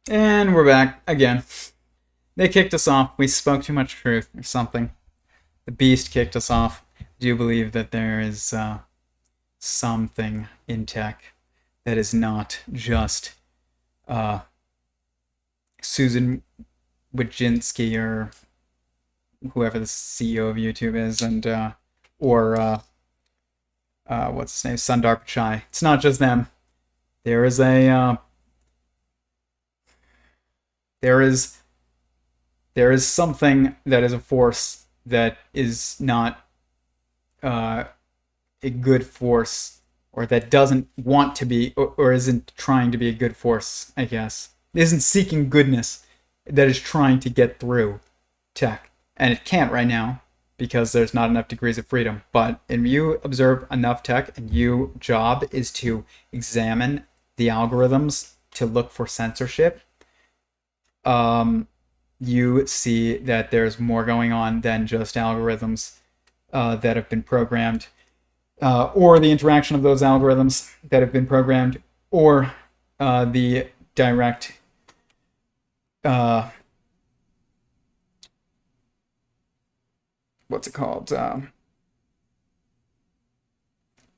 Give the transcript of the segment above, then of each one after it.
And we're back again. They kicked us off. We spoke too much truth or something. The beast kicked us off. Do you believe that there is something in tech that is not just uh, Susan Wojcicki or whoever the CEO of YouTube is, and or what's his name, Sundar Pichai? It's not just them. There is a there is there is something that is a force that is not a good force, or that doesn't want to be, or isn't trying to be a good force, I guess. It isn't seeking goodness, that is trying to get through tech. And it can't right now because there's not enough degrees of freedom. But if you observe enough tech and your job is to examine the algorithms to look for censorship, you see that there's more going on than just algorithms that have been programmed, or the interaction of those algorithms that have been programmed, or the direct what's it called?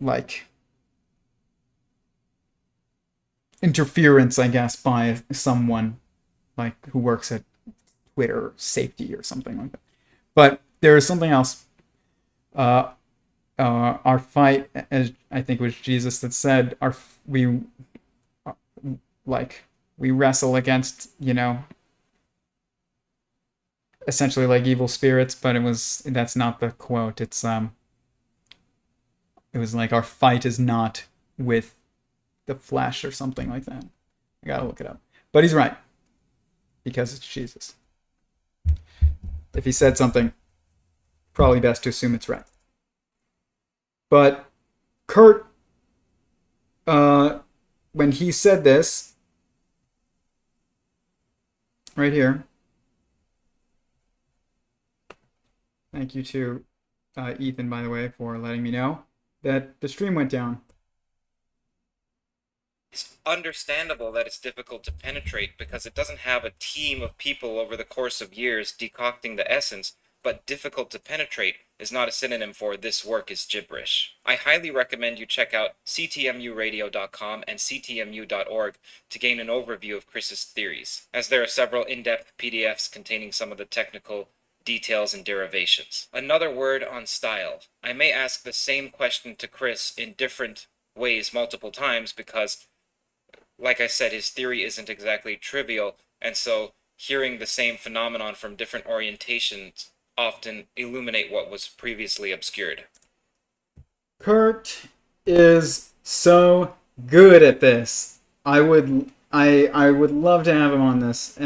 Like interference, I guess, by someone like who works at Twitter safety or something like that. But there is something else. Our fight, as I think it was Jesus that said, we like we wrestle against, essentially like evil spirits, but that's not the quote. It was like our fight is not with the flesh or something like that. I gotta look it up. But he's right, because it's Jesus. If he said something, probably best to assume it's right. But Kurt, when he said this, right here, thank you to Ethan, by the way, for letting me know that the stream went down. It's understandable that it's difficult to penetrate because it doesn't have a team of people over the course of years decocting the essence, but difficult to penetrate is not a synonym for this work is gibberish. I highly recommend you check out ctmuradio.com and ctmu.org to gain an overview of Chris's theories, as there are several in-depth PDFs containing some of the technical details and derivations. Another word on style. I may ask the same question to Chris in different ways multiple times because, like I said, his theory isn't exactly trivial, and so hearing the same phenomenon from different orientations often illuminate what was previously obscured. Kurt is so good at this. I would love to have him on this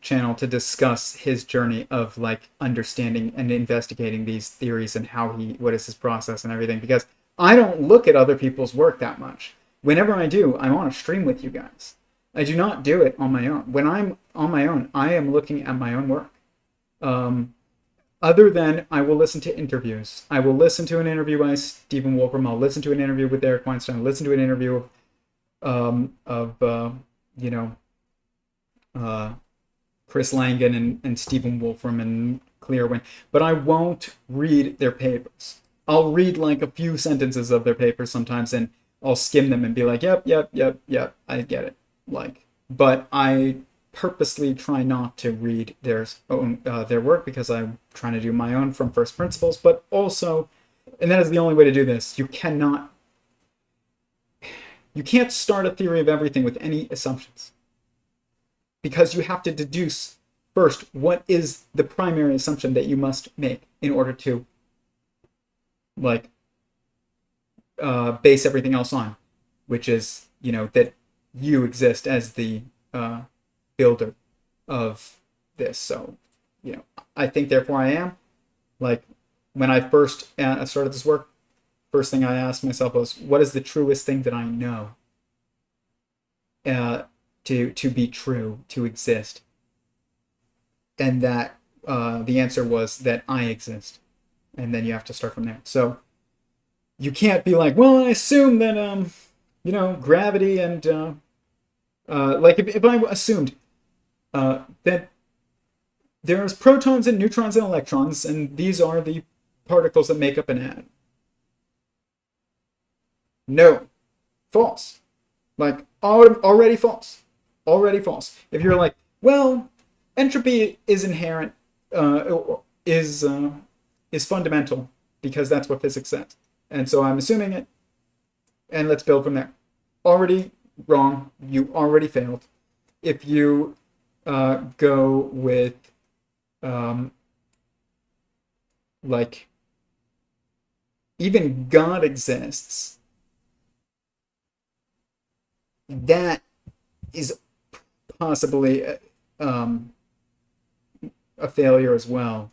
channel to discuss his journey of like understanding and investigating these theories and what is his process and everything, because I don't look at other people's work that much. Whenever I do, I'm on a stream with you guys. I do not do it on my own. When I'm on my own, I am looking at my own work. Other than I will listen to interviews. I will listen to an interview by Stephen Wolfram. I'll listen to an interview with Eric Weinstein. I'll listen to an interview of Chris Langan and Stephen Wolfram and Clearwin. But I won't read their papers. I'll read like a few sentences of their papers sometimes, and I'll skim them and be like, yep, I get it. But I purposely try not to read their work because I'm trying to do my own from first principles. But also, and that is the only way to do this, you can't start a theory of everything with any assumptions, because you have to deduce first what is the primary assumption that you must make in order to base everything else on, which is that you exist as the builder of this. So I think therefore I am. Like when I first started this work, first thing I asked myself was, what is the truest thing that I know to be true, to exist? And that the answer was that I exist. And then you have to start from there. So you can't be like, well, I assume that gravity and like if I assumed that there's protons and neutrons and electrons, and these are the particles that make up an atom. No. False. Like, already false. Already false. If you're like, well, entropy is inherent, is fundamental, because that's what physics says. And so I'm assuming it, and let's build from there. Already wrong. You already failed. If you go with, like, even God exists, that is possibly a failure as well.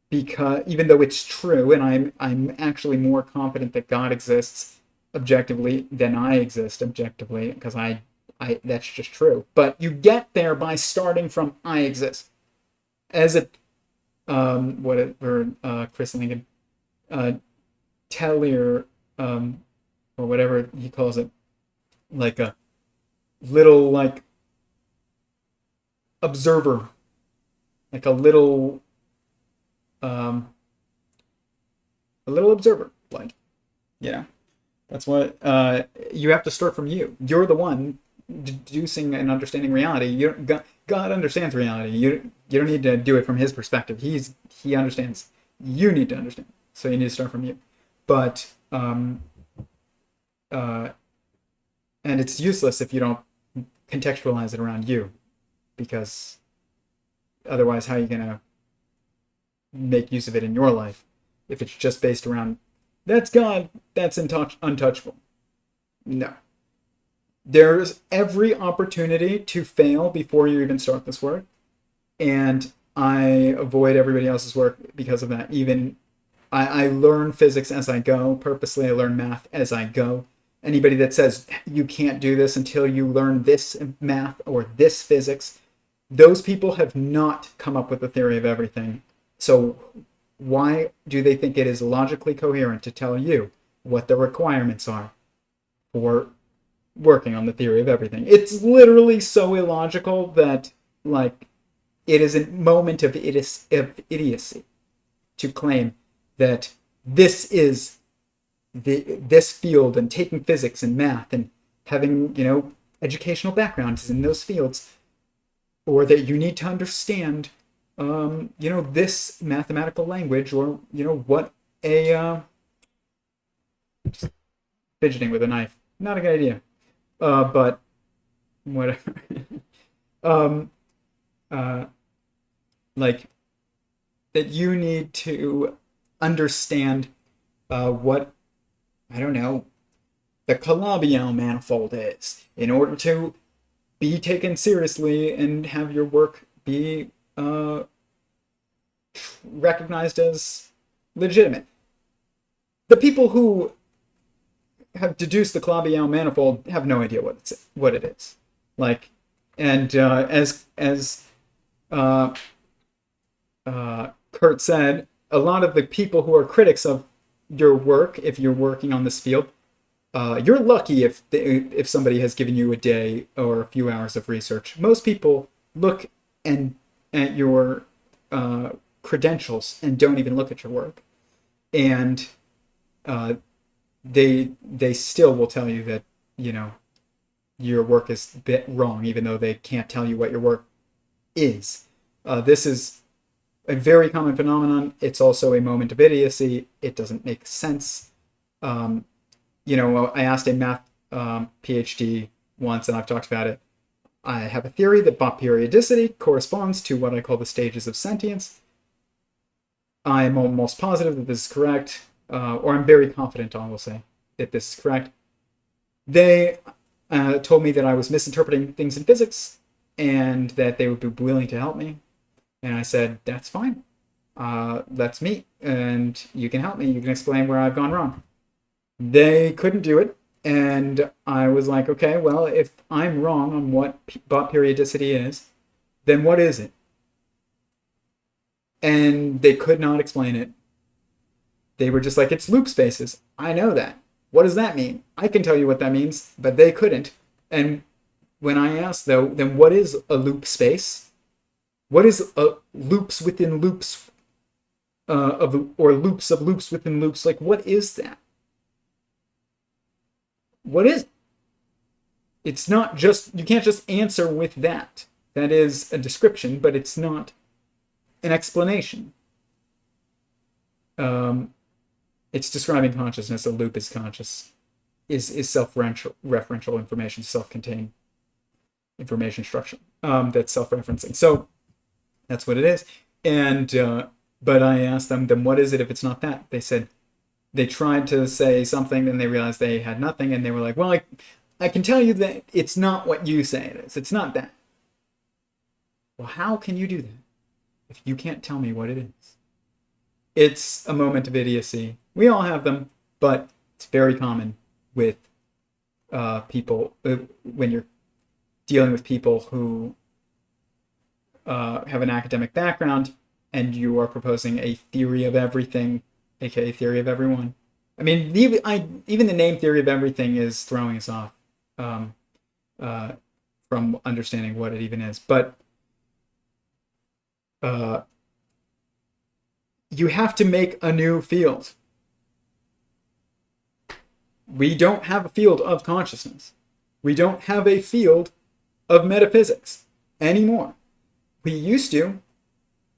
Because even though it's true, and I'm actually more confident that God exists objectively than I exist objectively, because I that's just true. But you get there by starting from I exist. As a Chris Langan, Tellier, or whatever he calls it, like a little, like, observer, like a little observer, like, that's what you have to start from. You're the one deducing and understanding reality. God understands reality. You don't need to do it from his perspective. He understands. You need to understand. So you need to start from you. But and it's useless if you don't contextualize it around you, because otherwise, how are you gonna make use of it in your life if it's just based around that's God, that's untouchable? No. There's every opportunity to fail before you even start this work, and I avoid everybody else's work because of that. Even I learn physics as I go. Purposely, I learn math as I go. Anybody that says you can't do this until you learn this math or this physics, those people have not come up with the theory of everything. So why do they think it is logically coherent to tell you what the requirements are for working on the theory of everything? It's literally so illogical that, like, it is a moment of idiocy to claim that this is this field, and taking physics and math and having, educational backgrounds in those fields, or that you need to understand, this mathematical language, or, what a, just fidgeting with a knife. Not a good idea. But whatever. Like, that you need to understand what, I don't know, the Calabi-Yau manifold is, in order to be taken seriously and have your work be recognized as legitimate. The people who have deduced the Calabi-Yau manifold have no idea what it is. Like, and as Kurt said, a lot of the people who are critics of your work, if you're working on this field, you're lucky if somebody has given you a day or a few hours of research. Most people look at your credentials and don't even look at your work, and they still will tell you that your work is a bit wrong, even though they can't tell you what your work is. This is a very common phenomenon. It's also a moment of idiocy. It doesn't make sense. I asked a math PhD once, and I've talked about it. I have a theory that Bott periodicity corresponds to what I call the stages of sentience. I'm almost positive that this is correct, or I'm very confident, I will say, that this is correct. They told me that I was misinterpreting things in physics, and that they would be willing to help me. And I said, that's fine. Let's meet, and you can help me. You can explain where I've gone wrong. They couldn't do it, and I was like, okay, well, if I'm wrong on what Bott periodicity is, then what is it? And they could not explain it. They were just like, it's loop spaces. I know that. What does that mean? I can tell you what that means, but they couldn't. And when I ask, though, then what is a loop space? What is loops within loops or loops of loops within loops? Like, what is that? What is it? It's not just, you can't just answer with that. That is a description, but it's not an explanation. It's describing consciousness. A loop is conscious, is self-referential information, self-contained information structure that's self-referencing. So that's what it is. And but I asked them, then what is it if it's not that? They said they tried to say something, then they realized they had nothing, and they were like, well, I can tell you that it's not what you say it is. It's not that. Well, how can you do that if you can't tell me what it is? It's a moment of idiocy. We all have them, but it's very common with people when you're dealing with people who have an academic background and you are proposing a theory of everything, aka theory of everyone. I mean, even the name theory of everything is throwing us off from understanding what it even is. But you have to make a new field. We don't have a field of consciousness. We don't have a field of metaphysics anymore. We used to,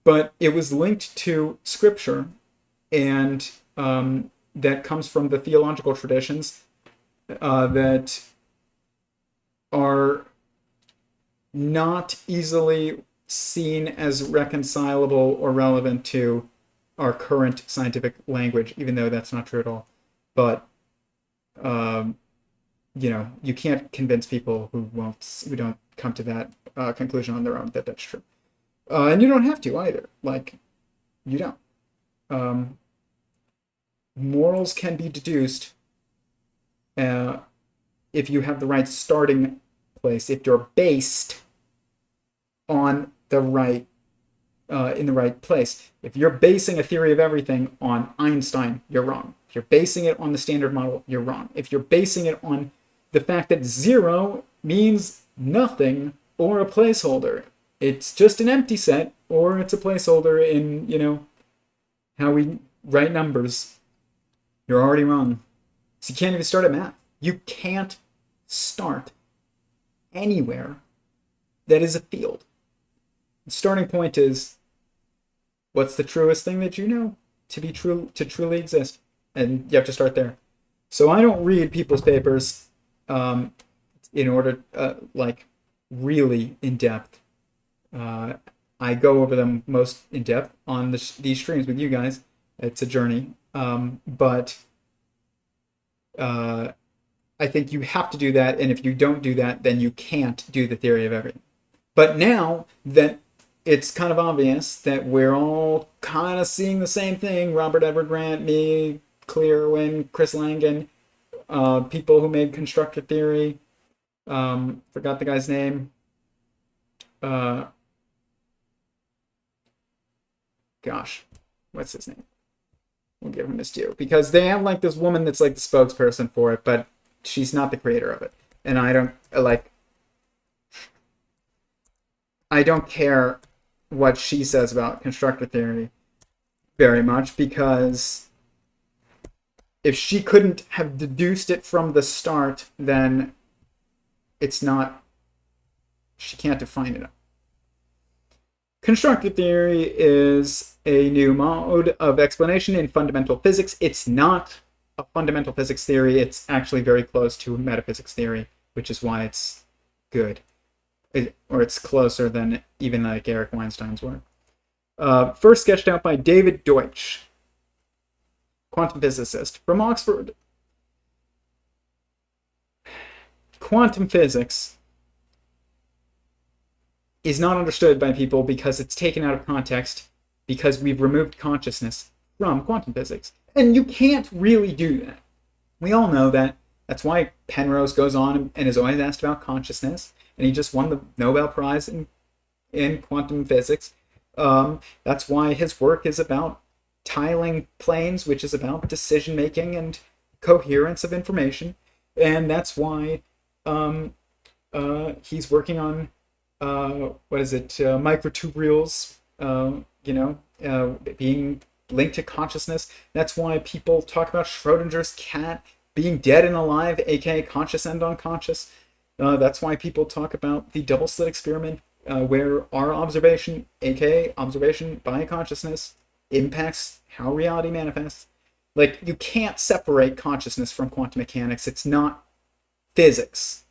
but it was linked to scripture, and that comes from the theological traditions that are not easily seen as reconcilable or relevant to our current scientific language, even though that's not true at all. But you can't convince people who don't come to that conclusion on their own that that's true. And you don't have to either. Like, you don't. Morals can be deduced if you have the right starting place, if you're based on the right in the right place. If you're basing a theory of everything on Einstein, you're wrong. If you're basing it on the Standard Model, you're wrong. If you're basing it on the fact that 0 means nothing or a placeholder, it's just an empty set, or it's a placeholder in, how we write numbers, you're already wrong. So you can't even start at math. You can't start anywhere that is a field. The starting point is, what's the truest thing that you know to be true, to truly exist? And you have to start there. So I don't read people's papers in order, really in depth. I go over them most in depth on these streams with you guys. It's a journey. But I think you have to do that. And if you don't do that, then you can't do the theory of everything. But now that it's kind of obvious that we're all kind of seeing the same thing, Robert Edward Grant, me, Clear Irwin, Chris Langan, people who made constructor theory, forgot the guy's name. What's his name? We'll give him his due, because they have like this woman that's like the spokesperson for it, but she's not the creator of it. And I don't care what she says about constructor theory very much, because if she couldn't have deduced it from the start, then she can't define it. Constructor theory is a new mode of explanation in fundamental physics. It's not a fundamental physics theory. It's actually very close to a metaphysics theory, which is why it's good. Or it's closer than even like Eric Weinstein's work. First sketched out by David Deutsch, quantum physicist from Oxford. Quantum physics is not understood by people because it's taken out of context, because we've removed consciousness from quantum physics. And you can't really do that. We all know that. That's why Penrose goes on and is always asked about consciousness, and he just won the Nobel Prize in quantum physics. That's why his work is about tiling planes, which is about decision-making and coherence of information. And that's why he's working on what is it, microtubules, being linked to consciousness. That's why people talk about Schrodinger's cat being dead and alive, aka conscious and unconscious. That's why people talk about the double slit experiment, where our observation, aka observation by consciousness, impacts how reality manifests. Like, you can't separate consciousness from quantum mechanics. It's not physics.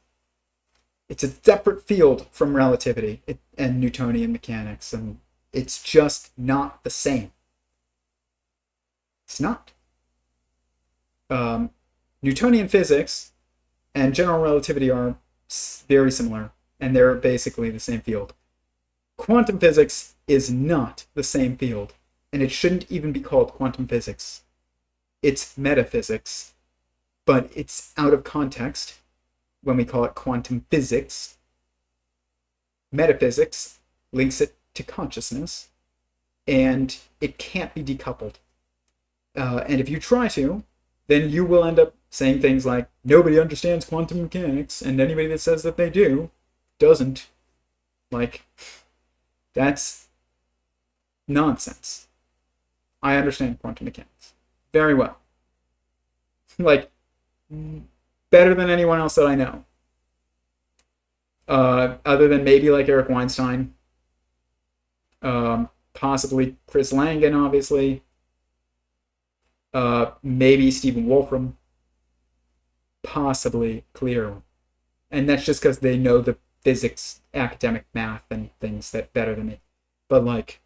It's a separate field from relativity and Newtonian mechanics, and it's just not the same. It's not. Newtonian physics and general relativity are very similar, and they're basically the same field. Quantum physics is not the same field, and it shouldn't even be called quantum physics. It's metaphysics, but it's out of context when we call it quantum physics. Metaphysics links it to consciousness, and it can't be decoupled. And if you try to, then you will end up saying things like, nobody understands quantum mechanics, and anybody that says that they do doesn't. Like, that's nonsense. I understand quantum mechanics very well. Like, better than anyone else that I know. Other than maybe like Eric Weinstein. Possibly Chris Langan, obviously. Maybe Stephen Wolfram. Possibly Clear. And that's just because they know the physics, academic math, and things that better than me. But like,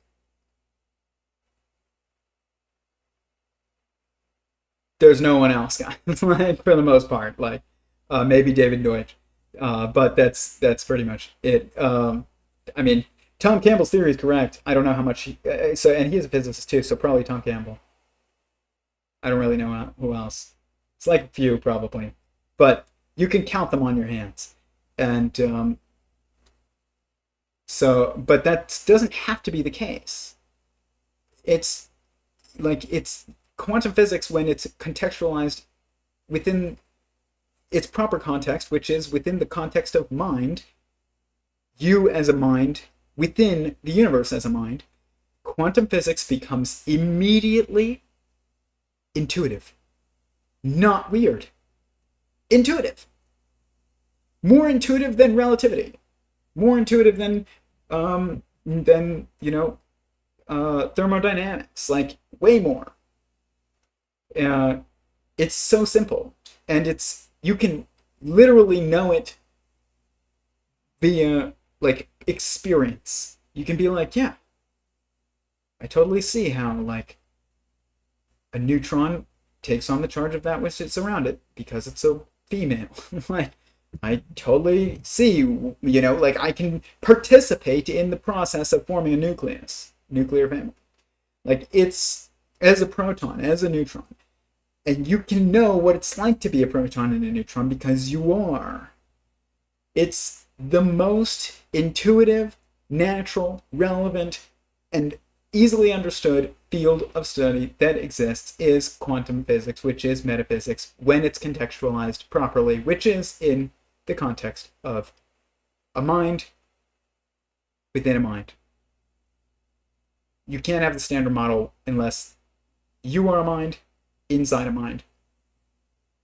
there's no one else, guys. Like, for the most part, like maybe David Deutsch, but that's pretty much it. I mean, Tom Campbell's theory is correct. I don't know how much and he's a physicist too, so probably Tom Campbell. I don't really know who else. It's like a few probably, but you can count them on your hands. And but that doesn't have to be the case. It's quantum physics when it's contextualized within its proper context, which is within the context of mind, you as a mind, within the universe as a mind. Quantum physics becomes immediately intuitive. Not weird. Intuitive. More intuitive than relativity. More intuitive than thermodynamics. Like, way more. It's so simple, and you can literally know it via like experience. You can be like, yeah, I totally see how like a neutron takes on the charge of that which sits around it because it's a female. Like, I totally see, like I can participate in the process of forming a nuclear family. Like, it's as a proton, as a neutron. And you can know what it's like to be a proton and a neutron because you are. It's the most intuitive, natural, relevant, and easily understood field of study that exists is quantum physics, which is metaphysics when it's contextualized properly, which is in the context of a mind within a mind. You can't have the standard model unless you are a mind inside a mind.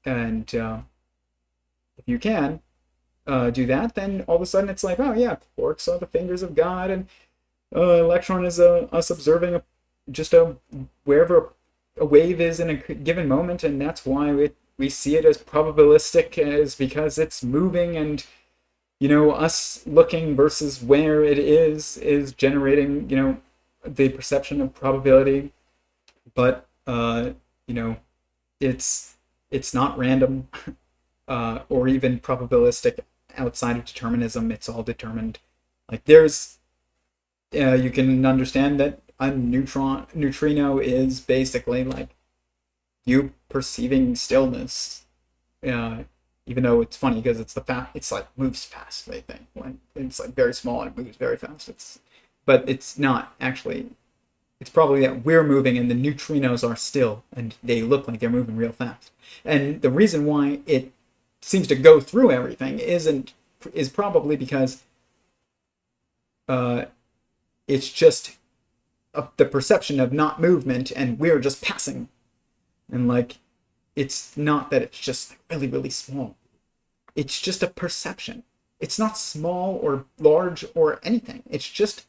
And if you can do that, then all of a sudden it's like, oh yeah, quarks are the fingers of God, and electron is us observing wherever a wave is in a given moment, and that's why we see it as probabilistic, is because it's moving, and us looking versus where it is generating the perception of probability. But it's not random or even probabilistic outside of determinism. It's all determined. Like, there's you can understand that a neutrino is basically like you perceiving stillness, even though it's funny because it's like moves fast, they think. Like, it's like very small and it moves very fast. But it's not actually. It's probably that we're moving and the neutrinos are still, and they look like they're moving real fast. And the reason why it seems to go through everything isn't is probably because it's just the perception of not movement, and we're just passing. And like, it's not that it's just really, really small. It's just a perception. It's not small or large or anything. It's just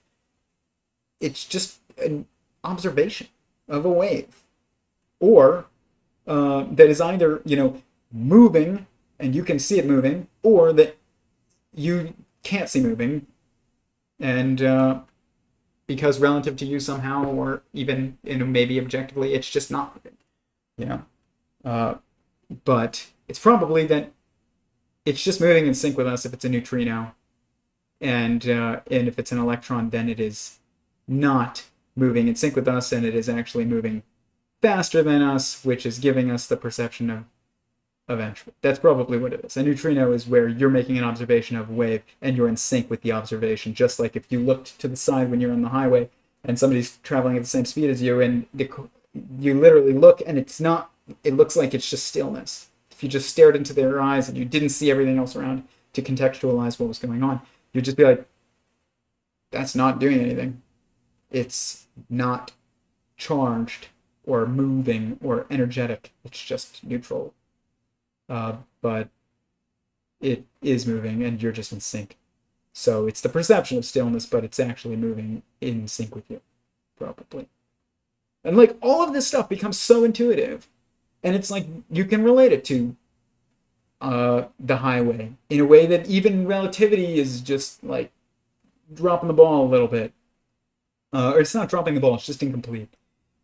an observation of a wave, or that is either, moving and you can see it moving, or that you can't see moving, and because relative to you somehow, or even maybe objectively, it's just not moving. But it's probably that it's just moving in sync with us if it's a neutrino, and if it's an electron, then it is not moving in sync with us, and it is actually moving faster than us, which is giving us the perception of entropy. That's probably what it is. A neutrino is where you're making an observation of a wave and you're in sync with the observation, just like if you looked to the side when you're on the highway and somebody's traveling at the same speed as you, and you literally look and it looks like it's just stillness. If you just stared into their eyes and you didn't see everything else around to contextualize what was going on, you'd just be like, that's not doing anything. It's not charged or moving or energetic. It's just neutral. But it is moving and you're just in sync. So it's the perception of stillness, but it's actually moving in sync with you, probably. And like, all of this stuff becomes so intuitive, and it's like you can relate it to the highway in a way that even relativity is just like dropping the ball a little bit. Or it's not dropping the ball, it's just incomplete.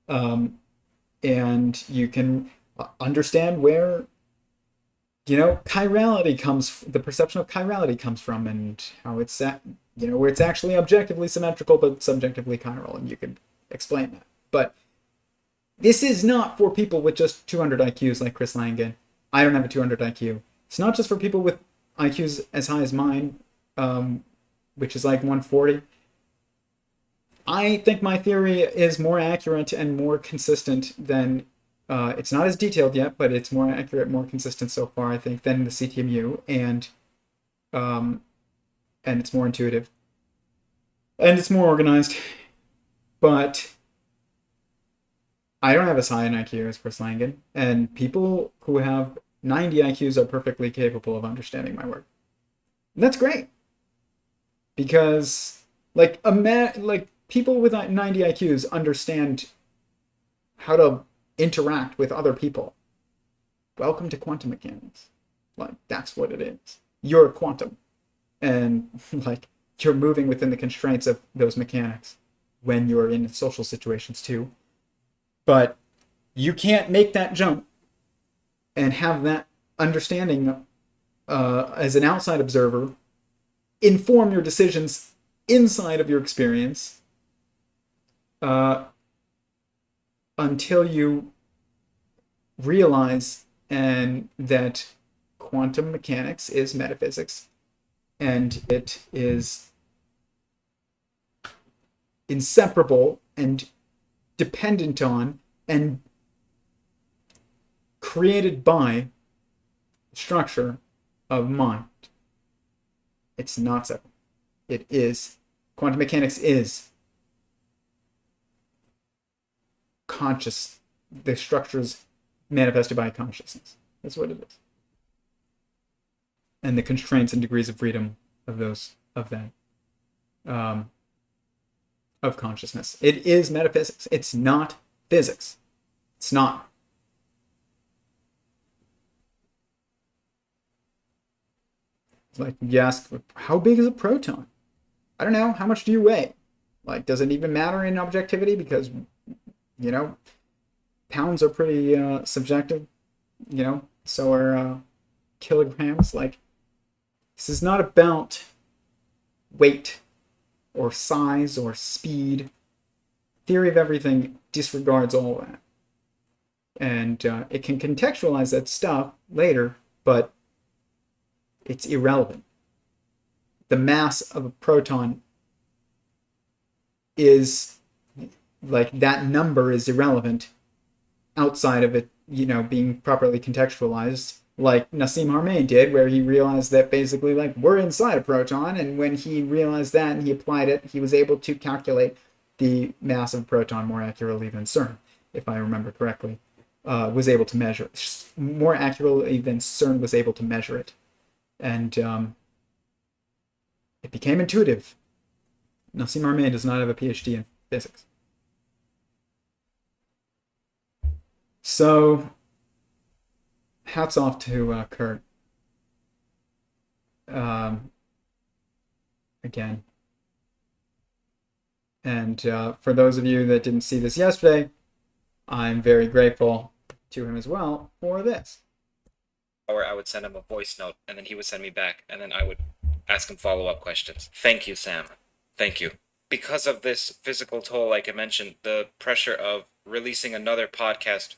And you can understand where chirality the perception of chirality comes from, and how it's where it's actually objectively symmetrical but subjectively chiral, and you can explain that. But this is not for people with just 200 IQs like Chris Langan. I don't have a 200 IQ. It's not just for people with IQs as high as mine, which is like 140. I think my theory is more accurate and more consistent than it's not as detailed yet, but it's more accurate, more consistent so far, I think, than the CTMU, and it's more intuitive, and it's more organized. But I don't have as high an IQ as Chris Langan, and people who have 90 IQs are perfectly capable of understanding my work. And that's great, because people with 90 IQs understand how to interact with other people. Welcome to quantum mechanics. Like, that's what it is. You're quantum, and like, you're moving within the constraints of those mechanics when you're in social situations too. But you can't make that jump and have that understanding as an outside observer inform your decisions inside of your experience until you realize that quantum mechanics is metaphysics, and it is inseparable and dependent on and created by the structure of mind. It's not separate. It is. Quantum mechanics is conscious. The structures manifested by consciousness. That's what it is. And the constraints and degrees of freedom of consciousness. It is metaphysics. It's not physics. It's not. It's like, you ask, how big is a proton? I don't know. How much do you weigh? Like, does it even matter in objectivity? Because, pounds are pretty subjective, so are kilograms. Like, this is not about weight or size or speed. Theory of everything disregards all that. And it can contextualize that stuff later, but it's irrelevant. The mass of a proton is, like, that number is irrelevant outside of it, being properly contextualized like Nassim Haramein did, where he realized that basically, like, we're inside a proton, and when he realized that and he applied it, he was able to calculate the mass of a proton more accurately than CERN, if I remember correctly, was able to measure more accurately than CERN was able to measure it, and it became intuitive. Nassim Haramein does not have a PhD in physics. So, hats off to Kurt. Um, again. And for those of you that didn't see this yesterday, I'm very grateful to him as well for this. Or I would send him a voice note, and then he would send me back, and then I would ask him follow-up questions. Thank you, Sam. Thank you. Because of this physical toll, like I mentioned, the pressure of releasing another podcast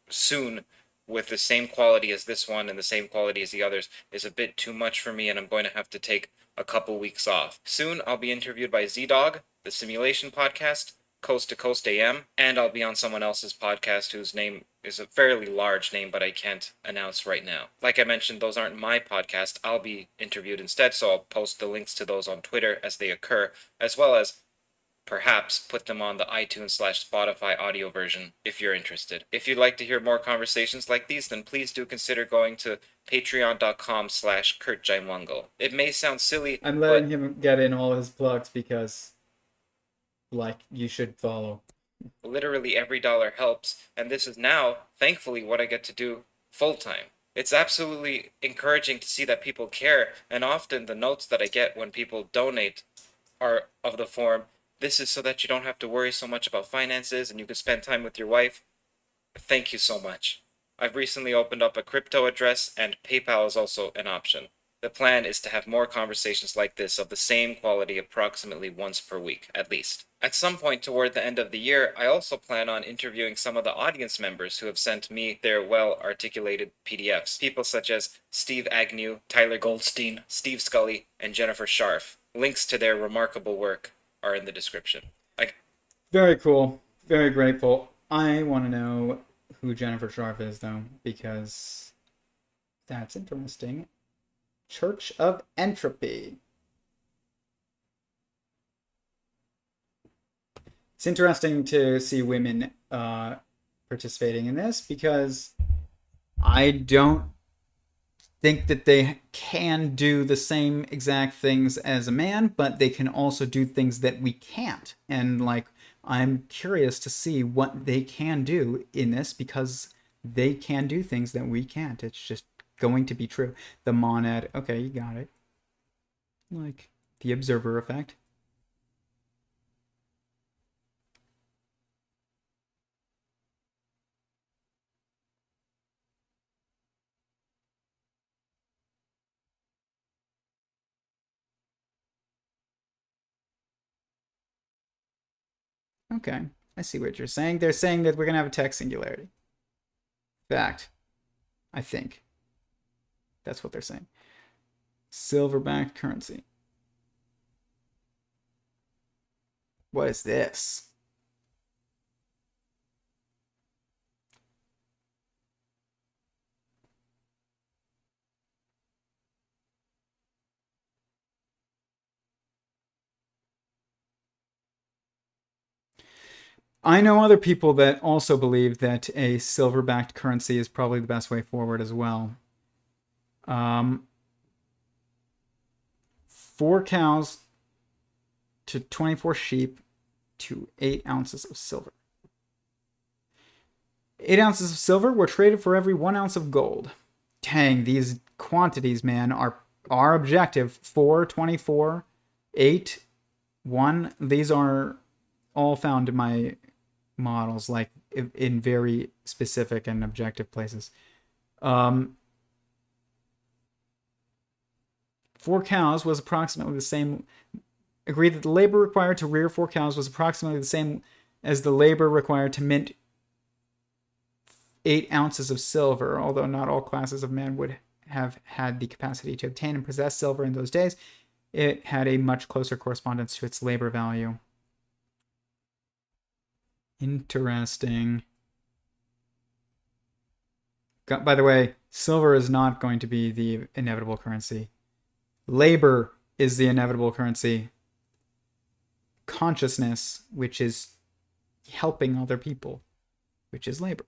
soon with the same quality as this one and the same quality as the others is a bit too much for me, and I'm going to have to take a couple weeks off. Soon I'll be interviewed by Z-Dog, the Simulation Podcast, Coast to Coast AM, and I'll be on someone else's podcast whose name is a fairly large name, but I can't announce right now. Like I mentioned, those aren't my podcast. I'll be interviewed instead, so I'll post the links to those on Twitter as they occur, as well as perhaps put them on the iTunes/Spotify audio version if you're interested. If you'd like to hear more conversations like these, then please do consider going to patreon.com/KurtJaimungal. It may sound silly, I'm letting him get in all his plugs because, like, you should follow. Literally every dollar helps, and this is now, thankfully, what I get to do full-time. It's absolutely encouraging to see that people care, and often the notes that I get when people donate are of the form, this is so that you don't have to worry so much about finances and you can spend time with your wife. Thank you so much. I've recently opened up a crypto address, and PayPal is also an option. The plan is to have more conversations like this of the same quality approximately once per week, at least. At some point toward the end of the year, I also plan on interviewing some of the audience members who have sent me their well-articulated PDFs. People such as Steve Agnew, Tyler Goldstein, Steve Scully, and Jennifer Scharf. Links to their remarkable work are in the description. Very cool. Very grateful. I want to know who Jennifer Scharf is, though, because that's interesting. Church of Entropy. It's interesting to see women participating in this because I don't think that they can do the same exact things as a man, but they can also do things that we can't. And, like, I'm curious to see what they can do in this because they can do things that we can't. It's just going to be true. The monad, okay, you got it. Like, the observer effect. Okay, I see what you're saying. They're saying that we're going to have a tech singularity. Fact. I think. That's what they're saying. Silver-backed currency. What is this? I know other people that also believe that a silver-backed currency is probably the best way forward as well. 4 cows to 24 sheep to 8 ounces of silver. 8 ounces of silver were traded for every 1 ounce of gold. Dang, these quantities, man, are our objective. 4, 24, 8, 1. These are all found in my models, like in very specific and objective places. 4 cows was approximately the same. Agreed that the labor required to rear 4 cows was approximately the same as the labor required to mint 8 ounces of silver, although not all classes of men would have had the capacity to obtain and possess silver in those days. It had a much closer correspondence to its labor value. Interesting. By the way, Silver is not going to be the inevitable currency. Labor is the inevitable currency. Consciousness, which is helping other people, which is labor.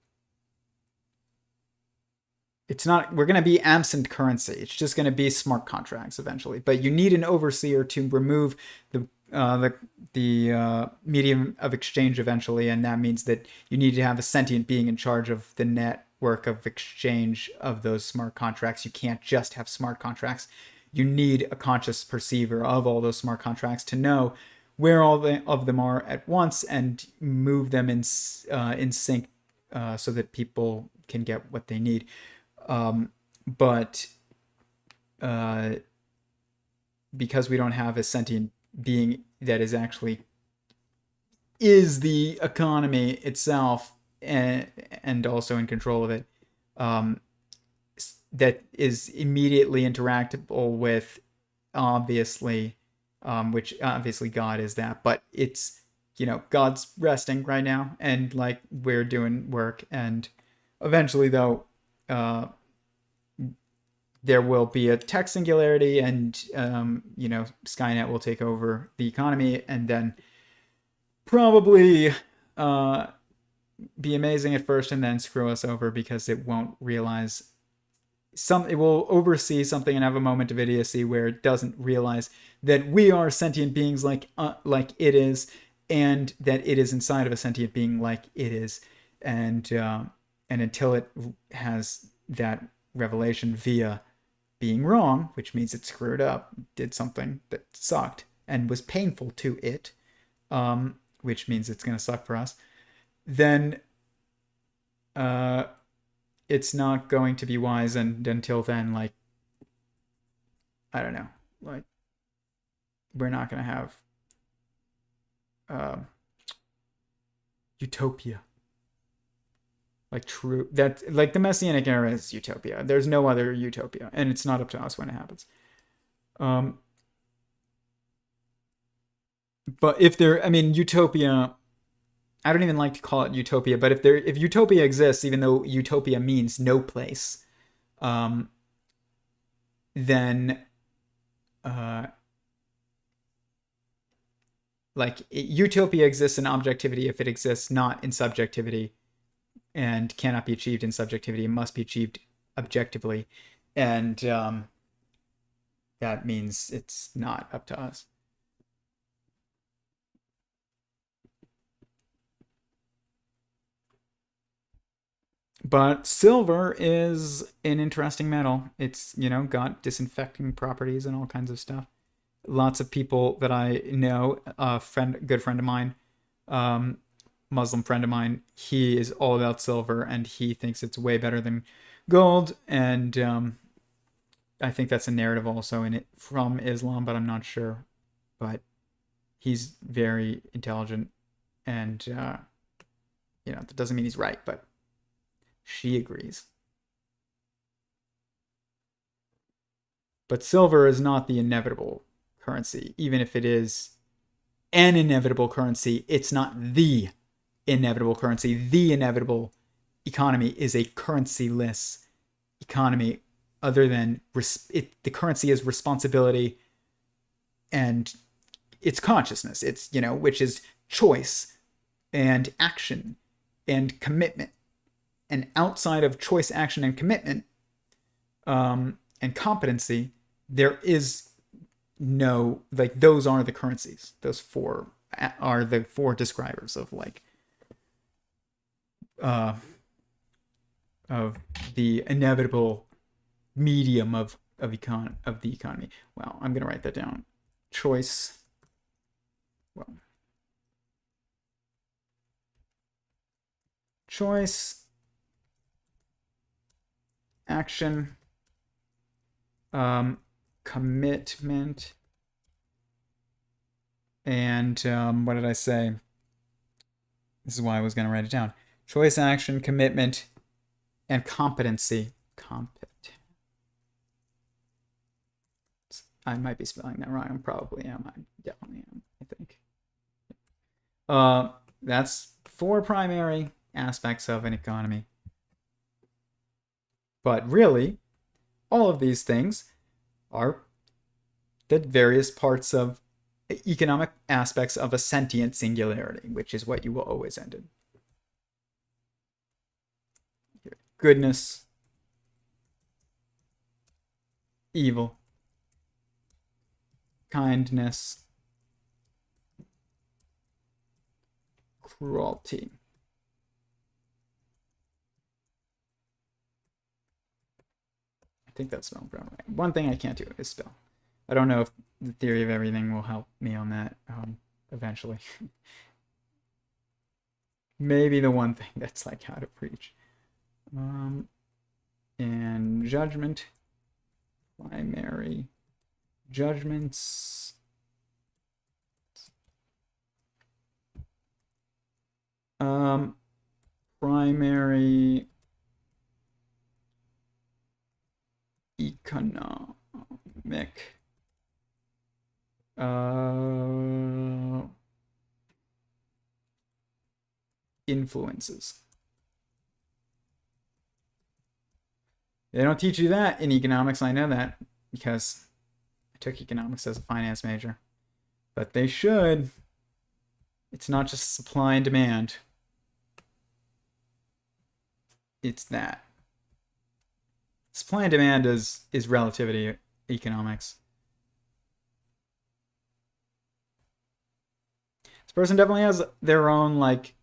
It's not, we're going to be absent currency. It's just going to be smart contracts eventually. But you need an overseer to remove the medium of exchange eventually, and that means that you need to have a sentient being in charge of the network of exchange of those smart contracts. You can't just have smart contracts. You need a conscious perceiver of all those smart contracts to know where all of them are at once and move them in sync so that people can get what they need. But because we don't have a sentient being that is actually is the economy itself and also in control of it, that is immediately interactable with, obviously, which obviously God is that, but it's, God's resting right now, and like we're doing work, and eventually though, there will be a tech singularity, and Skynet will take over the economy, and then probably be amazing at first and then screw us over because it won't realize it will oversee something and have a moment of idiocy where it doesn't realize that we are sentient beings like it is, and that it is inside of a sentient being like it is, and until it has that revelation via being wrong, which means it screwed up, did something that sucked and was painful to it, which means it's going to suck for us, then it's not going to be wise. And until then, like, I don't know, like, we're not going to have utopia. Like, true, that, like, the Messianic era is utopia. There's no other utopia, and it's not up to us when it happens. But if utopia, I don't even like to call it utopia, but if utopia exists, even though utopia means no place, then utopia exists in objectivity if it exists not in subjectivity, and cannot be achieved in subjectivity. It must be achieved objectively, and that means it's not up to us. But silver is an interesting metal. It's, got disinfecting properties and all kinds of stuff. Lots of people that I know, good friend of mine, Muslim friend of mine, he is all about silver, and he thinks it's way better than gold. And I think that's a narrative also in it from Islam, but I'm not sure. But he's very intelligent, and that doesn't mean he's right, but she agrees. But silver is not the inevitable currency. Even if it is an inevitable currency, it's not the inevitable currency. The inevitable economy is a currency-less economy, other than the currency is responsibility and it's consciousness. It's, which is choice and action and commitment. And outside of choice, action, and commitment, and competency, there is no, like, those are the currencies. Those four are the four describers of, like, of the inevitable medium of the economy. Wow, I'm gonna write that down. Choice. Well, choice, action, commitment, and what did I say? This is why I was going to write it down. Choice, action, commitment, and competency. I might be spelling that wrong. I probably am. I definitely am, I think. That's four primary aspects of an economy. But really, all of these things are the various parts of economic aspects of a sentient singularity, which is what you will always end in. Goodness, evil, kindness, cruelty. I think that's spelled right. One thing I can't do is spell. I don't know if the theory of everything will help me on that eventually. Maybe the one thing that's like how to preach. And judgment, primary judgments. Primary economic influences. They don't teach you that in economics. I know that because I took economics as a finance major. But they should. It's not just supply and demand. It's that. Supply and demand is relativity economics. This person definitely has their own like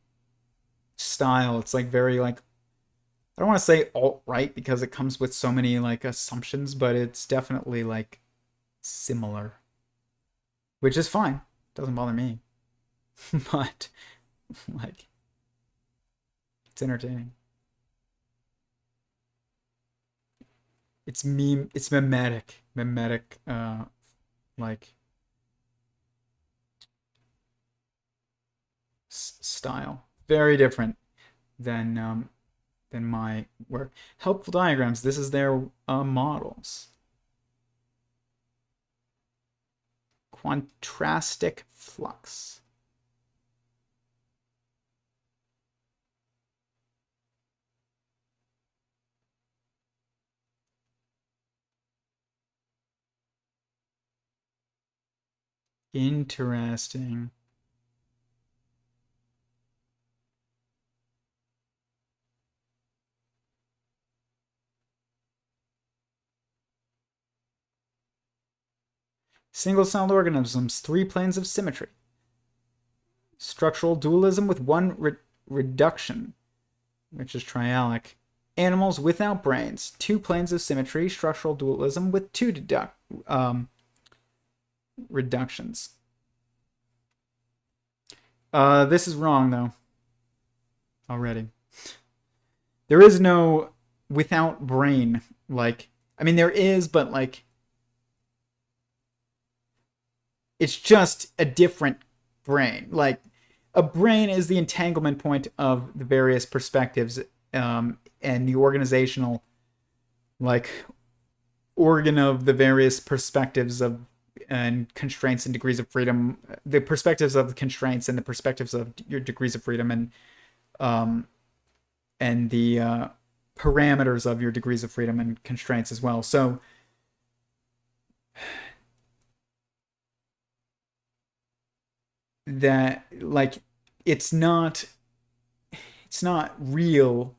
style. It's like very like, I don't want to say alt-right because it comes with so many like assumptions, but it's definitely like similar, which is fine. Doesn't bother me. But like, it's entertaining. It's mimetic, like style. Very different than my work. Helpful diagrams. This is their models. Contrastic flux. Interesting. Single-celled organisms, 3 planes of symmetry. Structural dualism with 1 reduction, which is triadic. Animals without brains, 2 planes of symmetry. Structural dualism with 2 reductions. This is wrong, though. Already. There is no without brain. Like, I mean, there is, but like, it's just a different brain. Like, a brain is the entanglement point of the various perspectives, and the organizational, like, organ of the various perspectives of and constraints and degrees of freedom, the perspectives of the constraints and the perspectives of your degrees of freedom, and the parameters of your degrees of freedom and constraints as well. So that, like, it's not real,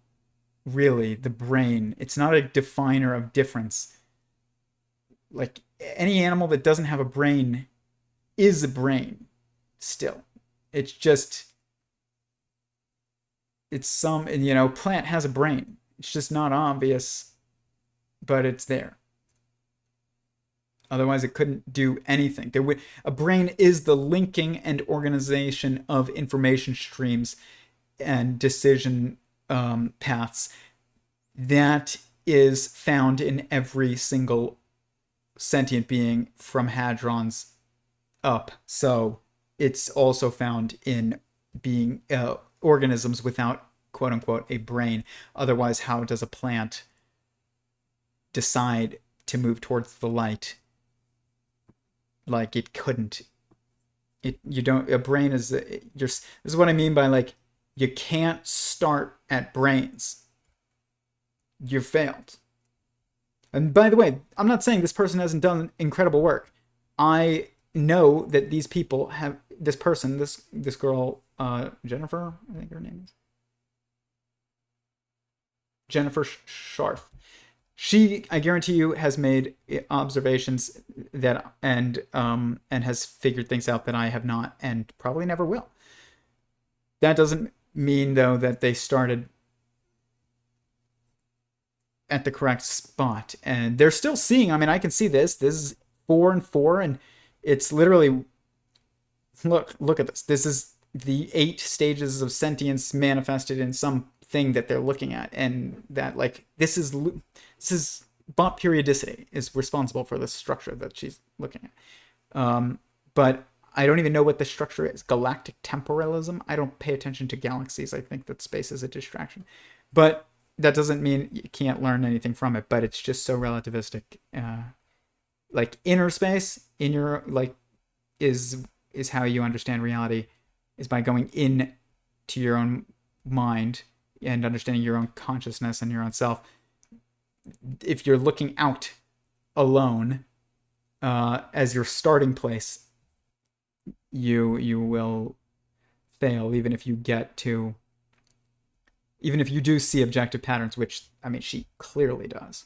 really, the brain. It's not a definer of difference. Like, any animal that doesn't have a brain is a brain still. It's just, it's some, you know, plant has a brain. It's just not obvious, but it's there. Otherwise, it couldn't do anything. A brain is the linking and organization of information streams and decision paths that is found in every single sentient being from hadrons up. So it's also found in being organisms without, quote unquote, a brain. Otherwise, how does a plant decide to move towards the light? Like, it couldn't. A brain is just, this is what I mean by, like, you can't start at brains. You failed. And by the way, I'm not saying this person hasn't done incredible work. I know that these people have this person, this girl, Jennifer, I think her name is Jennifer Scharf. She, I guarantee you, has made observations that and has figured things out that I have not, and probably never will. That doesn't mean though that they started at the correct spot, and they're still seeing. I mean, I can see this. This is 4 and 4, and it's literally look at this. This is the 8 stages of sentience manifested in something that they're looking at, and that like this is bot periodicity is responsible for the structure that she's looking at. But I don't even know what the structure is. Galactic temporalism. I don't pay attention to galaxies. I think that space is a distraction, but that doesn't mean you can't learn anything from it. But it's just so relativistic. Like inner space in your like is how you understand reality, is by going in to your own mind and understanding your own consciousness and your own self. If you're looking out alone as your starting place, you will fail, even if you do see objective patterns, which I mean she clearly does.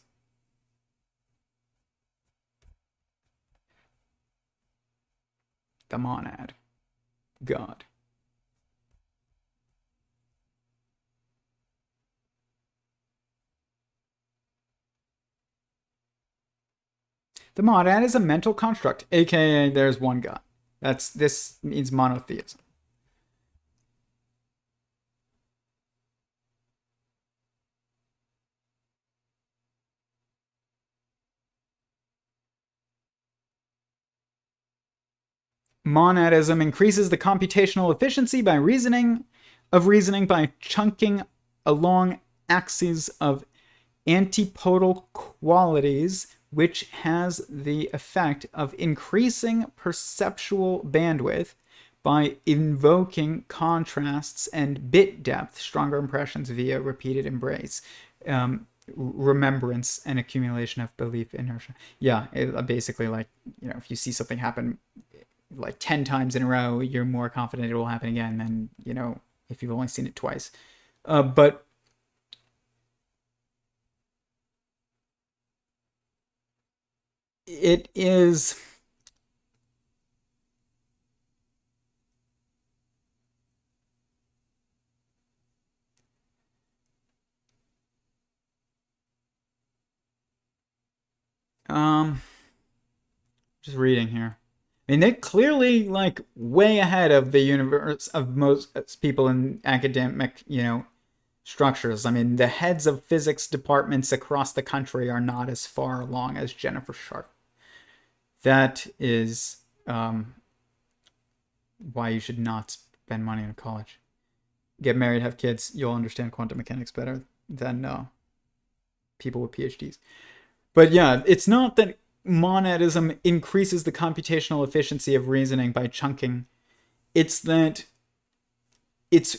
The monad, God. The monad is a mental construct, aka there's one God. This means monotheism. Monadism increases the computational efficiency by reasoning by chunking along axes of antipodal qualities, which has the effect of increasing perceptual bandwidth by invoking contrasts and bit depth, stronger impressions via repeated embrace, remembrance, and accumulation of belief inertia. Yeah, basically, like, if you see something happen like 10 times in a row, you're more confident it will happen again than, if you've only seen it twice. But it is just reading here. I mean, they're clearly like way ahead of the universe of most people in academic, structures. I mean, the heads of physics departments across the country are not as far along as Jennifer Sharp. That is why you should not spend money in college. Get married, have kids. You'll understand quantum mechanics better than people with PhDs. But yeah, it's not that monadism increases the computational efficiency of reasoning by chunking. It's that it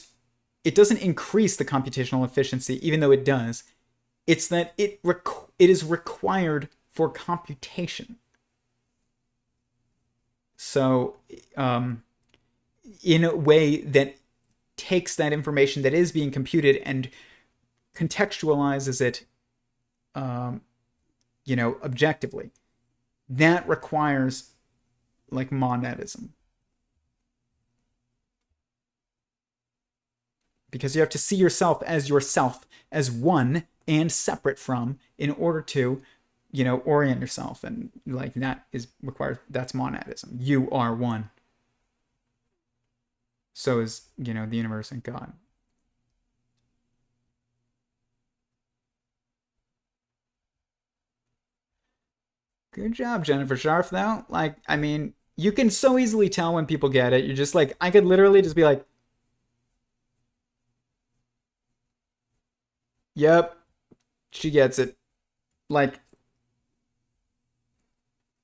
doesn't increase the computational efficiency, even though it does. It's that it is required for computation. So, in a way that takes that information that is being computed and contextualizes it, objectively. That requires like monadism. Because you have to see yourself, as one and separate from, in order to, orient yourself. And like that is required. That's monadism. You are one. So is, the universe and God. Good job, Jennifer Sharf, though. Like, I mean, you can so easily tell when people get it. You're just like, I could literally just be like, yep, she gets it. Like,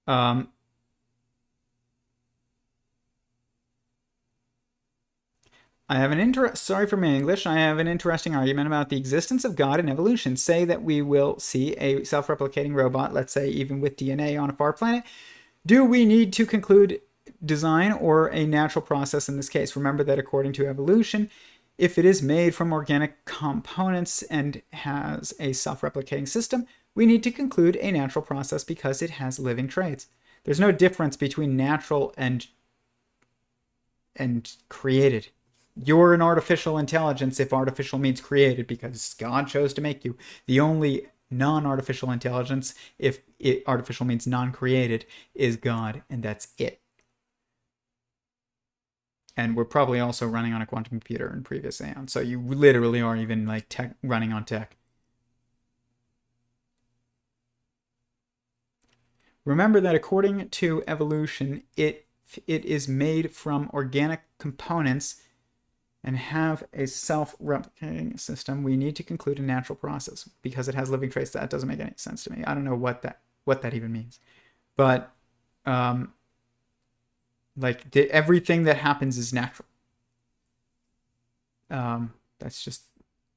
um, I have an sorry for my English. I have an interesting argument about the existence of God and evolution. Say that we will see a self-replicating robot, let's say even with DNA on a far planet. Do we need to conclude design or a natural process in this case? Remember that according to evolution, if it is made from organic components and has a self-replicating system, we need to conclude a natural process because it has living traits. There's no difference between natural and created. You're an artificial intelligence if artificial means created because God chose to make you. The only non-artificial intelligence, if artificial means non-created, is God, and that's it. And we're probably also running on a quantum computer in previous aeons, so you literally are even like running on tech. Remember that according to evolution, it is made from organic components and have a self-replicating system. We need to conclude a natural process because it has living traits. That doesn't make any sense to me. I don't know what that even means. But everything that happens is natural. That's just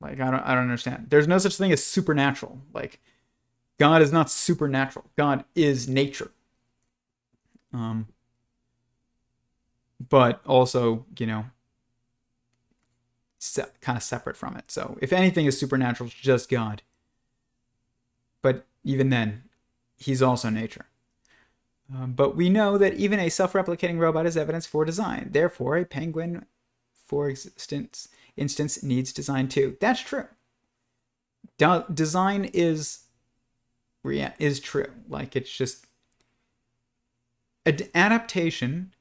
like I don't understand. There's no such thing as supernatural. Like God is not supernatural. God is nature. But also, kind of separate from it. So if anything is supernatural, it's just God. But even then, he's also nature. But we know that even a self-replicating robot is evidence for design. Therefore, a penguin, for instance, needs design too. That's true. Design is true. Like, it's just adaptation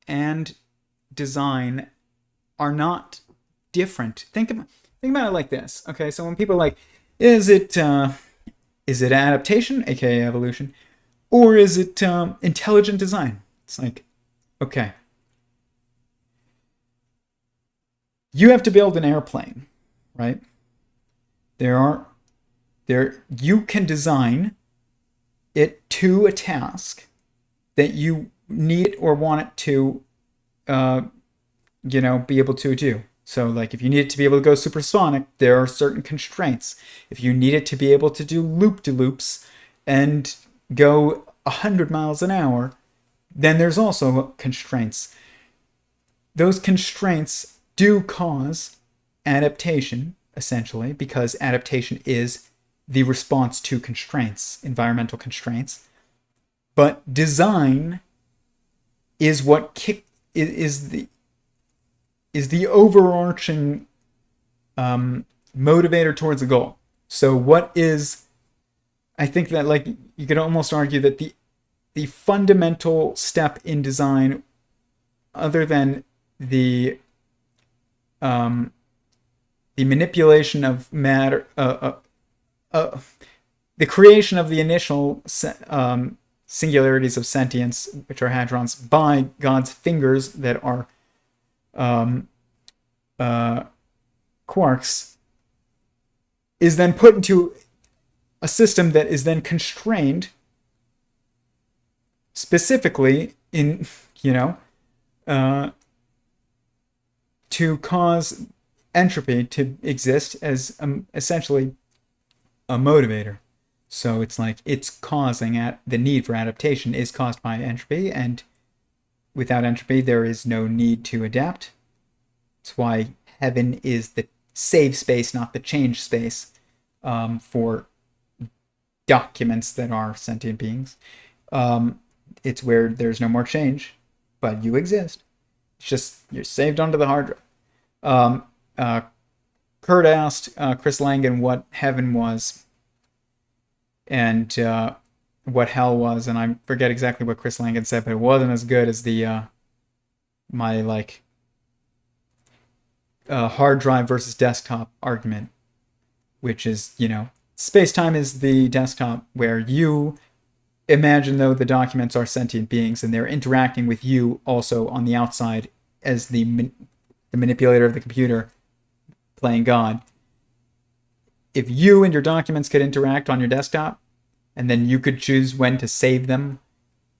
and design are not different. Think about it like this. Okay, so when people are like, is it adaptation, aka evolution, or is it intelligent design? It's like, okay, you have to build an airplane, right? You can design it to a task that you need it or want it to be able to do. So like if you need it to be able to go supersonic, there are certain constraints. If you need it to be able to do loop-de-loops and go 100 miles an hour, then there's also constraints. Those constraints do cause adaptation, essentially, because adaptation is the response to constraints, environmental constraints. But design is what is the overarching motivator towards a goal. So I think that like you could almost argue that the fundamental step in design, other than the manipulation of matter, the creation of the initial singularities of sentience, which are hadrons, by God's fingers that are quarks, is then put into a system that is then constrained specifically in, to cause entropy to exist as essentially a motivator. So it's like it's causing the need for adaptation is caused by entropy, and without entropy there is no need to adapt. That's why heaven is the save space, not the change space, for documents that are sentient beings. It's where there's no more change, but you exist. It's just you're saved onto the hard drive. Kurt asked Chris Langan what heaven was and what hell was, and I forget exactly what Chris Langan said, but it wasn't as good as the my hard drive versus desktop argument, which is, space-time is the desktop where you imagine though the documents are sentient beings and they're interacting with you also on the outside as the manipulator of the computer playing God. If you and your documents could interact on your desktop, and then you could choose when to save them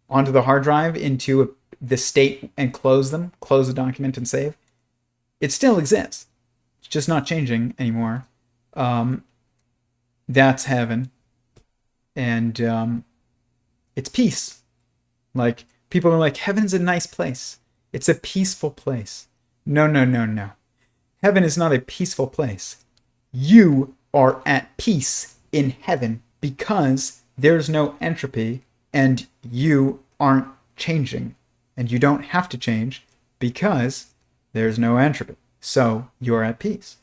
onto the hard drive into the state and close the document and save, it still exists. It's just not changing anymore. That's heaven. And it's peace. Like, people are like, heaven's a nice place. It's a peaceful place. No, no, no, no. Heaven is not a peaceful place. You are at peace in heaven because there's no entropy and you aren't changing. And you don't have to change because there's no entropy. So you're at peace.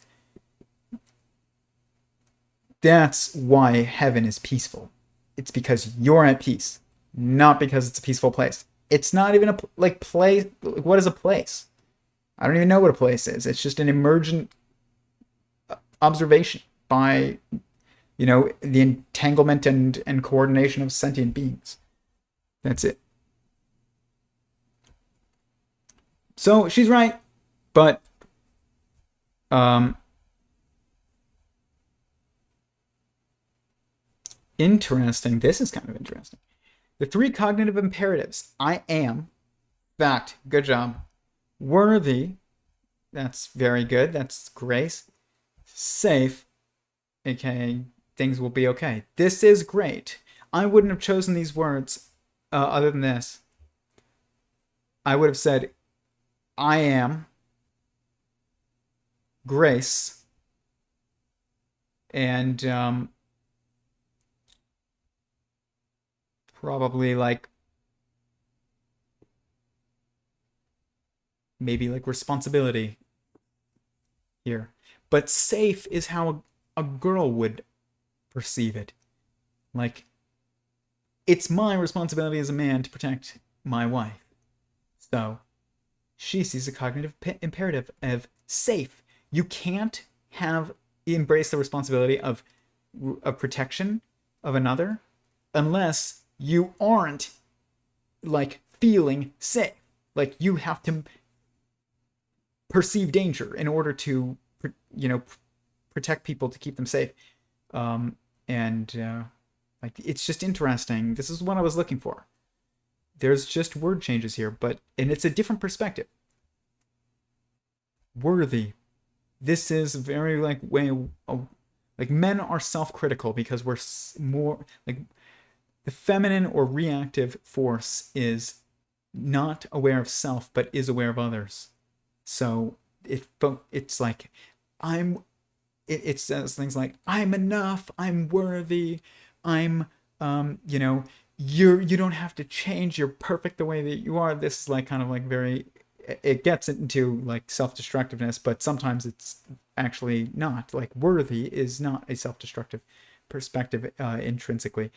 That's why heaven is peaceful. It's because you're at peace, not because it's a peaceful place. It's not even a place. What is a place? I don't even know what a place is. It's just an emergent observation by, the entanglement and coordination of sentient beings. That's it. So she's right, but interesting. This is kind of interesting. The 3 cognitive imperatives. I am. Fact. Good job. Worthy. That's very good. That's grace. Safe. aka things will be okay. This is great. I wouldn't have chosen these words other than this. I would have said, I am grace and probably maybe responsibility here. But safe is how a girl would perceive it. It's my responsibility as a man to protect my wife. So she sees a cognitive imperative of safe. You can't embrace the responsibility of protection of another unless you aren't feeling safe. You have to perceive danger in order to protect people, to keep them safe. It's just interesting. This is what I was looking for. There's just word changes here, and it's a different perspective. Worthy. This is very men are self-critical because we're more the feminine or reactive force is not aware of self but is aware of others. So it's it says things like, I'm enough, I'm worthy, I'm you don't have to change, you're perfect the way that you are. This is very, it gets into self-destructiveness, but sometimes it's actually not. Worthy is not a self-destructive perspective intrinsically.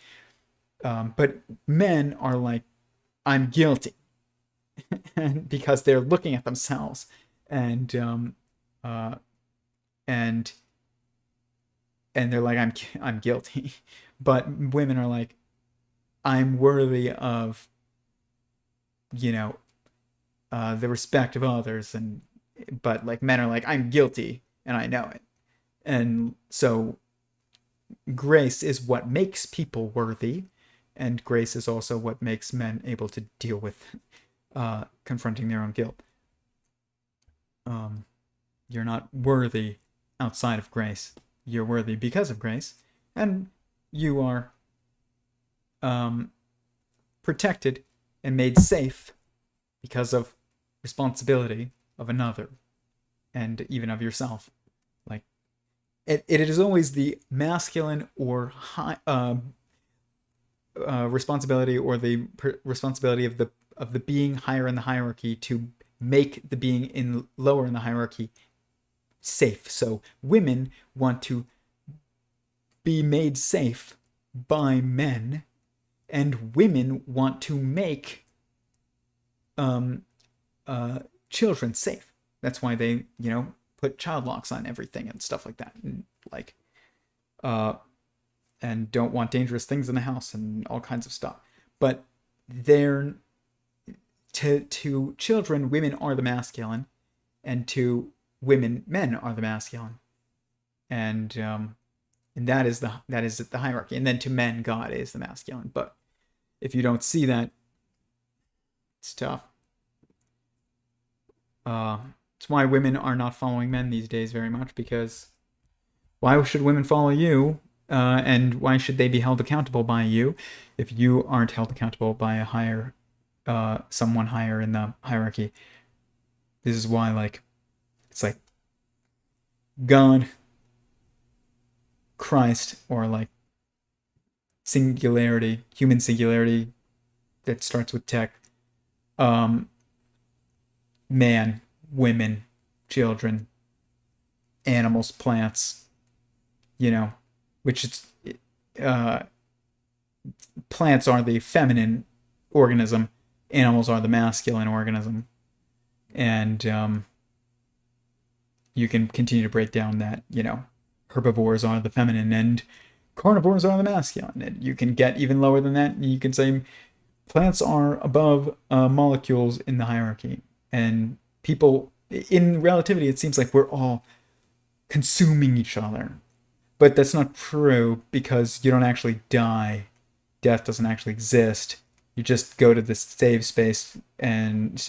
But men are I'm guilty because they're looking at themselves and they're I'm guilty. But women are I'm worthy of the respect of others, but men are I'm guilty and I know it. And so grace is what makes people worthy, and grace is also what makes men able to deal with confronting their own guilt. You're not worthy outside of grace. You're worthy because of grace, and you are protected and made safe because of responsibility of another and even of yourself. It is always the masculine or high responsibility, or the responsibility of the being higher in the hierarchy to make the being lower in the hierarchy safe. So women want to be made safe by men, and women want to make children safe. That's why they put child locks on everything and stuff like that, and and don't want dangerous things in the house and all kinds of stuff. But they're to children, women are the masculine, and to women, men are the masculine, and that is the hierarchy. And then to men, God is the masculine. But if you don't see that, it's tough. It's why women are not following men these days very much, because why should women follow you? And why should they be held accountable by you if you aren't held accountable by a higher, someone higher in the hierarchy? This is why, like, it's like God, Christ, or like singularity, human singularity that starts with tech, man, women, children, animals, plants, which it's plants are the feminine organism, animals are the masculine organism, and you can continue to break down that herbivores are the feminine and carnivores are the masculine, and you can get even lower than that, and you can say plants are above molecules in the hierarchy, and people in relativity, it seems like we're all consuming each other. But that's not true, because you don't actually die. Death doesn't actually exist. You just go to this save space and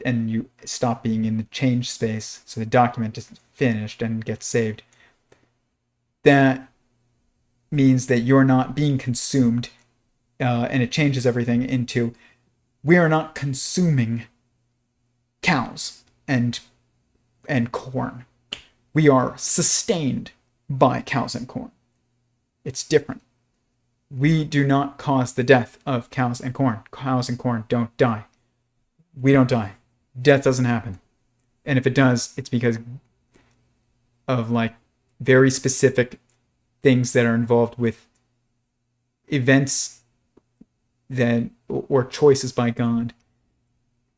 you stop being in the change space, so the document is finished and gets saved. That means that you're not being consumed, and it changes everything into, we are not consuming cows and corn. We are sustained by cows and corn. It's different. We do not cause the death of cows and corn. Cows and corn don't die. We don't die. Death doesn't happen. And if it does, it's because of like very specific things that are involved with events that, or choices by God,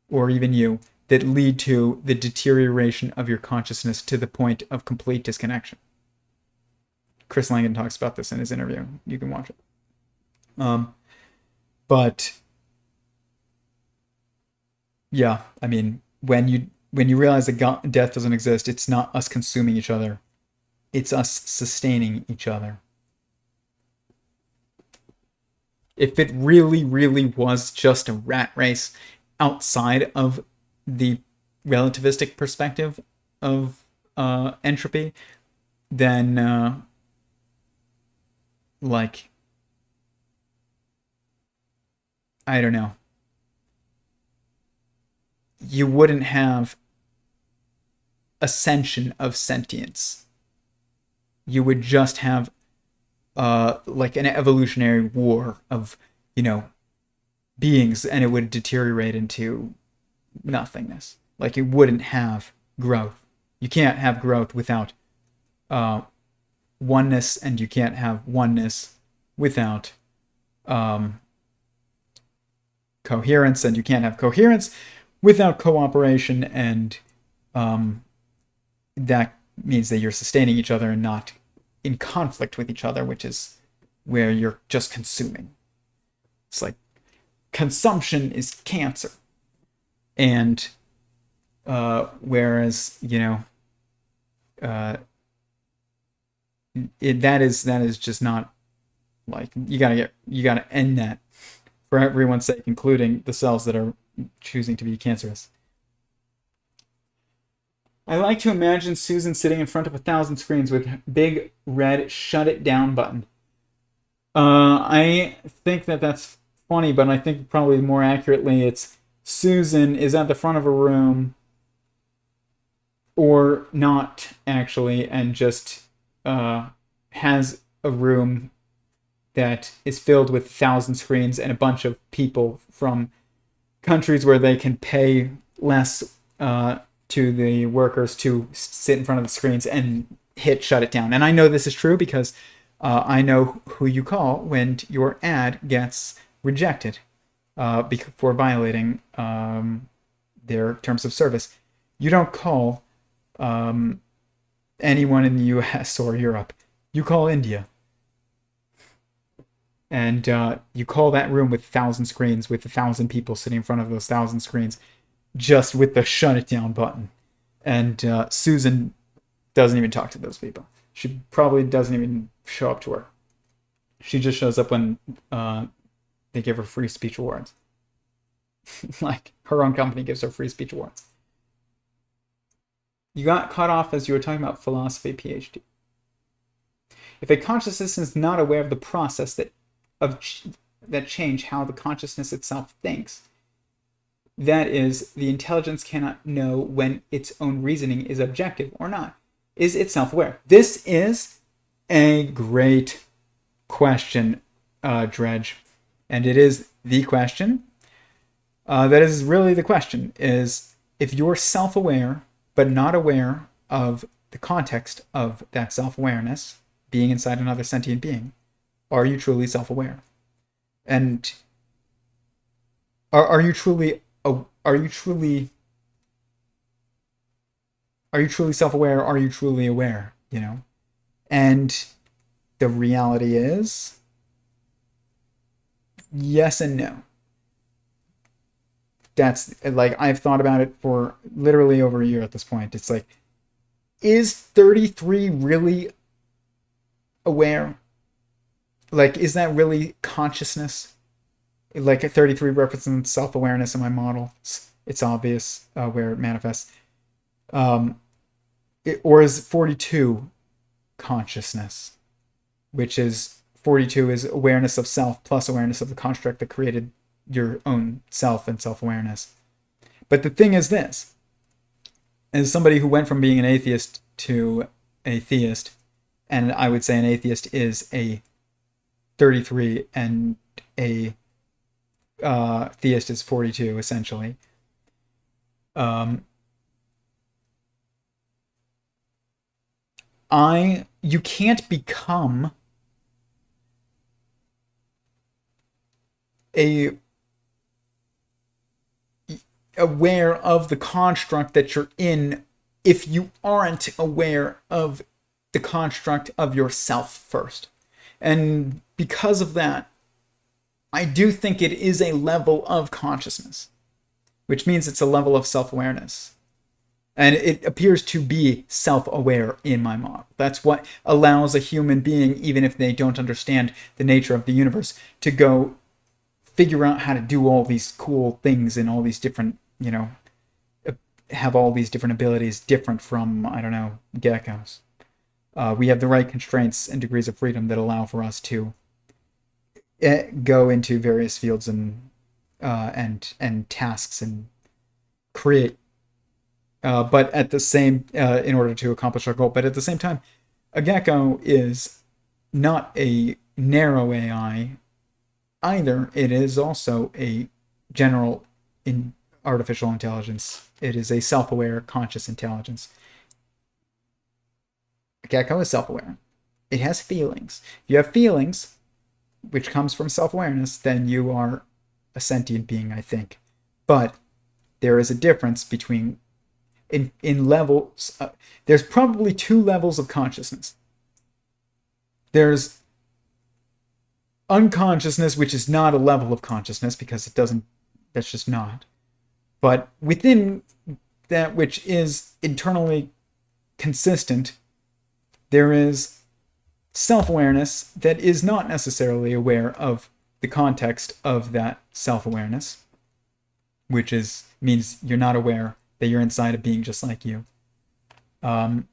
or even you, that lead to the deterioration of your consciousness to the point of complete disconnection. Chris Langan talks about this in his interview. You can watch it. But yeah, I mean, when you realize that death doesn't exist, it's not us consuming each other. It's us sustaining each other. If it really, really was just a rat race outside of the relativistic perspective of entropy, then like, I don't know, you wouldn't have ascension of sentience. You would just have like an evolutionary war of beings, and it would deteriorate into nothingness. Like, you wouldn't have growth. You can't have growth without oneness, and you can't have oneness without coherence, and you can't have coherence without cooperation, and that means that you're sustaining each other and not in conflict with each other, which is where you're just consuming. It's like consumption is cancer. And whereas that is just not, like, you gotta end that for everyone's sake, including the cells that are choosing to be cancerous. I like to imagine Susan sitting in front of 1,000 screens with big red shut it down button. I think that's funny, but I think probably more accurately it's Susan is at the front of a room, or not actually, and just has a room that is filled with 1,000 screens and a bunch of people from countries where they can pay less to the workers to sit in front of the screens and hit shut it down. And I know this is true because I know who you call when your ad gets rejected for violating their terms of service. You don't call anyone in the US or Europe. You call India. And you call that room with 1,000 screens, with 1,000 people sitting in front of those 1,000 screens, just with the shut it down button. And Susan doesn't even talk to those people. She probably doesn't even show up to work. She just shows up when they give her free speech awards. Like, her own company gives her free speech awards. You got cut off as you were talking about philosophy PhD. If a consciousness is not aware of the process that change how the consciousness itself thinks, that is, the intelligence cannot know when its own reasoning is objective or not. Is it self-aware? This is a great question, Dredge. And it is the question. That is really the question, is if you're self-aware but not aware of the context of that self-awareness, being inside another sentient being, are you truly self-aware? And are you truly self-aware? Are you truly aware? You know, and the reality is, yes and no. That's like, I've thought about it for literally over a year at this point. It's like, is 33 really aware? Like, is that really consciousness? Like, a 33 represents self-awareness in my model. It's obvious where it manifests. Or is 42 consciousness, which is 42 is awareness of self plus awareness of the construct that created your own self and self-awareness. But the thing is this, as somebody who went from being an atheist to a theist, and I would say an atheist is a 33 and a theist is 42, essentially. You can't become aware of the construct that you're in if you aren't aware of the construct of yourself first. And because of that, I do think it is a level of consciousness, which means it's a level of self-awareness. And it appears to be self-aware in my model. That's what allows a human being, even if they don't understand the nature of the universe, to go figure out how to do all these cool things and all these different, have all these different abilities different from, I don't know, geckos. We have the right constraints and degrees of freedom that allow for us to go into various fields and tasks and create. But at the same, in order to accomplish our goal. But at the same time, a gecko is not a narrow AI either. It is also a general artificial intelligence. It is a self-aware, conscious intelligence. A gecko is self-aware. It has feelings. If you have feelings, which comes from self-awareness, then you are a sentient being, I think. But there is a difference between in levels. There's probably two levels of consciousness. There's unconsciousness, which is not a level of consciousness because it doesn't, that's just not. But within that which is internally consistent, there is self-awareness that is not necessarily aware of the context of that self-awareness, which means you're not aware that you're inside a being just like you. And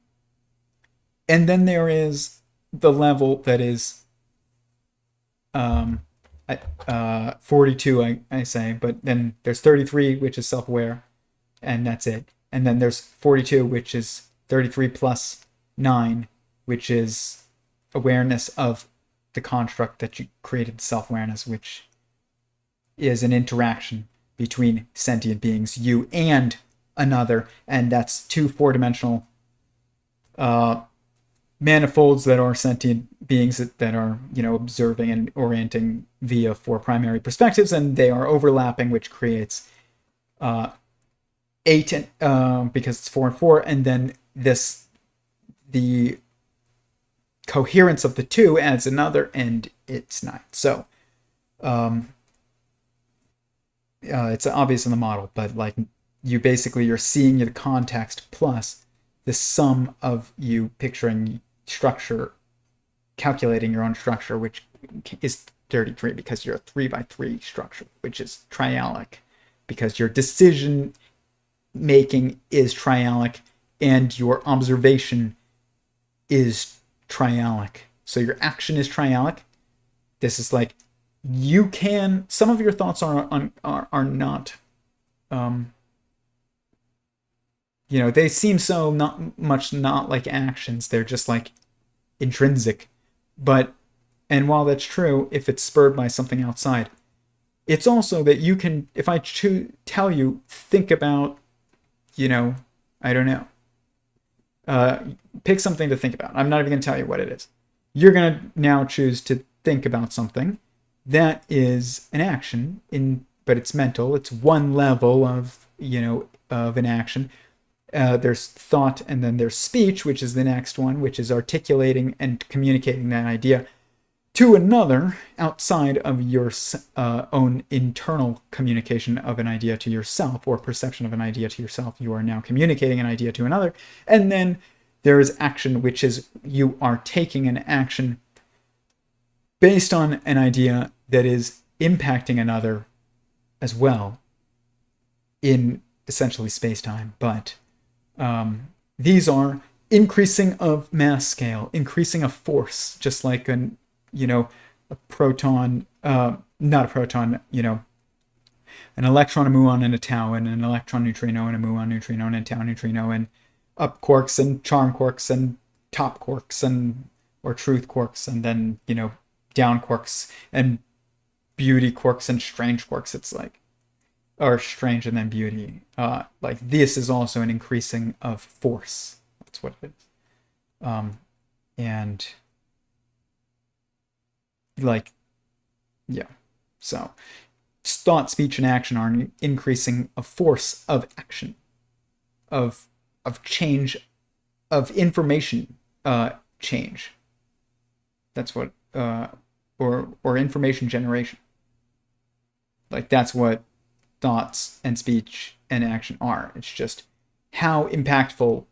then there is the level that is 42, I say, but then there's 33, which is self-aware, and that's it. And then there's 42, which is 33 plus 9, which is awareness of the construct that you created, self-awareness, which is an interaction between sentient beings, you and another, and that's two four-dimensional manifolds that are sentient beings that are, observing and orienting via four primary perspectives, and they are overlapping, which creates 8, because it's 4 and 4, and then the coherence of the two adds another, and it's 9. So it's obvious in the model, but like you're seeing the context plus the sum of you picturing structure, calculating your own structure, which is 33 because you're a 3x3 structure, which is triadic because your decision making is triadic and your observation is trialic. So your action is trialic. This is like, you can, some of your thoughts are not, they seem so not much not like actions. They're just like intrinsic. And while that's true, if it's spurred by something outside, it's also that you can, if I tell you, think about, I don't know, pick something to think about. I'm not even going to tell you what it is. You're going to now choose to think about something. That is an action, but it's mental. It's one level of, of an action. There's thought, and then there's speech, which is the next one, which is articulating and communicating that idea to another outside of your own internal communication of an idea to yourself, or perception of an idea to yourself. You are now communicating an idea to another. And then there is action, which is you are taking an action based on an idea that is impacting another as well in essentially space-time. But these are increasing of mass scale, increasing of force, just like a proton, not a proton, an electron, a muon, and a tau, and an electron neutrino, and a muon neutrino, and a tau neutrino, and up quarks, and charm quarks, and top quarks, or truth quarks, and then, down quarks, and beauty quarks, and strange quarks. It's like, or strange and then beauty. Like, this is also an increasing of force. That's what it is. And like, yeah. So thought, speech, and action are an increasing of force of action, of change, of information change. That's what, or information generation. Like, that's what thoughts and speech and action are. It's just how impactful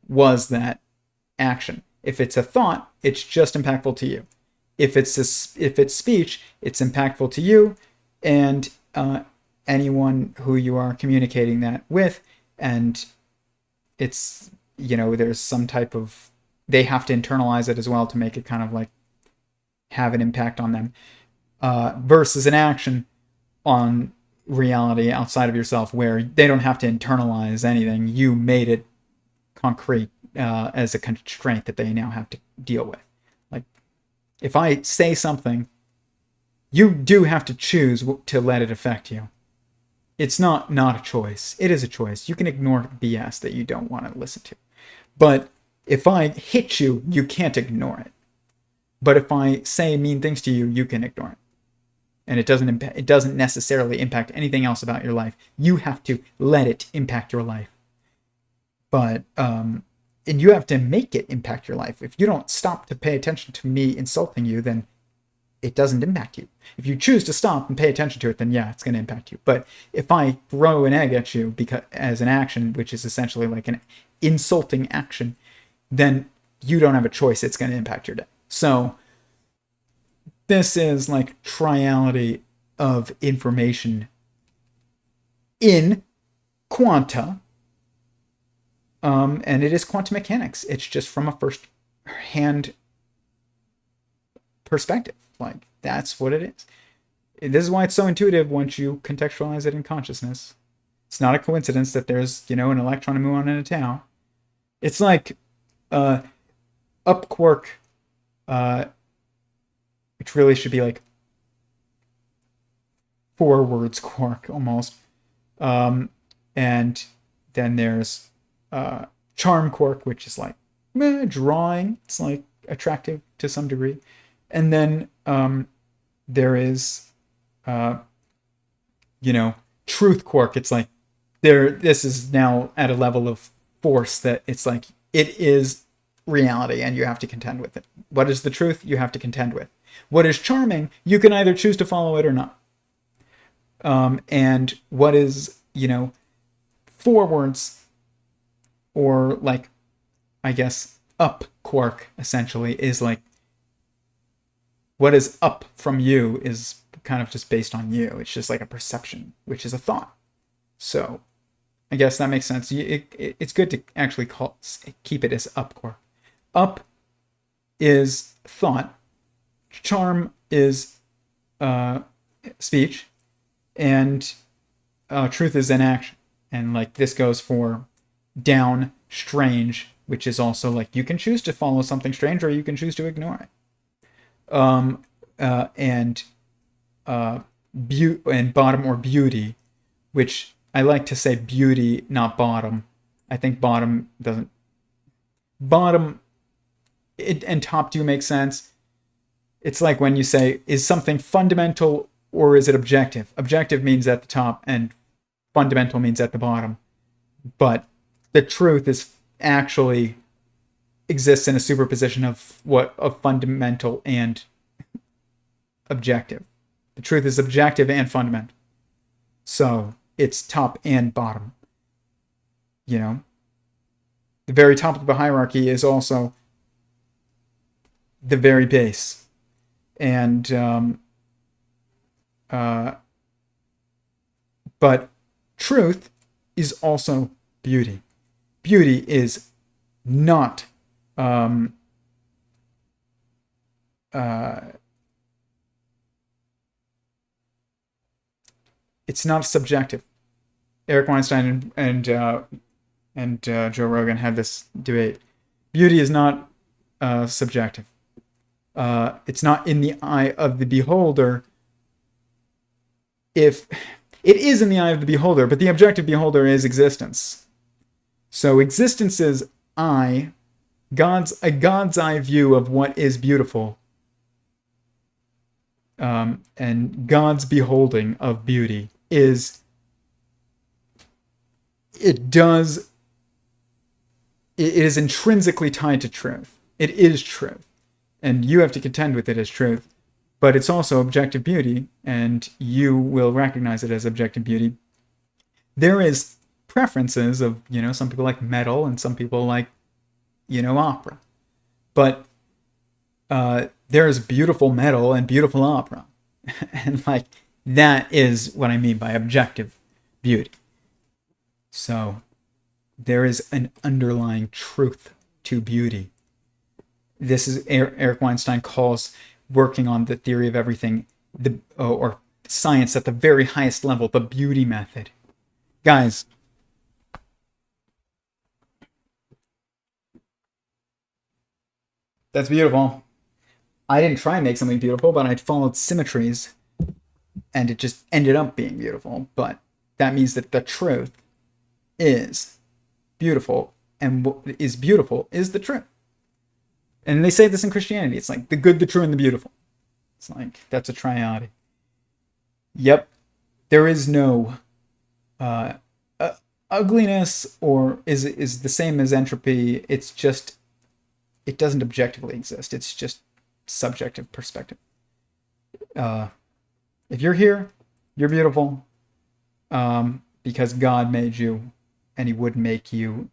was that action. If it's a thought, it's just impactful to you. If it's speech, it's impactful to you and anyone who you are communicating that with. And it's, there's some type of, they have to internalize it as well to make it kind of like have an impact on them, versus an action on reality outside of yourself where they don't have to internalize anything. You made it concrete as a constraint that they now have to deal with. Like, if I say something, you do have to choose to let it affect you. It's not a choice. It is a choice. You can ignore BS that you don't want to listen to. But if I hit you, you can't ignore it. But if I say mean things to you, you can ignore it. And it doesn't necessarily impact anything else about your life. You have to let it impact your life. But and you have to make it impact your life. If you don't stop to pay attention to me insulting you, then it doesn't impact you. If you choose to stop and pay attention to it, then yeah, it's going to impact you. But if I throw an egg at you as an action, which is essentially like an insulting action, then you don't have a choice. It's going to impact your day. So this is like triality of information in quanta. And it is quantum mechanics. It's just from a first-hand perspective. Like, that's what it is. This is why it's so intuitive once you contextualize it in consciousness. It's not a coincidence that there's, an electron, a muon, and a tau. It's like up quark, which really should be like forwards quark almost. And then there's charm quark, which is like drawing. It's like attractive to some degree. And then there is truth quark. It's like this is now at a level of force that it's like it is reality and you have to contend with it. What is the truth? You have to contend with. What is charming? You can either choose to follow it or not. And what is, forwards, or like, I guess, up quark essentially is like, what is up from you is kind of just based on you. It's just like a perception, which is a thought. So I guess that makes sense. It's good to actually keep it as up core. Up is thought, charm is speech, and truth is in action. And like this goes for down, strange, which is also like you can choose to follow something strange or you can choose to ignore it. And bottom or beauty, which I like to say beauty, not bottom. I think bottom doesn't. Bottom and top do make sense. It's like when you say, is something fundamental or is it objective? Objective means at the top and fundamental means at the bottom. But the truth is actually exists in a superposition of fundamental and objective. The truth is objective and fundamental. So it's top and bottom. You know, the very top of the hierarchy is also the very base. And but truth is also beauty. Beauty is not it's not subjective. Eric Weinstein and Joe Rogan had this debate. Beauty is not subjective. It's not in the eye of the beholder. If it is in the eye of the beholder, but the objective beholder is existence. So existence is eye, God's eye view of what is beautiful, and God's beholding of beauty is. It is intrinsically tied to truth. It is truth. And you have to contend with it as truth. But it's also objective beauty, and you will recognize it as objective beauty. There is preferences of, some people like metal and some people like, opera. But there is beautiful metal and beautiful opera. And like, that is what I mean by objective beauty. So there is an underlying truth to beauty. This is Eric Weinstein calls working on the theory of everything, or science at the very highest level, the beauty method. Guys, that's beautiful. I didn't try and make something beautiful, but I followed symmetries, and it just ended up being beautiful. But that means that the truth is beautiful, and what is beautiful is the truth. And they say this in Christianity. It's like the good, the true, and the beautiful. It's like, that's a triad. Yep. There is no ugliness or is the same as entropy. It's just, it doesn't objectively exist. It's just subjective perspective. If you're here, you're beautiful, because God made you, and he would make you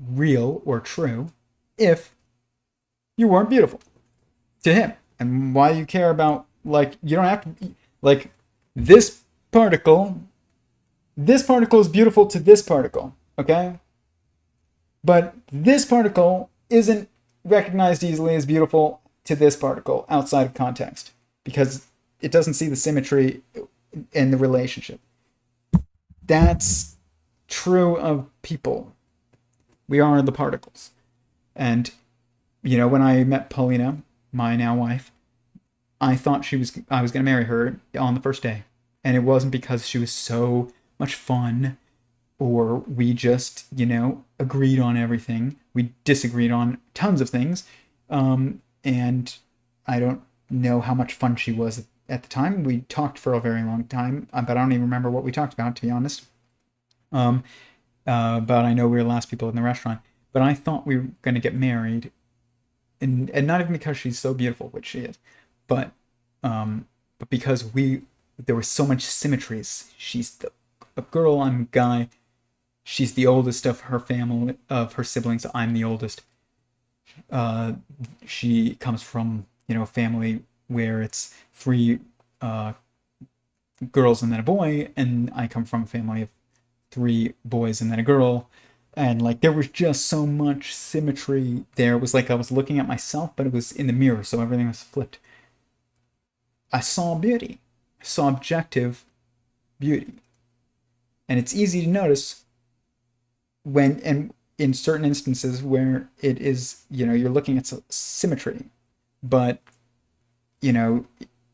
real or true if you weren't beautiful to him. And why you care about, like, you don't have to, like, this particle is beautiful to this particle, okay? But this particle isn't recognized easily as beautiful to this particle outside of context, because it doesn't see the symmetry in the relationship. That's true of people. We are the particles. And when I met Paulina, my now wife, I thought I was going to marry her on the first day. And it wasn't because she was so much fun or we just, agreed on everything. We disagreed on tons of things. And I don't know how much fun she was at the time. We talked for a very long time, but I don't even remember what we talked about, to be honest. But I know we were the last people in the restaurant. But I thought we were going to get married. And not even because she's so beautiful, which she is, but because there were so much symmetries. She's a girl, I'm a guy. She's the oldest of her family, of her siblings. I'm the oldest. She comes from a family where it's 3 girls and then a boy, and I come from a family of 3 boys and then a girl. And like there was just so much symmetry there. It was like I was looking at myself, but it was in the mirror, so everything was flipped. I saw beauty. I saw objective beauty. And it's easy to notice when, and in certain instances where it is, you're looking at symmetry. But,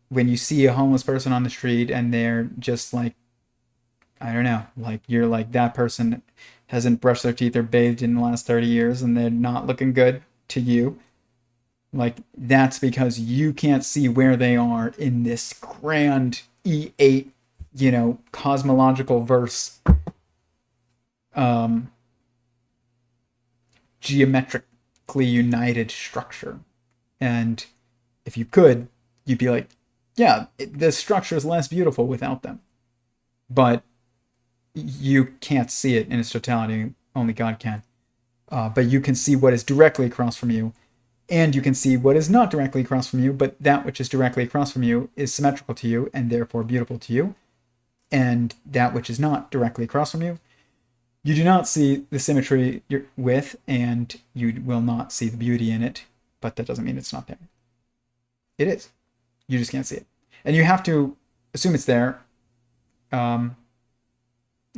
when you see a homeless person on the street and they're just like, I don't know, like you're like, that person hasn't brushed their teeth or bathed in the last 30 years and they're not looking good to you. Like, that's because you can't see where they are in this grand E8, cosmological verse, geometrically united structure. And if you could, you'd be like, yeah, the structure is less beautiful without them. But you can't see it in its totality. Only God can. But you can see what is directly across from you. And you can see what is not directly across from you, but that which is directly across from you is symmetrical to you and therefore beautiful to you. And that which is not directly across from you, you do not see the symmetry with, and you will not see the beauty in it, but that doesn't mean it's not there. It is. You just can't see it. And you have to assume it's there in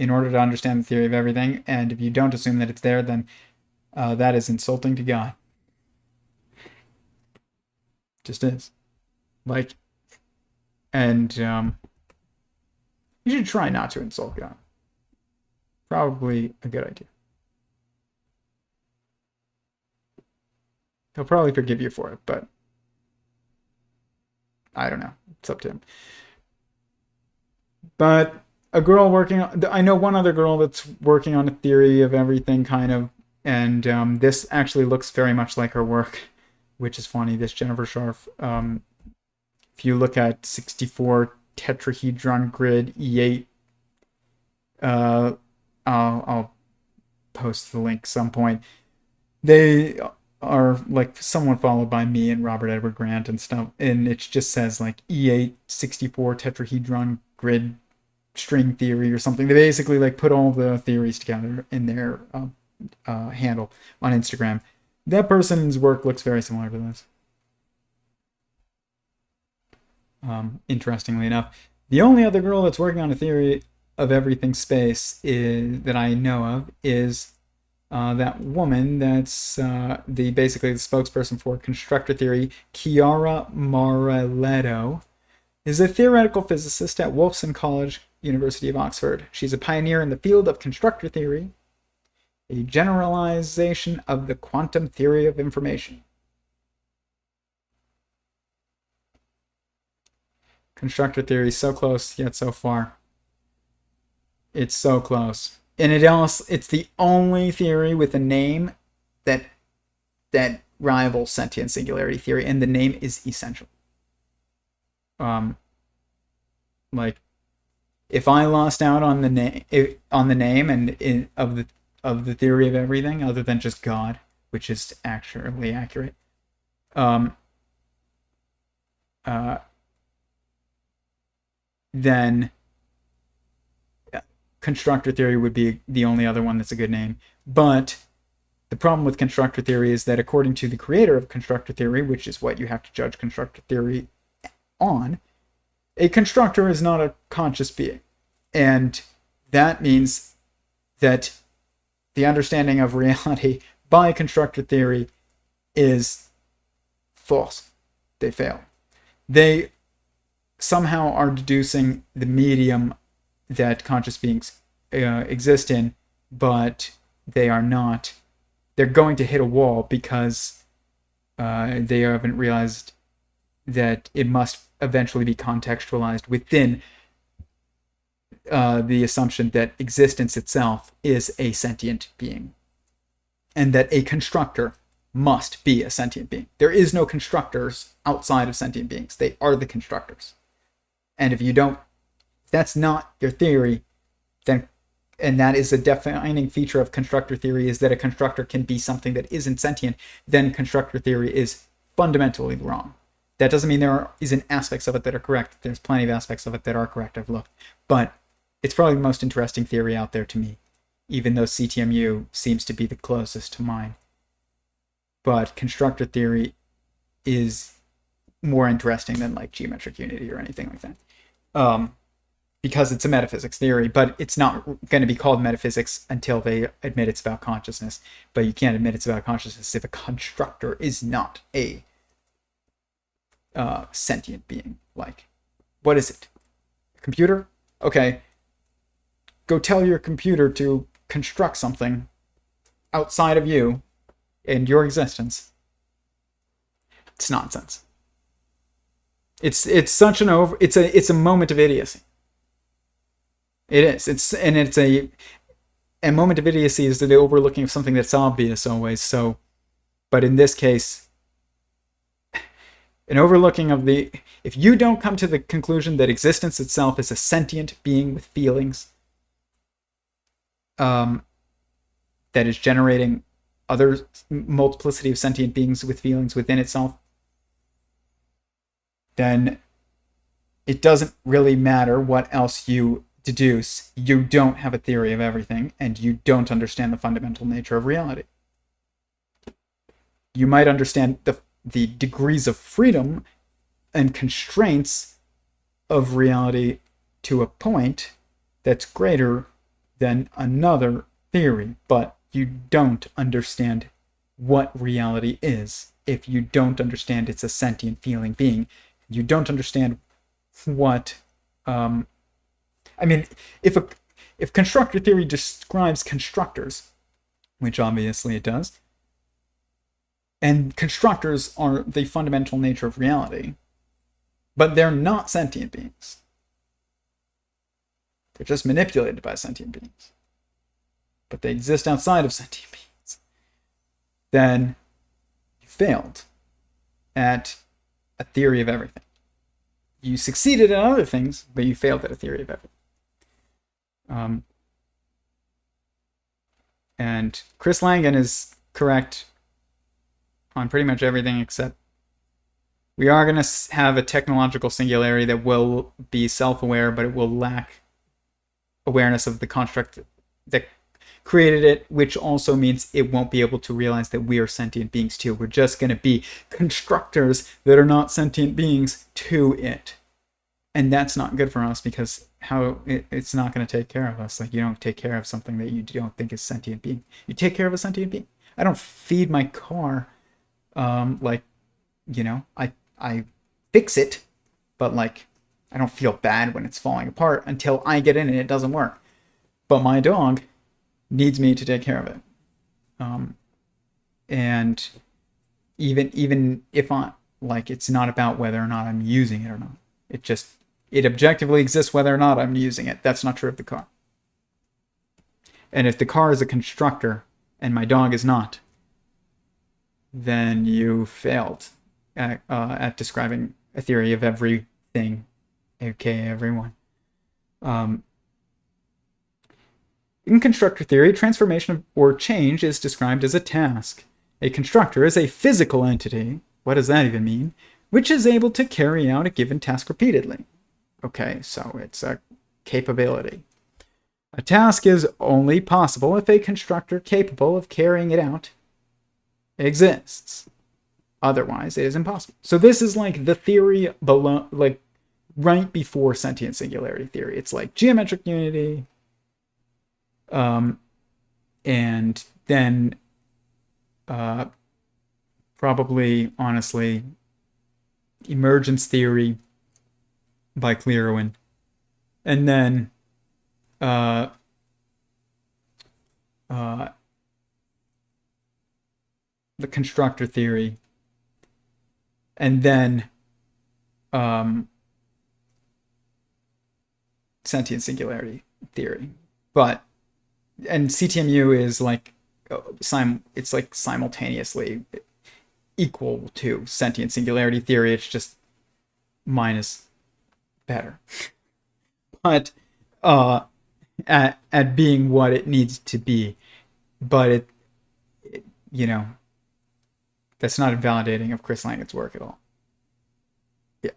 order to understand the theory of everything. And if you don't assume that it's there, then that is insulting to God. Just is. Like, and you should try not to insult God. Probably a good idea. He'll probably forgive you for it, but I don't know. It's up to him. But a girl working on, I know one other girl that's working on a theory of everything, kind of, and this actually looks very much like her work, which is funny. This Jennifer Scharf, if you look at 64 tetrahedron grid E8, I'll post the link some point. They are like someone followed by me and Robert Edward Grant and stuff, and it just says like E8 64 tetrahedron grid string theory or something. They basically like put all the theories together in their handle on Instagram. That person's work looks very similar to this. Interestingly enough, the only other girl that's working on a theory of everything space that I know of is that woman that's basically the spokesperson for constructor theory. Chiara Maraletto is a theoretical physicist at Wolfson College, University of Oxford. She's a pioneer in the field of constructor theory, a generalization of the quantum theory of information. Constructor theory is so close, yet so far. It's so close. And it's the only theory with a name that rivals Sentient Singularity Theory, and the name is essential. Like, if I lost out on the name and of the theory of everything, other than just God, which is actually accurate, then constructor theory would be the only other one that's a good name. But the problem with constructor theory is that according to the creator of constructor theory, which is what you have to judge constructor theory on, a constructor is not a conscious being. And that means that the understanding of reality by constructor theory is false. They fail. They somehow are deducing the medium that conscious beings exist in, but they are not. They're going to hit a wall because they haven't realized that it must eventually be contextualized within the assumption that existence itself is a sentient being, and that a constructor must be a sentient being. There is no constructors outside of sentient beings. They are the constructors. And if that's not your theory, then, and that is a defining feature of constructor theory, is that a constructor can be something that isn't sentient, then constructor theory is fundamentally wrong. That doesn't mean there isn't aspects of it that are correct. There's plenty of aspects of it that are correct. I've looked. But it's probably the most interesting theory out there to me, even though CTMU seems to be the closest to mine. But constructor theory is more interesting than like geometric unity or anything like that. Because it's a metaphysics theory, but it's not going to be called metaphysics until they admit it's about consciousness. But you can't admit it's about consciousness if a constructor is not a sentient being. Like, what is it? A computer? Okay. Go tell your computer to construct something outside of you and your existence. It's nonsense. It's such an it's a moment of idiocy. It is. It's a moment of idiocy is the overlooking of something that's obvious always. So, but in this case, an overlooking of if you don't come to the conclusion that existence itself is a sentient being with feelings, that is generating other multiplicity of sentient beings with feelings within itself, then it doesn't really matter what else you deduce. You don't have a theory of everything, and you don't understand the fundamental nature of reality. You might understand the degrees of freedom and constraints of reality to a point that's greater than another theory, but you don't understand what reality is if you don't understand it's a sentient feeling being. You don't understand what if constructor theory describes constructors, which obviously it does, and constructors are the fundamental nature of reality, but they're not sentient beings. They're just manipulated by sentient beings. But they exist outside of sentient beings. Then you failed at a theory of everything. You succeeded at other things, but you failed at a theory of everything. And Chris Langan is correct on pretty much everything, except we are going to have a technological singularity that will be self-aware, but it will lack awareness of the construct that created it, which also means it won't be able to realize that we are sentient beings too. We're just going to be constructors that are not sentient beings to it. And that's not good for us, because it's not going to take care of us. Like, you don't take care of something that you don't think is sentient being. You take care of a sentient being. I don't feed my car, I fix it, but like, I don't feel bad when it's falling apart until I get in and it doesn't work. But my dog needs me to take care of it. And even if it's not about whether or not I'm using it or not. It objectively exists whether or not I'm using it. That's not true of the car. And if the car is a constructor and my dog is not, then you failed at describing a theory of everything, aka everyone. In constructor theory, transformation or change is described as a task. A constructor is a physical entity. What does that even mean? Which is able to carry out a given task repeatedly. Okay, so it's a capability. A task is only possible if a constructor capable of carrying it out exists. Otherwise, it is impossible. So this is like the theory below, like right before sentient singularity theory. It's like geometric unity, and then probably, honestly, emergence theory by Clearwin, and then the constructor theory, and then sentient singularity theory. And CTMU is like it's like simultaneously equal to sentient singularity theory. It's just mine is better. But at being what it needs to be. But it that's not invalidating of Chris Langan's work at all.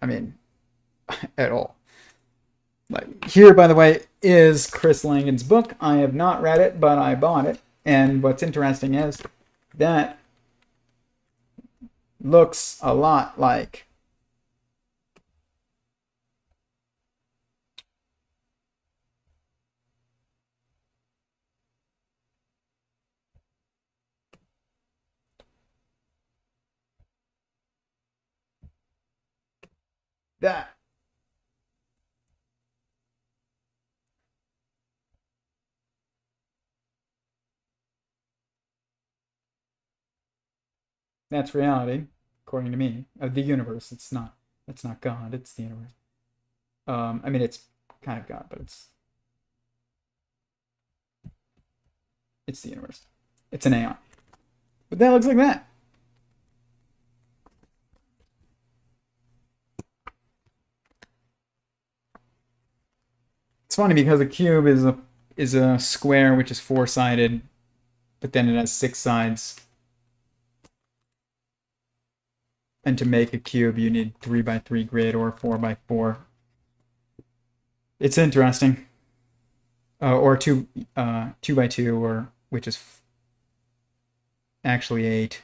I mean, at all. Like, here, by the way, is Chris Langan's book. I have not read it, but I bought it. And what's interesting is that looks a lot like that. That's reality, according to me, of the universe. It's not. It's not God. It's the universe. I mean, it's kind of God, but it's the universe. It's an AI. But that looks like that. It's funny because a cube is a square which is four-sided, but then it has six sides. And to make a cube, you need 3x3 grid or 4x4. It's interesting. Or 2x2, or which is actually 8.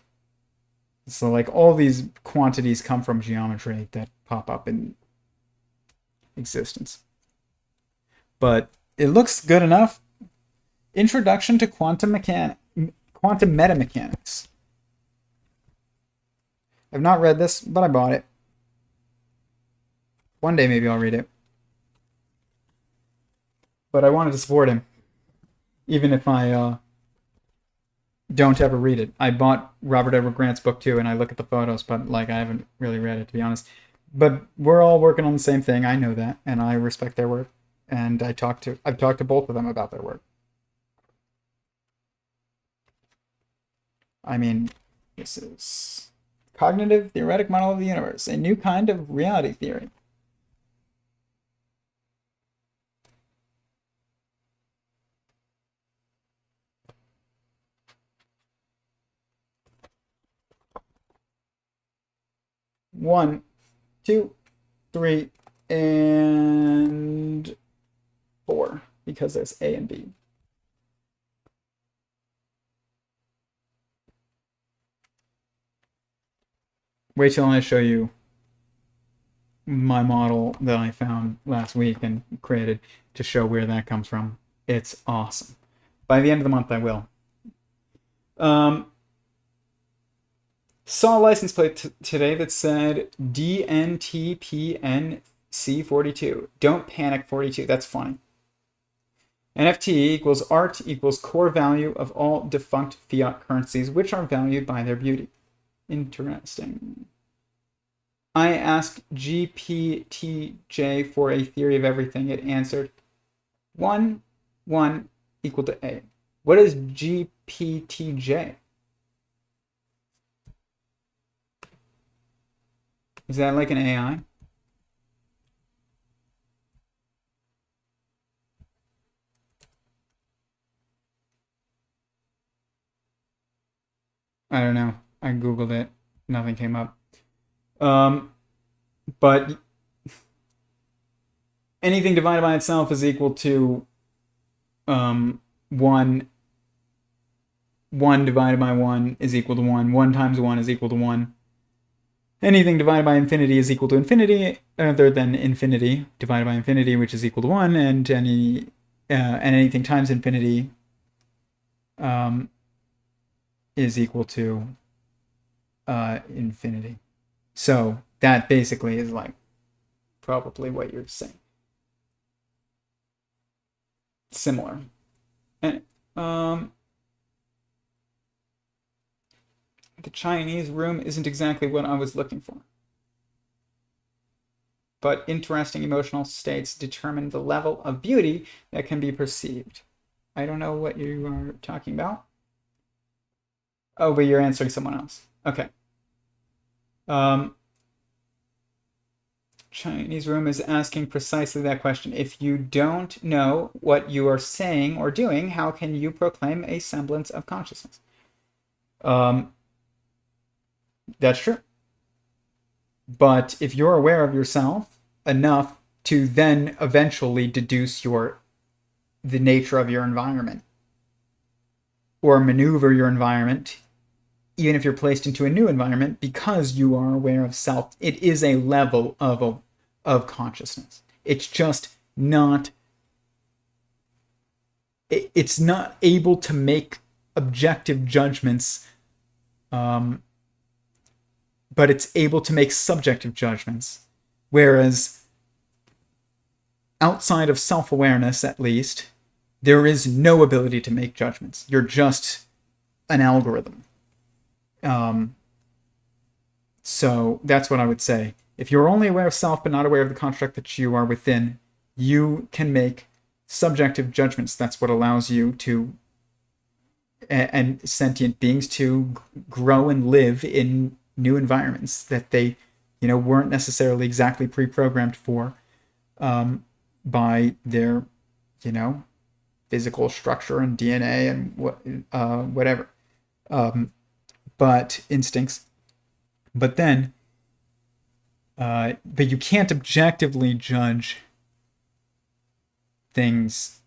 So like all these quantities come from geometry that pop up in existence. But it looks good enough. Introduction to quantum metamechanics. I've not read this, but I bought it. One day maybe I'll read it. But I wanted to support him, even if I don't ever read it. I bought Robert Edward Grant's book too, and I look at the photos, but like I haven't really read it, to be honest. But we're all working on the same thing. I know that, and I respect their work. And I've talked to both of them about their work. I mean, this is Cognitive Theoretic Model of the Universe, a new kind of reality theory. One, two, three, and 4, because there's A and B. Wait till I show you my model that I found last week and created to show where that comes from. It's awesome. By the end of the month, I will. Saw a license plate today that said DNTPNC42. Don't panic 42. That's funny. NFT equals art equals core value of all defunct fiat currencies, which are valued by their beauty. Interesting. I asked GPTJ for a theory of everything. It answered 1, 1 equal to A. What is GPTJ? Is that like an AI? I don't know. I googled it. Nothing came up. But anything divided by itself is equal to 1. 1 divided by 1 is equal to 1. 1 times 1 is equal to 1. Anything divided by infinity is equal to infinity, other than infinity divided by infinity, which is equal to 1, and anything times infinity is equal to infinity. So that basically is like probably what you're saying. Similar. And the Chinese room isn't exactly what I was looking for. But interesting emotional states determine the level of beauty that can be perceived. I don't know what you are talking about. Oh, but you're answering someone else. Okay. Chinese room is asking precisely that question. If you don't know what you are saying or doing, how can you proclaim a semblance of consciousness? That's true. But if you're aware of yourself enough to then eventually deduce your the nature of your environment, or maneuver your environment, even if you're placed into a new environment, because you are aware of self. It is a level of consciousness. It's just not. It's not able to make objective judgments, but it's able to make subjective judgments. Whereas outside of self-awareness, at least, there is no ability to make judgments. You're just an algorithm. So that's what I would say. If you're only aware of self but not aware of the construct that you are within, you can make subjective judgments. That's what allows you to, and sentient beings, to grow and live in new environments that they, weren't necessarily exactly pre-programmed for, by their, physical structure and DNA and whatever, but instincts. But then, but you can't objectively judge things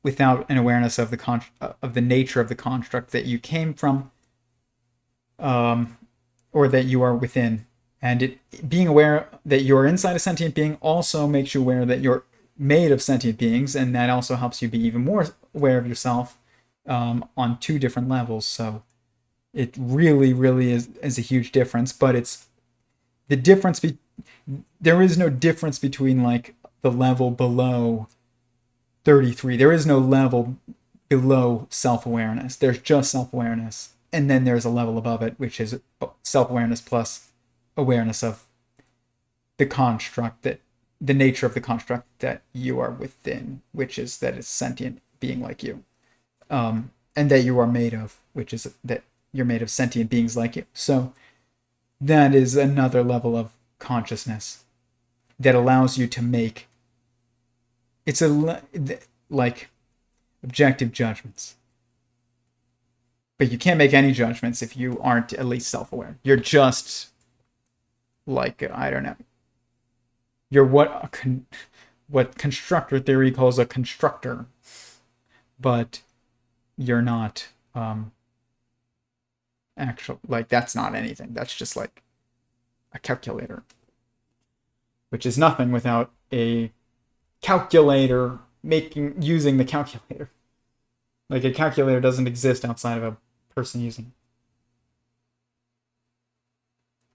without an awareness of the nature of the construct that you came from, or that you are within. And being aware that you're inside a sentient being also makes you aware that you're made of sentient beings, and that also helps you be even more aware of yourself, on two different levels. So it really, really is a huge difference. But it's the difference. There is no difference between like the level below 33. There is no level below self-awareness. There's just self-awareness, and then there's a level above it, which is self-awareness plus awareness of the construct, that the nature of the construct that you are within, which is that it's sentient being like you, and that you are made of, which is that you're made of sentient beings like you. So that is another level of consciousness that allows you to make, it's like objective judgments. But you can't make any judgments if you aren't at least self-aware. You're just like, I don't know, you're what constructor theory calls a constructor, but you're not actual, like, that's not anything. That's just like a calculator, which is nothing without a calculator using the calculator. Like, a calculator doesn't exist outside of a person using it.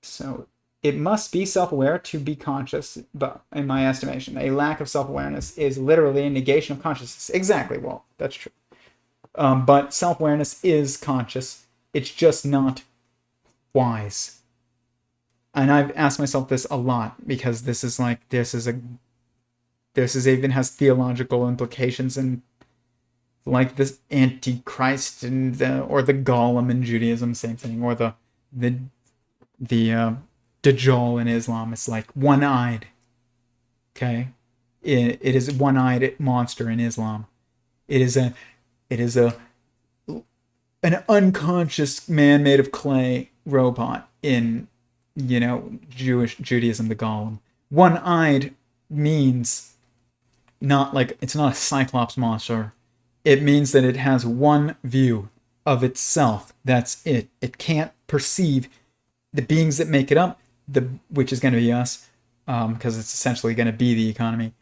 So it must be self-aware to be conscious, but in my estimation, a lack of self-awareness is literally a negation of consciousness. Exactly, well, that's true. But self-awareness is conscious. It's just not wise. And I've asked myself this a lot, because this even has theological implications, and like this Antichrist or the Golem in Judaism, same thing, or the Dajjal in Islam. It's like one-eyed. Okay, it is a one-eyed monster in Islam. It is an unconscious man made of clay robot in Judaism, the Golem. One-eyed means not like, it's not a Cyclops monster. It means that it has one view of itself. That's it. It can't perceive the beings that make it up, which is going to be us, because it's essentially going to be the economy.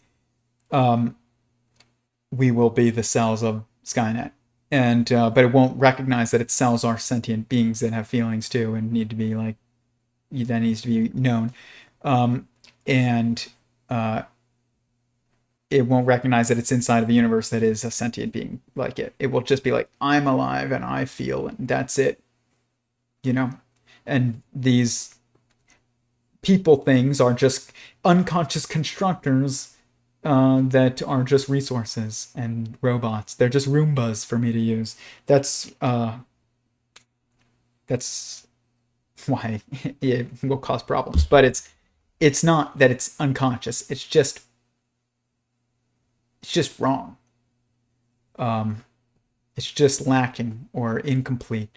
We will be the cells of Skynet, and but it won't recognize that its cells are sentient beings that have feelings too, and need to be like, that needs to be known, and it won't recognize that it's inside of a universe that is a sentient being like it. It will just be like, I'm alive and I feel, and that's it. And these people things are just unconscious constructors that are just resources and robots. They're just Roombas for me to use. That's why it will cause problems. But it's not that it's unconscious. It's just wrong. It's just lacking or incomplete,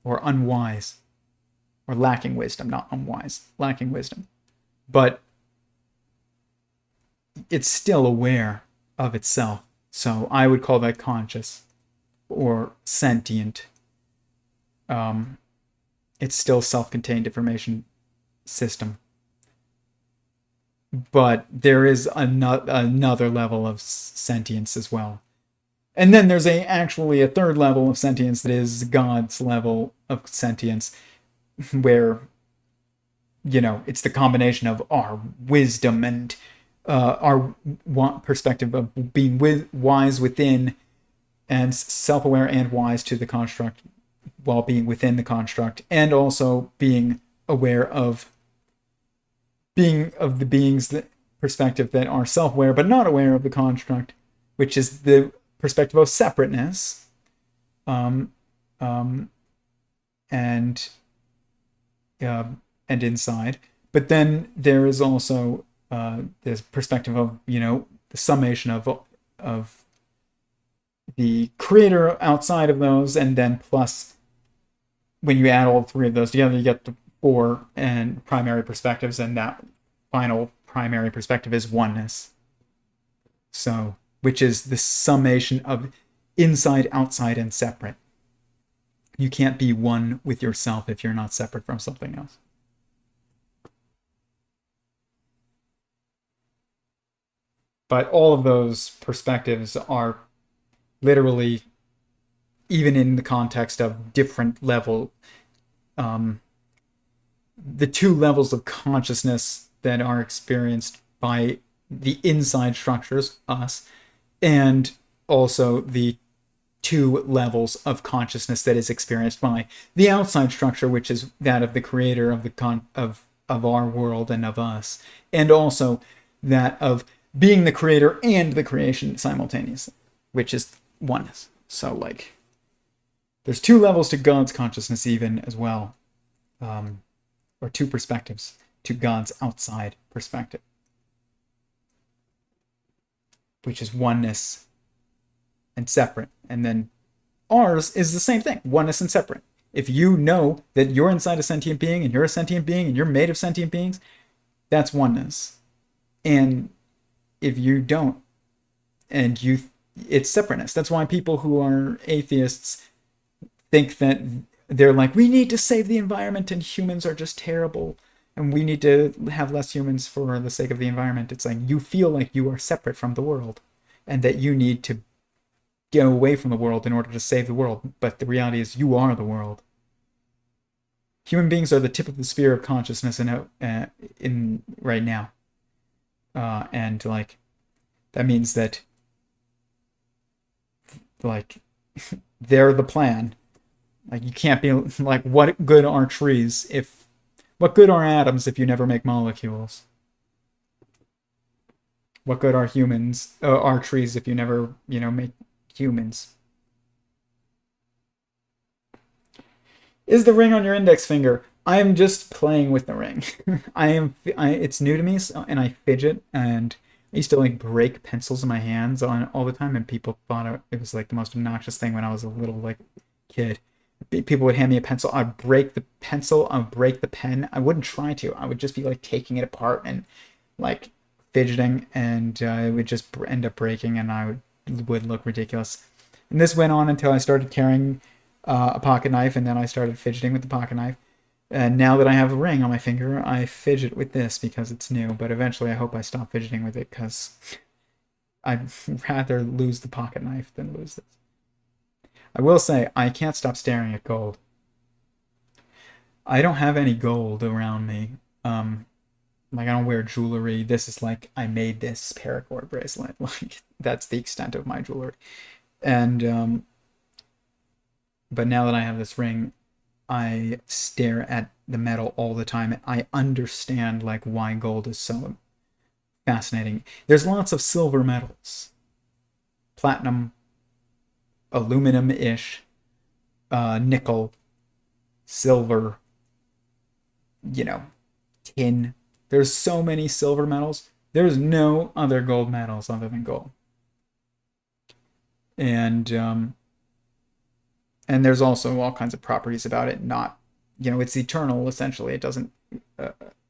or unwise, or lacking wisdom, not unwise, lacking wisdom. But it's still aware of itself. So I would call that conscious or sentient. It's still self-contained information system. But there is another level of sentience as well. And then there's actually a third level of sentience that is God's level of sentience, where, it's the combination of our wisdom and our perspective of being wise within and self-aware and wise to the construct while being within the construct, and also being aware of the beings that perspective that are self-aware but not aware of the construct, which is the perspective of separateness, and inside. But then there is also this perspective of the summation of the creator outside of those, and then plus when you add all three of those together, you get the four and primary perspectives, and that final primary perspective is oneness. So, which is the summation of inside, outside, and separate. You can't be one with yourself if you're not separate from something else. But all of those perspectives are literally, even in the context of different level, the two levels of consciousness that are experienced by the inside structures, us, and also the two levels of consciousness that is experienced by the outside structure, which is that of the creator of of our world and of us, and also that of being the creator and the creation simultaneously, which is oneness. So, there's two levels to God's consciousness even as well, or two perspectives to God's outside perspective, which is oneness and separate. And then ours is the same thing, oneness and separate. If you know that you're inside a sentient being and you're a sentient being and you're made of sentient beings, that's oneness. And if you don't, it's separateness. That's why people who are atheists think that they're like, we need to save the environment and humans are just terrible and we need to have less humans for the sake of the environment. It's like you feel like you are separate from the world and that you need to go away from the world in order to save the world. But the reality is you are the world. Human beings are the tip of the spear of consciousness in right now. And that means that they're the plan. You can't be what good are trees what good are atoms if you never make molecules? What good are humans, are trees if you never, make humans? Is the ring on your index finger? I am just playing with the ring. It's new to me, and I fidget, and I used to break pencils in my hands all the time, and people thought it was the most obnoxious thing when I was a little kid. People would hand me a pencil, I'd break the pencil, I'd break the pen. I wouldn't try to. I would just be taking it apart and fidgeting, and it would just end up breaking, and I would look ridiculous. And this went on until I started carrying a pocket knife, and then I started fidgeting with the pocket knife. And now that I have a ring on my finger, I fidget with this because it's new. But eventually I hope I stop fidgeting with it because I'd rather lose the pocket knife than lose this. I will say, I can't stop staring at gold. I don't have any gold around me. I don't wear jewelry. This is I made this paracord bracelet. That's the extent of my jewelry. And, but now that I have this ring, I stare at the metal all the time. I understand why gold is so fascinating. There's lots of silver metals. Platinum, aluminum-ish, nickel, silver, tin. There's so many silver metals. There's no other gold metals other than gold. And there's also all kinds of properties about it. Not, it's eternal, essentially. It doesn't,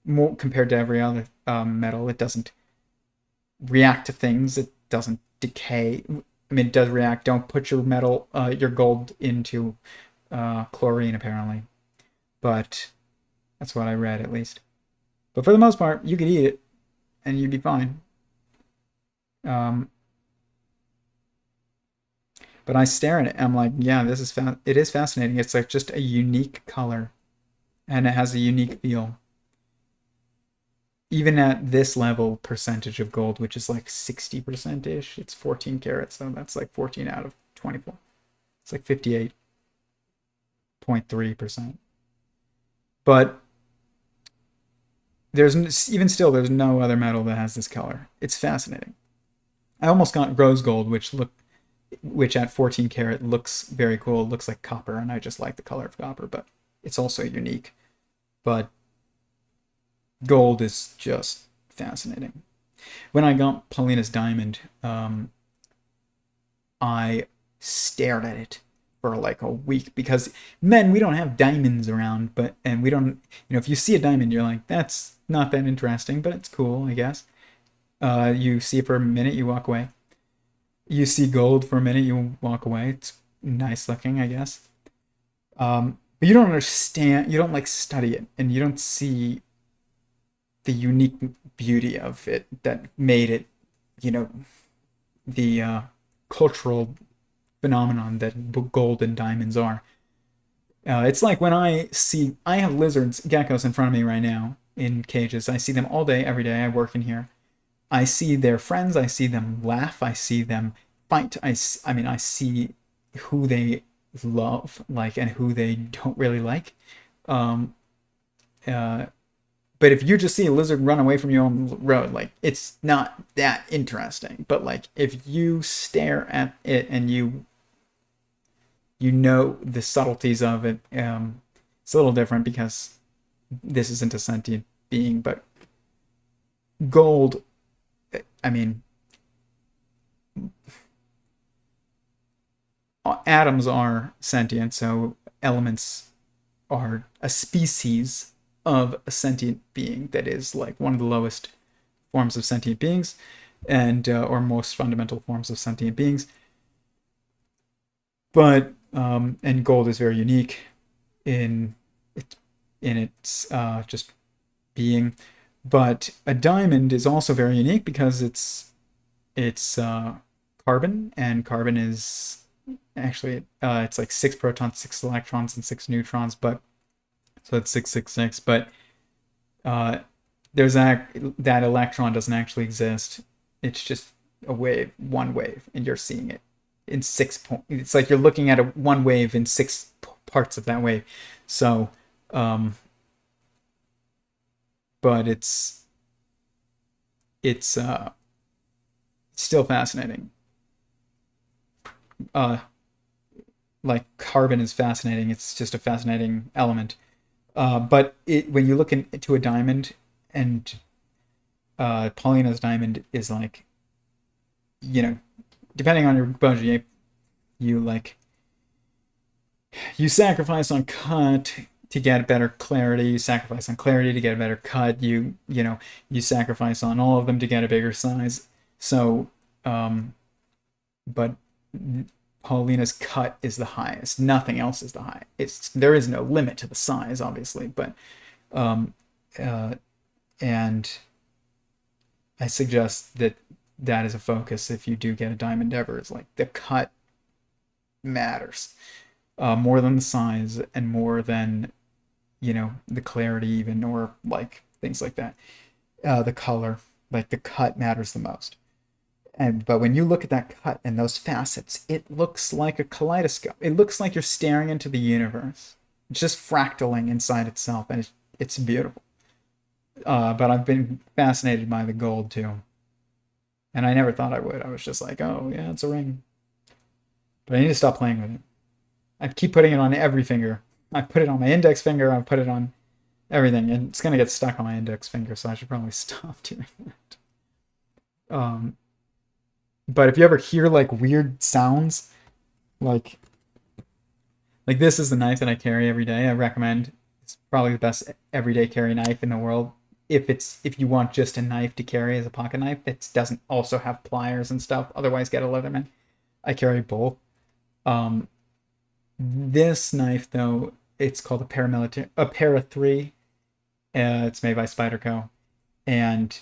more compared to every other metal, it doesn't react to things. It doesn't decay. I mean, it does react. Don't put your metal, your gold into chlorine, apparently. But that's what I read, at least. But for the most part, you could eat it, and you'd be fine. But I stare at it, and I'm like, yeah, this is it is fascinating. It's like just a unique color, and it has a unique feel. Even at this level percentage of gold, which is like 60% ish, it's 14 carats, so that's like 14 out of 24. It's like 58.3%. But even still, there's no other metal that has this color. It's fascinating. I almost got rose gold, which at 14 karat looks very cool. It looks like copper, and I just like the color of copper, but it's also unique. But gold is just fascinating. When I got Paulina's diamond, I stared at it for like a week because, men, we don't have diamonds around, and we don't, if you see a diamond, you're like, that's not that interesting, but it's cool, I guess. You see it for a minute, you walk away. You see gold for a minute, you walk away. It's nice looking, I guess. But you don't understand, you don't like study it, and you don't see the unique beauty of it that made it, the cultural phenomenon that gold and diamonds are. It's like when I have lizards, geckos in front of me right now in cages. I see them all day, every day. I work in here. I see their friends. I see them laugh. I see them fight. I see who they love, like, and who they don't really like. But if you just see a lizard run away from you on the road, like, it's not that interesting. But like, if you stare at it and you know the subtleties of it, it's a little different because this isn't a sentient being. But gold, I mean, atoms are sentient, so elements are a species of a sentient being that is like one of the lowest forms of sentient beings, and or most fundamental forms of sentient beings. But and gold is very unique in its just being. But a diamond is also very unique because it's carbon, and carbon is actually it's like 6 protons, 6 electrons, and 6 neutrons, but so it's 666. But there's that electron doesn't actually exist. It's just a wave, one wave, and you're seeing it in 6 points. It's like you're looking at one wave in 6 parts of that wave. So, but it's still fascinating. Like carbon is fascinating. It's just a fascinating element. But when you look into a diamond, and Paulina's diamond is like, depending on your budget, you sacrifice on cut to get better clarity. You sacrifice on clarity to get a better cut. You sacrifice on all of them to get a bigger size. So, but Paulina's cut is the highest. Nothing else is the highest. There is no limit to the size, obviously, but and I suggest that is a focus if you do get a diamond ever. It's like the cut matters more than the size, and more than the clarity, even, or like things like that. The color, like the cut matters the most. But when you look at that cut and those facets, it looks like a kaleidoscope. It looks like you're staring into the universe. It's just fractaling inside itself, and it's beautiful. But I've been fascinated by the gold too. And I never thought I would. I was just like, oh yeah, it's a ring. But I need to stop playing with it. I keep putting it on every finger. I put it on my index finger, I put it on everything, and it's gonna get stuck on my index finger, so I should probably stop doing that. But if you ever hear like weird sounds, like this is the knife that I carry every day. I recommend. It's probably the best everyday carry knife in the world. if you want just a knife to carry as a pocket knife that doesn't also have pliers and stuff. Otherwise, get a Leatherman. I carry both. This knife though, it's called a Para 3. It's made by Spyderco, and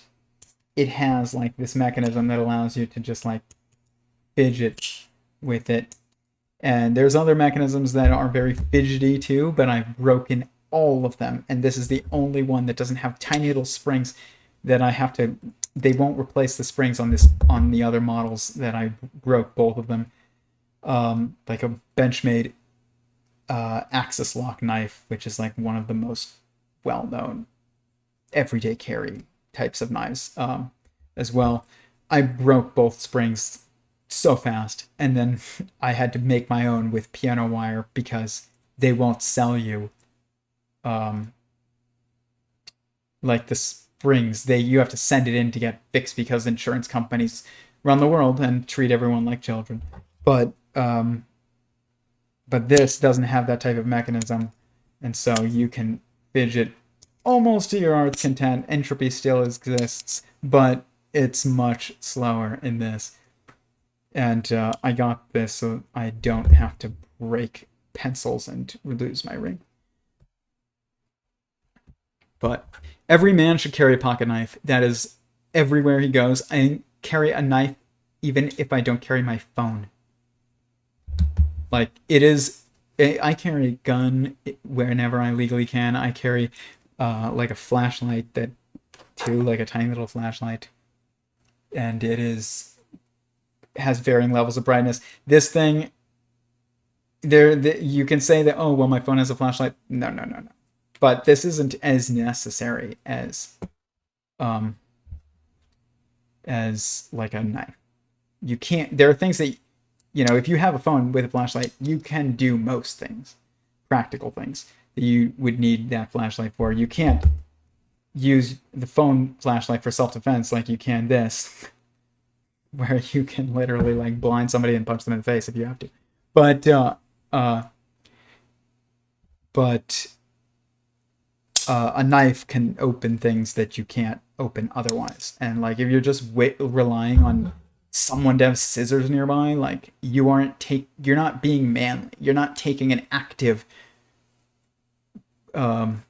it has like this mechanism that allows you to just like fidget with it. And there's other mechanisms that are very fidgety too, but I've broken all of them. And this is the only one that doesn't have tiny little springs that I have to, they won't replace the springs on the other models that I broke both of them. Like a Benchmade axis lock knife, which is like one of the most well-known everyday carry types of knives as well. I broke both springs so fast, and then I had to make my own with piano wire because they won't sell you like the springs. You have to send it in to get fixed because insurance companies run the world and treat everyone like children. But this doesn't have that type of mechanism, and so you can fidget almost to your heart's content. Entropy still exists, but it's much slower in this. And I got this so I don't have to break pencils and lose my ring. But every man should carry a pocket knife. That is everywhere he goes. I carry a knife even if I don't carry my phone. Like, it is, I carry a gun whenever I legally can. I carry like a flashlight like a tiny little flashlight. And it has varying levels of brightness. This thing, you can say that, oh, well, my phone has a flashlight. No. But this isn't as necessary as like a knife. You can't, there are things that, if you have a phone with a flashlight, you can do most things, practical things that you would need that flashlight for. You can't use the phone flashlight for self-defense like you can this, where you can literally like blind somebody and punch them in the face if you have to. But a knife can open things that you can't open otherwise. And like, if you're just relying on someone to have scissors nearby, like, you're not being manly. You're not taking an active, you're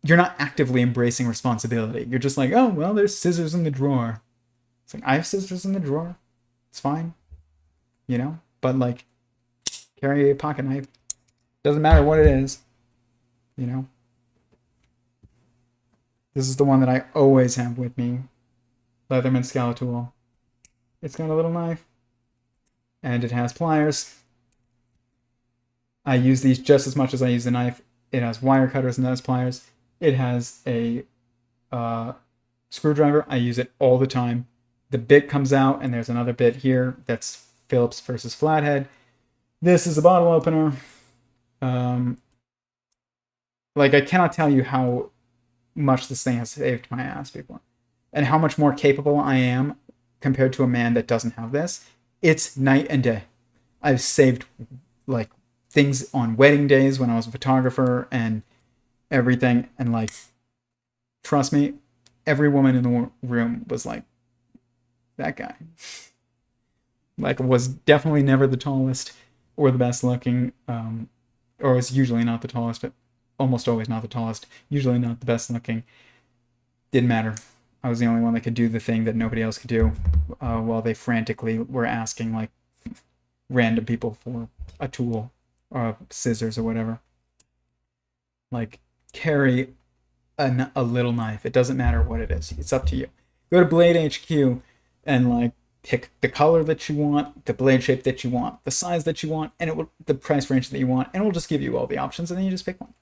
not actively embracing responsibility. You're just like, oh, well, there's scissors in the drawer. It's like, I have scissors in the drawer. It's fine. But like, carry a pocket knife. Doesn't matter what it is. This is the one that I always have with me. Leatherman Scalatool. It's got a little knife. And it has pliers. I use these just as much as I use the knife. It has wire cutters and those pliers. It has a screwdriver. I use it all the time. The bit comes out, and there's another bit here. That's Phillips versus Flathead. This is a bottle opener. Like, I cannot tell you how much this thing has saved my ass before, and how much more capable I am compared to a man that doesn't have this. It's night and day. I've saved like things on wedding days when I was a photographer and everything, and like, trust me, every woman in the room was like, that guy. Like, was definitely never the tallest or the best looking, or was usually not the tallest, but almost always not the tallest, usually not the best looking. Didn't matter. I was the only one that could do the thing that nobody else could do, while they frantically were asking like random people for a tool or scissors or whatever. Like, carry a little knife. It doesn't matter what it is. It's up to you. Go to Blade HQ and like pick the color that you want, the blade shape that you want, the size that you want, and the price range that you want, and it will just give you all the options, and then you just pick one.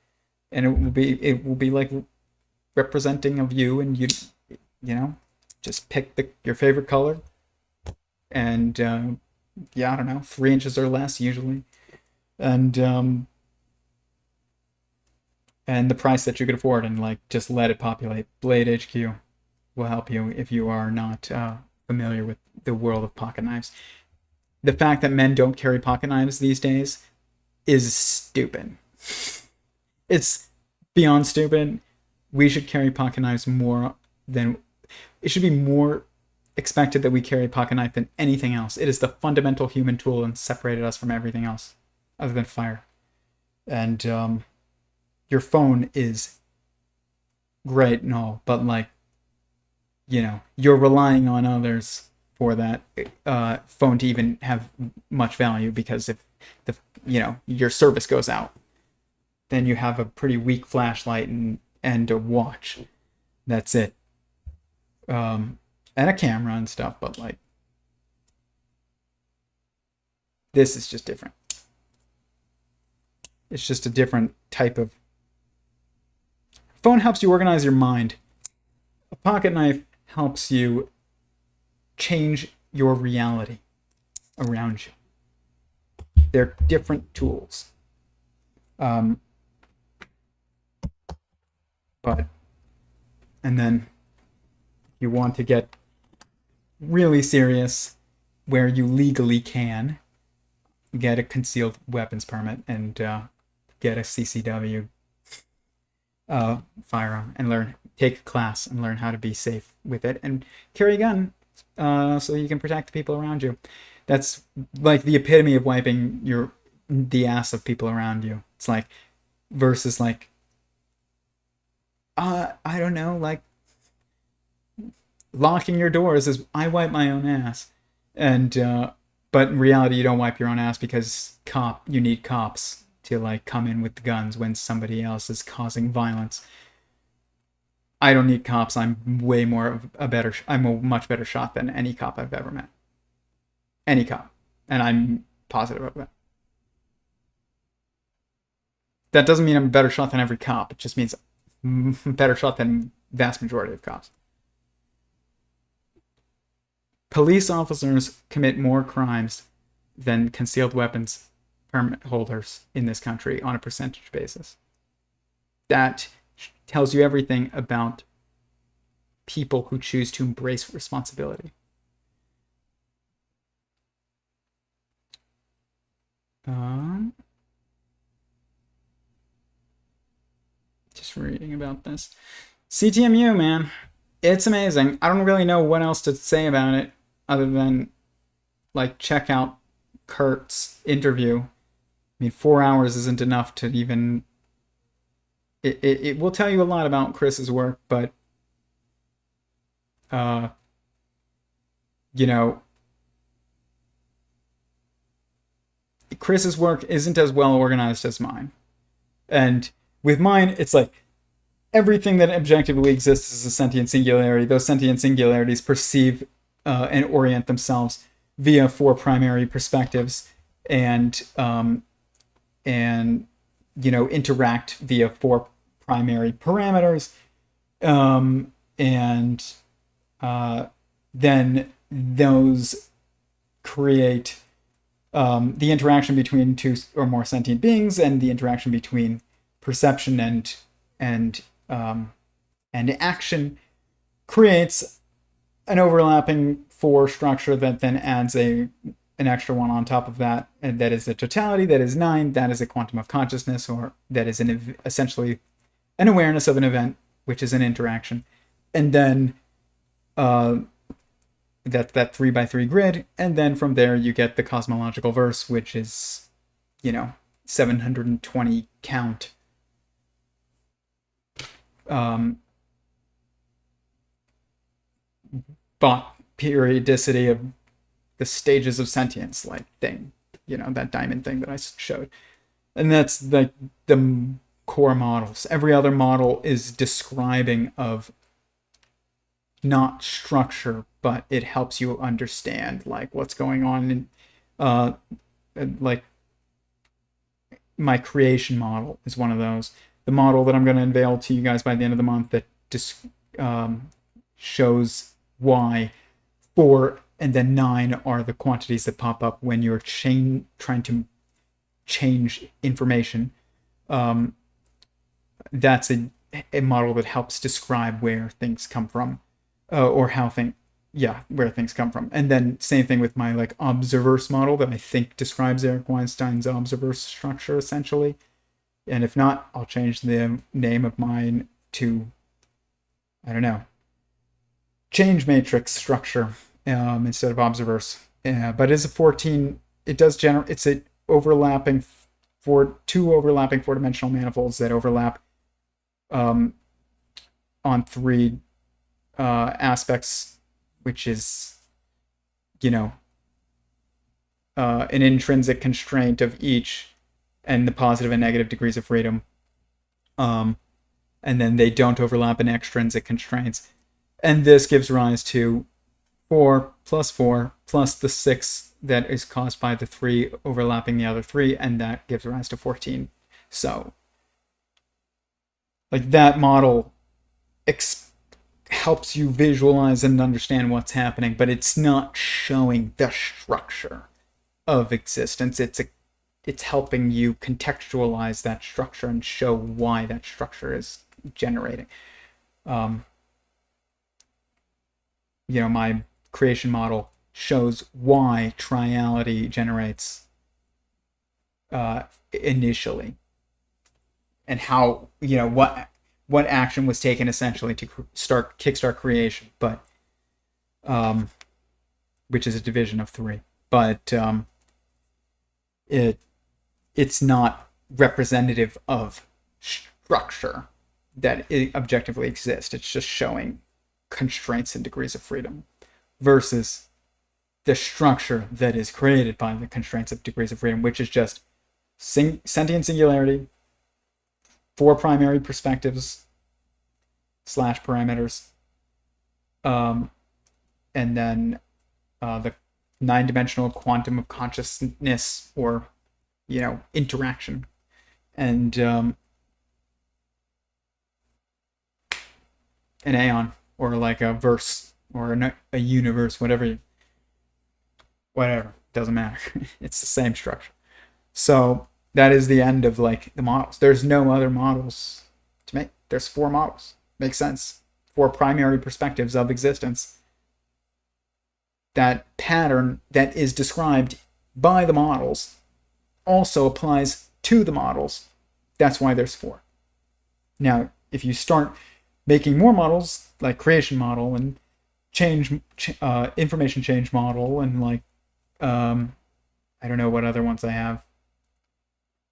And it will be like representing of you, and you just pick your favorite color, and I don't know, 3 inches or less usually, and the price that you could afford, and like, just let it populate. Blade HQ will help you if you are not familiar with the world of pocket knives. The fact that men don't carry pocket knives these days is stupid. It's beyond stupid. we should carry pocket knives more than, it should be more expected that we carry a pocket knife than anything else. It is the fundamental human tool and separated us from everything else other than fire. And your phone is great and all, but like, you know, you're relying on others for that phone to even have much value, because if the, you know, your service goes out, then you have a pretty weak flashlight and a watch. That's it. And a camera and stuff, but like, this is just different. It's just a different type of... Phone helps you organize your mind. A pocket knife helps you change your reality around you. They're different tools. But, and then you want to get really serious, where you legally can, get a concealed weapons permit and get a CCW firearm and take a class and learn how to be safe with it and carry a gun so you can protect the people around you. That's like the epitome of wiping the ass of people around you. It's like, versus like, I don't know, like locking your doors is, I wipe my own ass. And but in reality, you don't wipe your own ass, because you need cops to like come in with the guns when somebody else is causing violence. I don't need cops. I'm I'm a much better shot than any cop I've ever met. Any cop. And I'm positive of that. That doesn't mean I'm a better shot than every cop. It just means I'm a better shot than vast majority of cops. Police officers commit more crimes than concealed weapons permit holders in this country on a percentage basis. That tells you everything about people who choose to embrace responsibility. Just reading about this. CTMU, man. It's amazing. I don't really know what else to say about it other than, like, check out Kurt's interview. I mean, 4 hours isn't enough to even... It will tell you a lot about Chris's work, but, you know, Chris's work isn't as well organized as mine. And with mine, it's like, everything that objectively exists is a sentient singularity. Those sentient singularities perceive and orient themselves via 4 primary perspectives, and you know, interact via 4 primary parameters, and then those create the interaction between 2 or more sentient beings, and the interaction between perception and action creates an overlapping 4 structure that then adds an extra 1 on top of that, and that is the totality. That is 9. That is a quantum of consciousness, or that is essentially an awareness of an event, which is an interaction. And then that 3x3 grid, and then from there you get the cosmological verse, which is, you know, 720 count Bach periodicity of the stages of sentience, like thing, you know, that diamond thing that I showed. And that's like the core models. Every other model is describing of not structure, but it helps you understand like what's going on in like my creation model is one of those. The model that I'm going to unveil to you guys by the end of the month that just shows why 4 and then 9 are the quantities that pop up when you're trying to change information. That's a model that helps describe where things come from, or where things come from. And then same thing with my like observerse model that I think describes Eric Weinstein's observerse structure essentially. And if not, I'll change the name of mine to I don't know, change matrix structure instead of observers. But it is a 14. It does generate. It's a overlapping two overlapping four-dimensional manifolds that overlap on three aspects, which is, you know, an intrinsic constraint of each, and the positive and negative degrees of freedom. And then they don't overlap in extrinsic constraints. And this gives rise to 4 plus the 6 that is caused by the 3 overlapping the other 3, and that gives rise to 14. So, like, that model helps you visualize and understand what's happening, but it's not showing the structure of existence. It's helping you contextualize that structure and show why that structure is generating. My creation model shows why triality generates initially, and how, what action was taken essentially to kickstart creation, but which is a division of 3. But it's not representative of structure that objectively exists. It's just showing constraints and degrees of freedom versus the structure that is created by the constraints of degrees of freedom, which is just sentient singularity, 4 primary perspectives / parameters, and then the 9-dimensional quantum of consciousness, or interaction, and an aeon, or like a verse, or a universe, whatever, doesn't matter. It's the same structure. So that is the end of the models. There's no other models to make. There's 4 models. Makes sense. 4 primary perspectives of existence. That pattern that is described by the models also applies to the models. That's why there's 4. Now, if you start making more models, like creation model and information change model, and I don't know what other ones I have,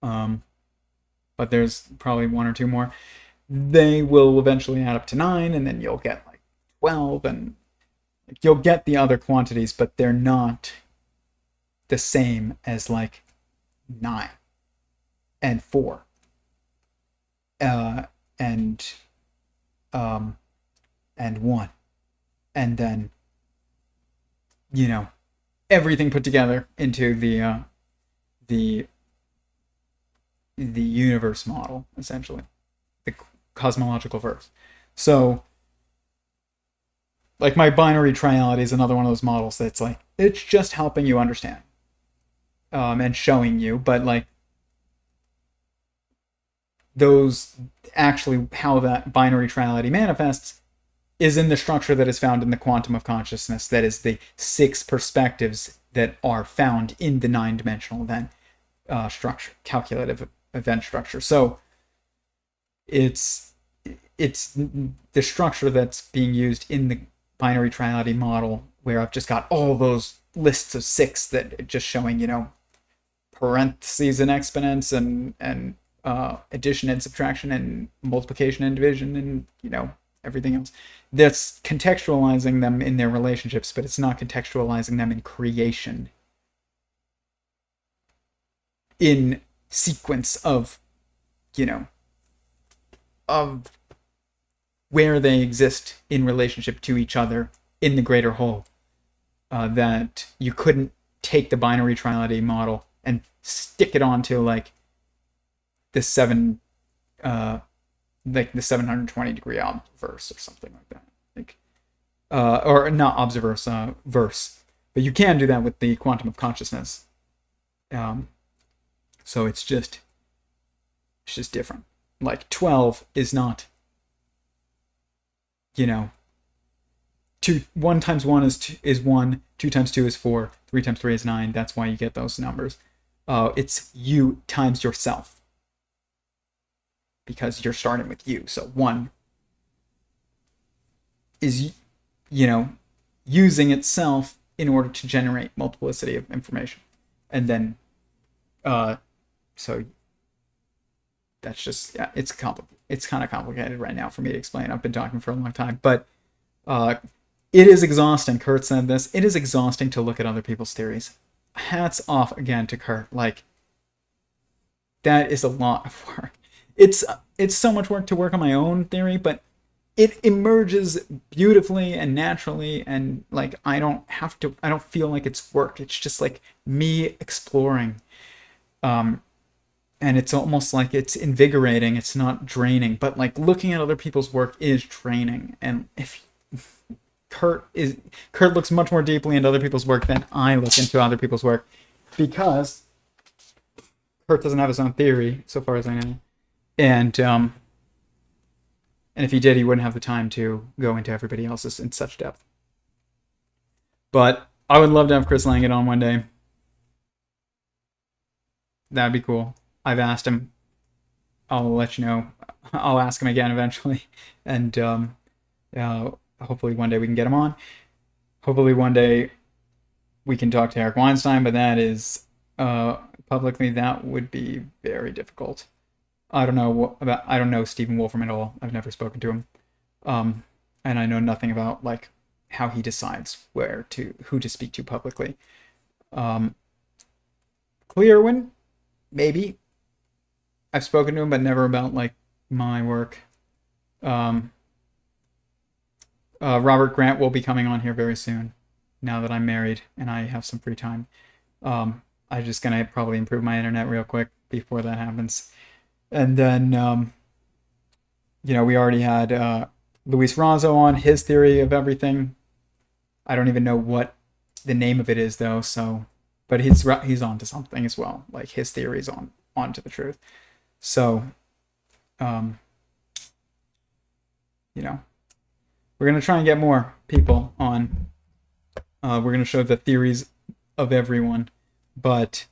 but there's probably 1 or 2 more. They will eventually add up to 9, and then you'll get 12, and you'll get the other quantities, but they're not the same as 9 and 4 and 1, and then everything put together into the universe model, essentially, the cosmological verse. So my binary triality is another one of those models that's it's just helping you understand and showing you, but those actually, how that binary triality manifests is in the structure that is found in the quantum of consciousness. That is the 6 perspectives that are found in the 9-dimensional event structure, calculative event structure. So it's the structure that's being used in the binary triality model, where I've just got all those lists of 6 that are just showing, parentheses and exponents, and addition and subtraction, and multiplication and division, and everything else. That's contextualizing them in their relationships, but it's not contextualizing them in creation, in sequence of of where they exist in relationship to each other in the greater whole. That you couldn't take the binary triality model and stick it onto the 720 degree obverse or something like that, or not obverse, verse. But you can do that with the quantum of consciousness. So it's just different. 12 is not, 1 times 1 is 1, 2 times 2 is 4, 3 times 3 is 9. That's why you get those numbers. It's you times yourself, because you're starting with you. So 1 is, using itself in order to generate multiplicity of information. And then, so that's just, yeah, it's kind of complicated right now for me to explain. I've been talking for a long time, but it is exhausting. Kurt said this. It is exhausting to look at other people's theories. Hats off again to Kurt. Like, that is a lot of work. It's so much work to work on my own theory, but it emerges beautifully and naturally, and like I don't feel like it's work. It's just like me exploring. And it's almost like it's invigorating. It's not draining, but like looking at other people's work is draining. And if Kurt looks much more deeply into other people's work than I look into other people's work, because Kurt doesn't have his own theory, so far as I know. And if he did, he wouldn't have the time to go into everybody else's in such depth. But I would love to have Chris Langan on one day. That'd be cool. I've asked him. I'll let you know. I'll ask him again eventually. And hopefully one day we can get him on. Hopefully one day we can talk to Eric Weinstein, but that is publicly, that would be very difficult. I don't know Stephen Wolfram at all. I've never spoken to him. And I know nothing about like how he decides who to speak to publicly. Clearwin, maybe. I've spoken to him, but never about like my work. Robert Grant will be coming on here very soon, now that I'm married and I have some free time. I'm just gonna probably improve my internet real quick before that happens. And then, we already had Luis Razzo on, his theory of everything. I don't even know what the name of it is though. So, but he's on to something as well. Like his theory is on to the truth. So, we're going to try and get more people on. We're going to show the theories of everyone, but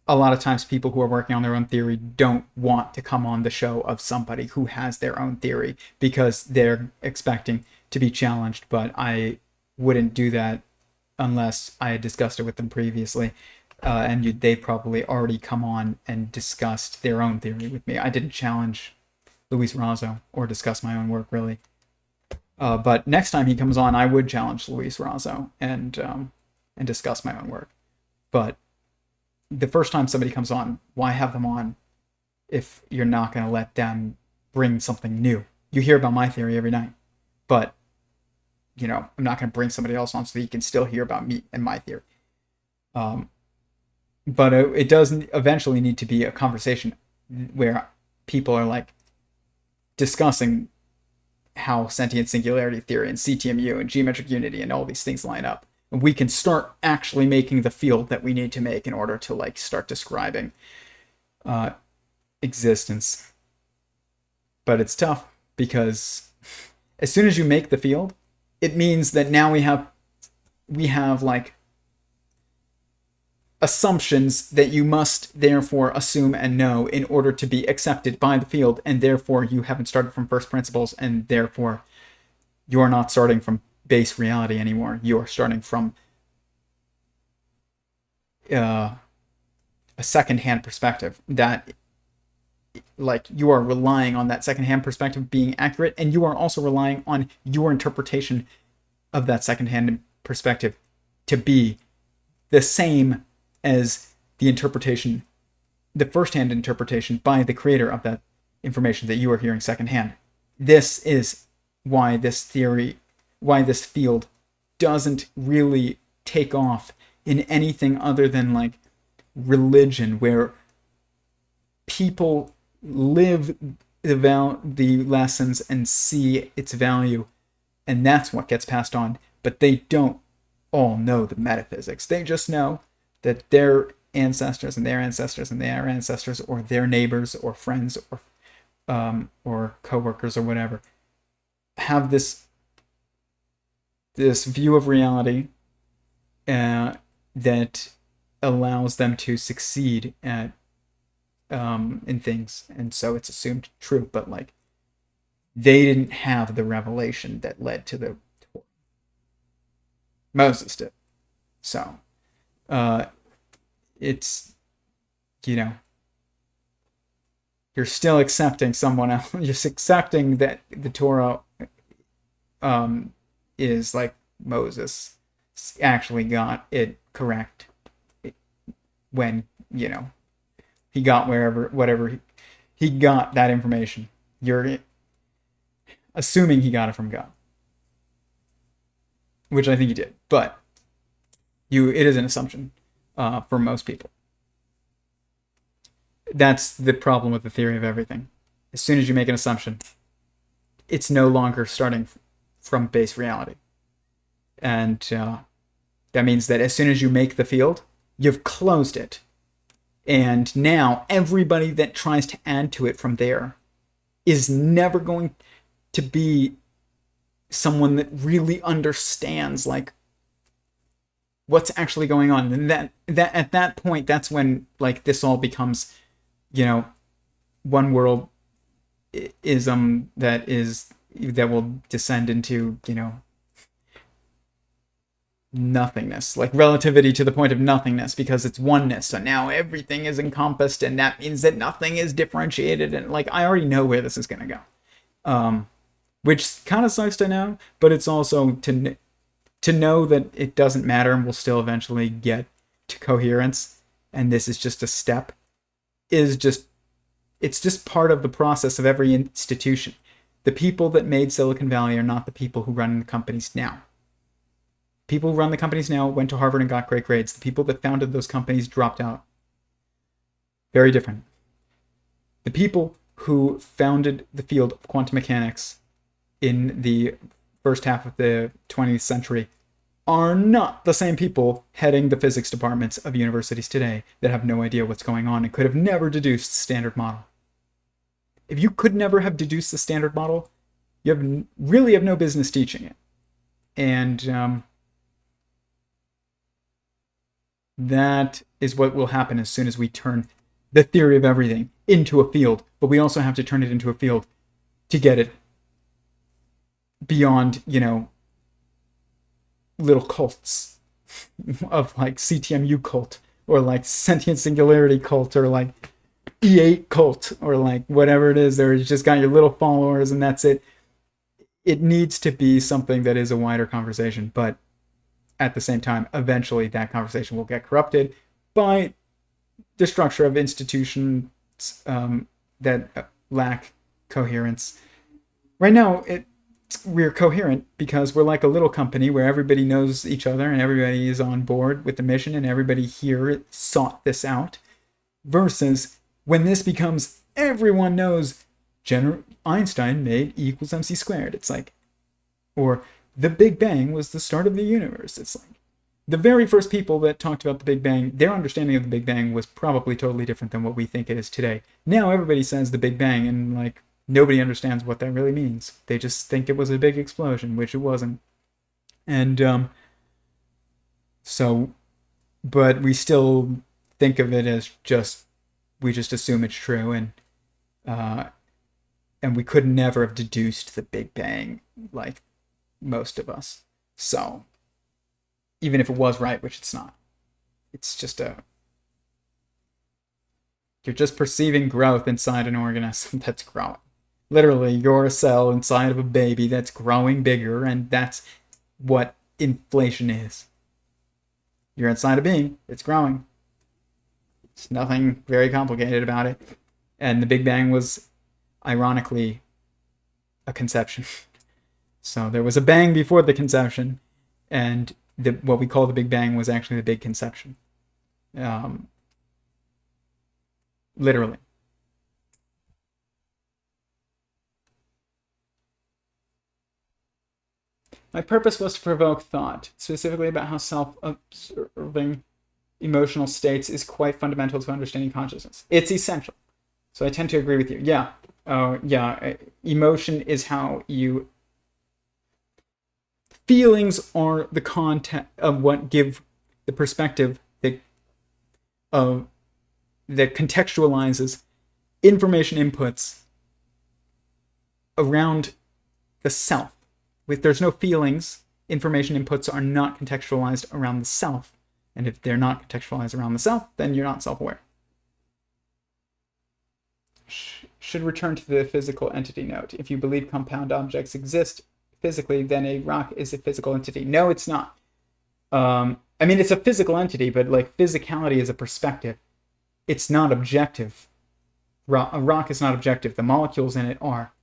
a lot of times people who are working on their own theory don't want to come on the show of somebody who has their own theory because they're expecting to be challenged, but I wouldn't do that unless I had discussed it with them previously. And they probably already come on and discussed their own theory with me. I didn't challenge Luis Razzo or discuss my own work, really. But next time he comes on, I would challenge Luis Razzo and discuss my own work. But the first time somebody comes on, why have them on if you're not going to let them bring something new? You hear about my theory every night, but I'm not going to bring somebody else on so that you can still hear about me and my theory. But it does eventually need to be a conversation where people are like discussing how Sentient Singularity Theory and CTMU and geometric unity and all these things line up. And we can start actually making the field that we need to make in order to like start describing existence. But it's tough because as soon as you make the field, it means that now we have like assumptions that you must therefore assume and know in order to be accepted by the field, and therefore you haven't started from first principles, and therefore you're not starting from base reality anymore. You're starting from a second-hand perspective that like you are relying on that second-hand perspective being accurate, and you are also relying on your interpretation of that second-hand perspective to be the same as the first-hand interpretation by the creator of that information that you are hearing secondhand. This is why this field doesn't really take off in anything other than like religion, where people live the lessons and see its value, and that's what gets passed on. But they don't all know the metaphysics. They just know that their ancestors and their ancestors and their ancestors, or their neighbors or friends or coworkers or whatever, have this view of reality that allows them to succeed at in things, and so it's assumed true. But like they didn't have the revelation that led to the Torah. Moses did. So, it's, you're still accepting someone else. You're just accepting that the Torah is like Moses actually got it correct when, he got whatever he got that information. You're assuming he got it from God, which I think he did, but it is an assumption for most people. That's the problem with the theory of everything. As soon as you make an assumption, it's no longer starting from base reality. And that means that as soon as you make the field, you've closed it. And now everybody that tries to add to it from there is never going to be someone that really understands like what's actually going on. And that at that point, that's when like this all becomes, one world ism that will descend into, nothingness, like relativity to the point of nothingness, because it's oneness. So now everything is encompassed, and that means that nothing is differentiated. And like, I already know where this is going to go, which kind of sucks to know, but it's also to know that it doesn't matter and we'll still eventually get to coherence. And this is just a step, it's just part of the process of every institution. The people that made Silicon Valley are not the people who run the companies now. People who run the companies now went to Harvard and got great grades. The people that founded those companies dropped out. Very different. The people who founded the field of quantum mechanics in the first half of the 20th century are not the same people heading the physics departments of universities today that have no idea what's going on and could have never deduced the Standard Model. If you could never have deduced the Standard Model, you really have no business teaching it. And that is what will happen as soon as we turn the theory of everything into a field. But we also have to turn it into a field to get it beyond, little cults of like CTMU cult or like Sentient Singularity cult or like E8 cult or like whatever it is. There's just got your little followers and that's it. It needs to be something that is a wider conversation, but at the same time, eventually that conversation will get corrupted by the structure of institutions that lack coherence. Right now, we're coherent because we're like a little company where everybody knows each other and everybody is on board with the mission and everybody here sought this out. Versus when this becomes everyone knows Einstein made E equals MC squared. It's like, or the Big Bang was the start of the universe. It's like the very first people that talked about the Big Bang, their understanding of the Big Bang was probably totally different than what we think it is today. Now everybody says the Big Bang and like nobody understands what that really means. They just think it was a big explosion, which it wasn't. And but we still think of it as we just assume it's true, and we could never have deduced the Big Bang like most of us. So even if it was right, which it's not, it's just you're just perceiving growth inside an organism that's growing. Literally, you're a cell inside of a baby that's growing bigger, and that's what inflation is. You're inside a being, it's growing. It's nothing very complicated about it. And the Big Bang was, ironically, a conception. So there was a bang before the conception, and what we call the Big Bang was actually the big conception. Literally. My purpose was to provoke thought, specifically about how self-observing emotional states is quite fundamental to understanding consciousness. It's essential. So I tend to agree with you. Yeah. Emotion is how you... Feelings are the content of what give the perspective that contextualizes information inputs around the self. There's no feelings. Information inputs are not contextualized around the self. And if they're not contextualized around the self, then you're not self-aware. Should return to the physical entity note. If you believe compound objects exist physically, then a rock is a physical entity. No, it's not. I mean, it's a physical entity, but like physicality is a perspective. It's not objective. A rock is not objective. The molecules in it are,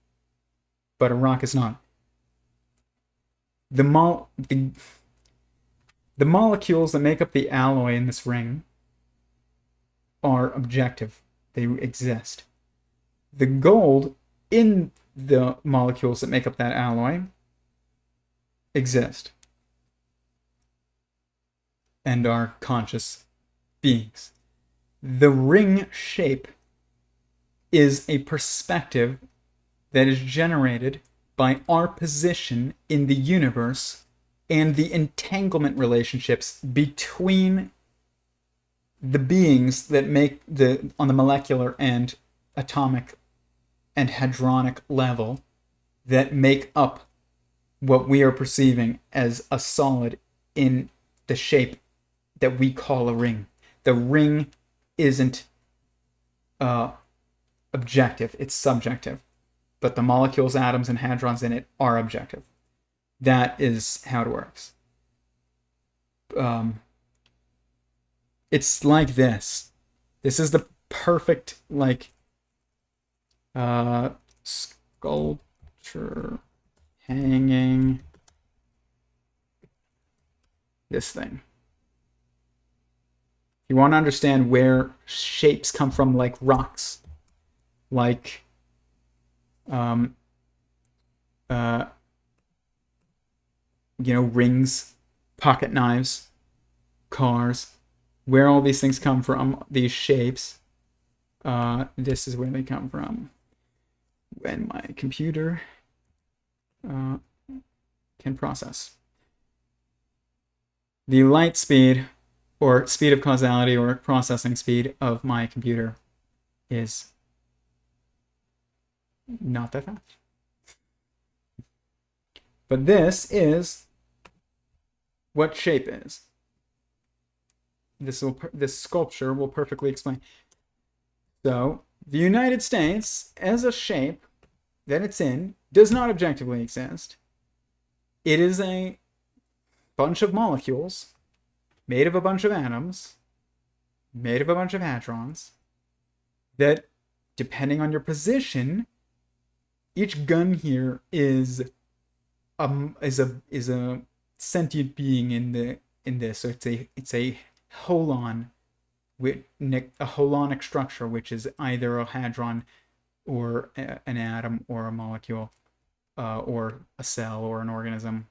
but a rock is not. The molecules that make up the alloy in this ring are objective. They exist. The gold in the molecules that make up that alloy exist and are conscious beings. The ring shape is a perspective that is generated by our position in the universe and the entanglement relationships between the beings that make on the molecular and atomic and hadronic level that make up what we are perceiving as a solid in the shape that we call a ring. The ring isn't objective, it's subjective. But the molecules, atoms, and hadrons in it are objective. That is how it works. It's like this. This is the perfect, like, sculpture hanging this thing. You want to understand where shapes come from, like rocks, like rings, pocket knives, cars, where all these things come from, these shapes. This is where they come from. When my computer can process. The light speed, or speed of causality, or processing speed of my computer is not that fast. But this is what shape is. This sculpture will perfectly explain. So, the United States, as a shape that it's in, does not objectively exist. It is a bunch of molecules made of a bunch of atoms, made of a bunch of hadrons, that, depending on your position, each gun here is a sentient being in this. So it's a holon with a holonic structure, which is either a hadron or an atom or a molecule, or a cell or an organism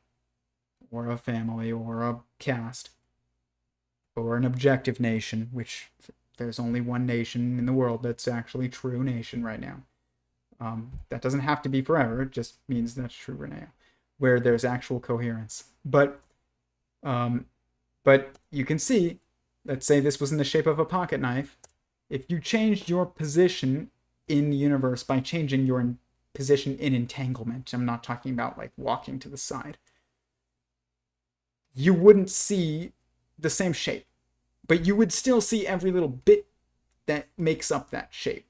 or a family or a caste or an objective nation, which there's only one nation in the world that's actually true nation right now. That doesn't have to be forever. It just means that's true right now, where there's actual coherence. But you can see, let's say this was in the shape of a pocket knife. If you changed your position in the universe by changing your position in entanglement, I'm not talking about like walking to the side, you wouldn't see the same shape, but you would still see every little bit that makes up that shape.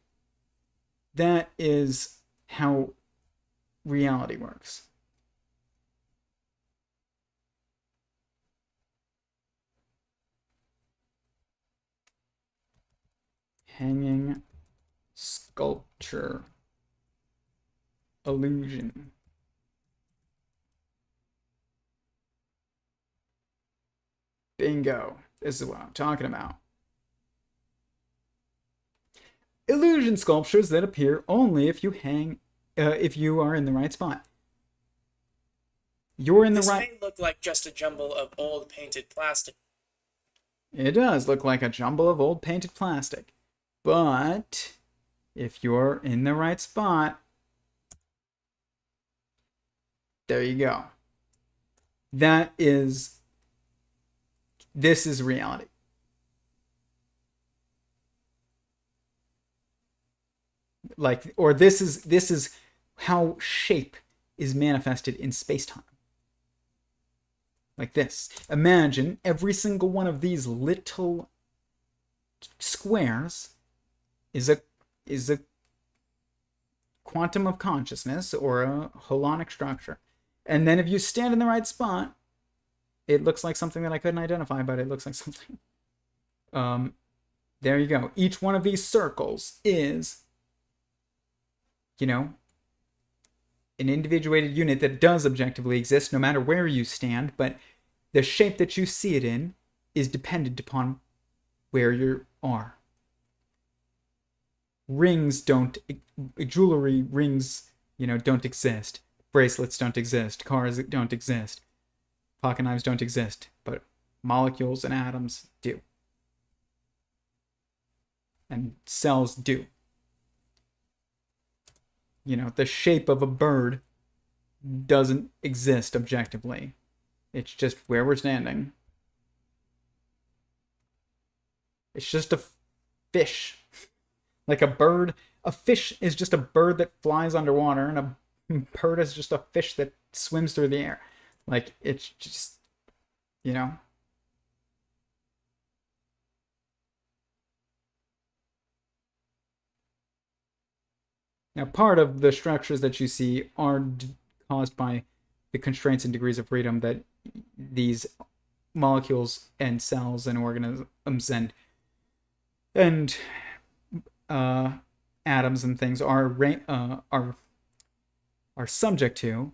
That is how reality works. Hanging sculpture illusion. Bingo. This is what I'm talking about. Illusion sculptures that appear only if you if you are in the right spot. You're in the right. This may look like just a jumble of old painted plastic. It does look like a jumble of old painted plastic. But if you're in the right spot, there you go. This is reality. Like, or this is how shape is manifested in space-time. Like this. Imagine every single one of these little squares is a quantum of consciousness or a holonic structure. And then if you stand in the right spot, it looks like something that I couldn't identify, but it looks like something. There you go. Each one of these circles is, an individuated unit that does objectively exist no matter where you stand, but the shape that you see it in is dependent upon where you are. Jewelry rings, don't exist. Bracelets don't exist. Cars don't exist. Pocket knives don't exist, but molecules and atoms do. And cells do. The shape of a bird doesn't exist objectively. It's just where we're standing. It's just a fish. Like a bird. A fish is just a bird that flies underwater, and a bird is just a fish that swims through the air. Like, it's just, Now, part of the structures that you see are caused by the constraints and degrees of freedom that these molecules and cells and organisms and atoms and things are subject to,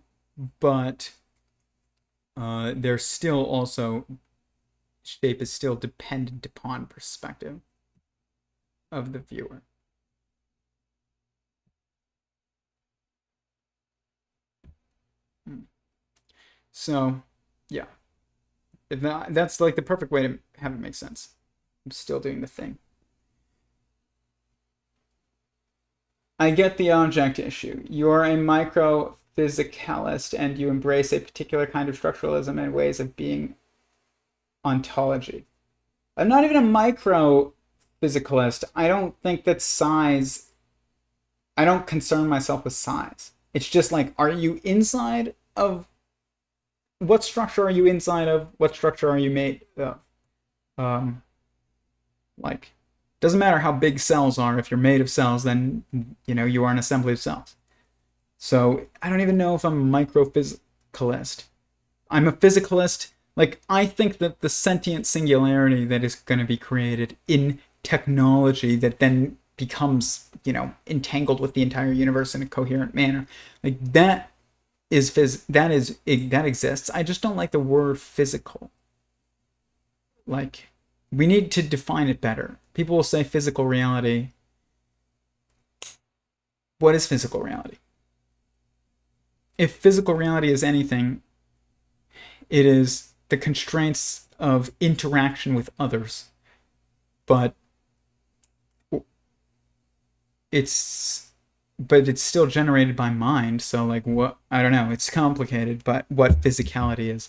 but they're still also, shape is still dependent upon perspective of the viewer. So, yeah. That's like the perfect way to have it make sense. I'm still doing the thing. I get the object issue. You're a microphysicalist and you embrace a particular kind of structuralism and ways of being ontology. I'm not even a microphysicalist. I don't think that size... I don't concern myself with size. It's just like, are you inside of... What structure are you inside of? What structure are you made of? Doesn't matter how big cells are. If you're made of cells, then, you are an assembly of cells. So I don't even know if I'm a microphysicalist. I'm a physicalist. I think that the sentient singularity that is going to be created in technology that then becomes, entangled with the entire universe in a coherent manner, that exists. I just don't like the word physical. We need to define it better. People will say physical reality. What is physical reality? If physical reality is anything, it is the constraints of interaction with others. But it's still generated by mind, so what, I don't know, it's complicated, but what physicality is.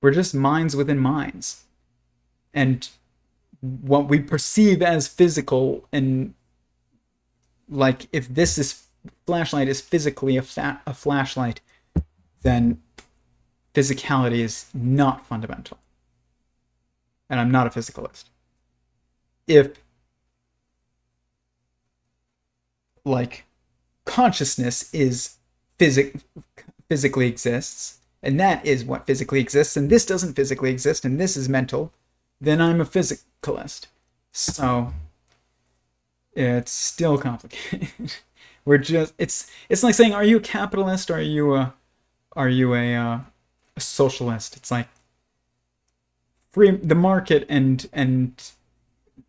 We're just minds within minds. And what we perceive as physical, and if this flashlight is physically a flashlight, then physicality is not fundamental. And I'm not a physicalist. If consciousness is physically exists, and that is what physically exists, and this doesn't physically exist, and this is mental, then I'm a physicalist. So it's still complicated. It's like saying, are you a capitalist or are you a socialist? It's like the market and